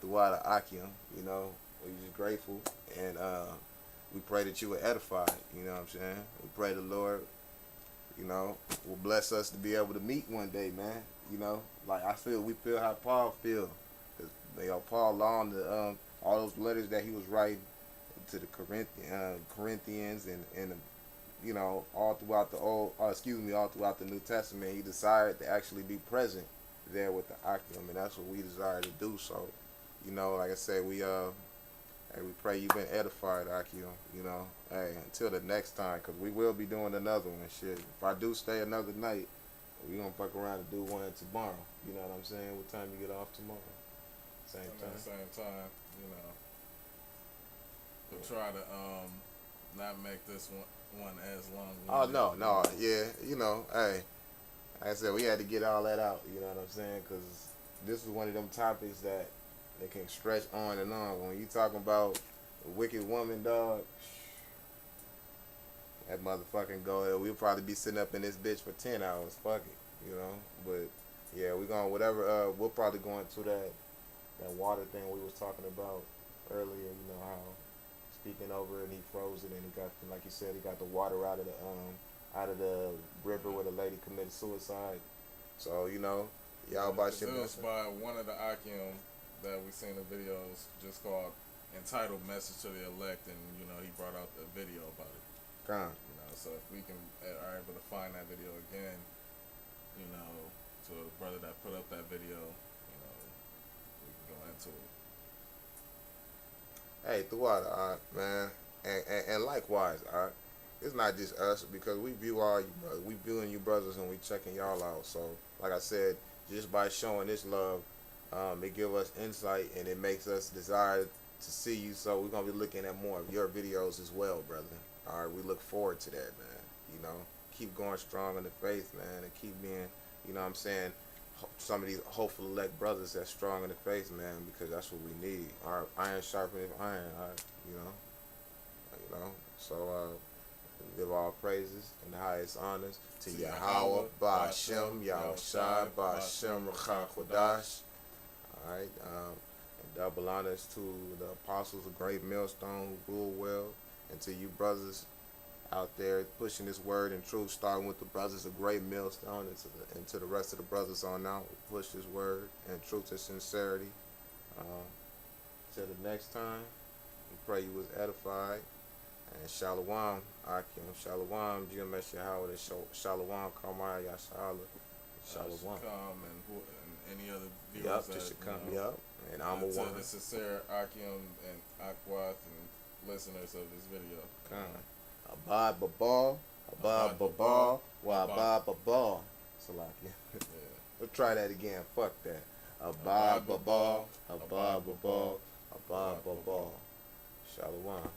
A: Throughout Akim, we just grateful, and we pray that you were edified. You know what I'm saying? We pray the Lord, will bless us to be able to meet one day, man. Like we feel how Paul feel. Paul all those letters that he was writing to the Corinthians and all throughout all throughout the New Testament, he decided to actually be present there with the Akim, and that's what we desire to do. So, you know, like I said, hey, we pray you've been edified, Akim. You know, hey, until the next time, because we will be doing another one. Shit, if I do stay another night, we gonna fuck around and do one tomorrow. You know what I'm saying? What time you get off tomorrow? Same
C: At
A: time.
C: the same time, you know, we'll try to not make this one as long.
A: Oh no, yeah, you know, hey, like I said, we had to get all that out. You know what I'm saying? Because this is one of them topics that they can stretch on and on. When you talking about a wicked woman, dog, that motherfucking go there. We'll probably be sitting up in this bitch for 10 hours. Fuck it, you know. But yeah, we gonna whatever. We'll probably go into that water thing we was talking about earlier. You know how speaking over it and he froze it and he got, like you said, he got the water out of the river where the lady committed suicide. So you know, y'all about shit.
C: It was by one of the Akim that we seen the videos, just called entitled "Message to the Elect," and you know he brought out the video about it. You know, so if we are able to find that video again, you know, to the brother that put up that video, you know, we can go into it.
A: Hey, throughout, man, and likewise, it's not just us because we view all you brothers, we viewing you brothers and we checking y'all out. So, like I said, just by showing this love, it give us insight and it makes us desire to see you. So we're gonna be looking at more of your videos as well, brother. All right, we look forward to that, man. You know, keep going strong in the faith, man, and keep being, you know what I'm saying, some of these hopeful elect brothers that's strong in the faith, man, because that's what we need. Our iron sharpeneth iron, you know. So give all praises and the highest honors to Yahweh, Ba'ashem, Yahushai, Ba'ashem, Racham Kodash. All right, and double honors to the apostles of Great Millstone who rule well, and to you brothers out there pushing this word and truth, starting with the brothers of Great Millstone and to the rest of the brothers on out who push this word and truth and sincerity. Till the next time, we pray you was edified. And Shalom, Akim, Shalom, GMS Yahweh, Shalom, Kamar, Yashala, Shalom.
C: And any other viewers
A: Yup,
C: that
A: this should come,
C: you know,
A: yup. And I'm a
C: to
A: one.
C: the sincere Akim and Akwath and listeners of this video.
A: Abad Babal, Abad Babal, wa Abad Babal. Salakia.
C: Yeah.
A: Let's try that again. Fuck that. Abad Babal, Abad Babal, Abad Babal. Shalom.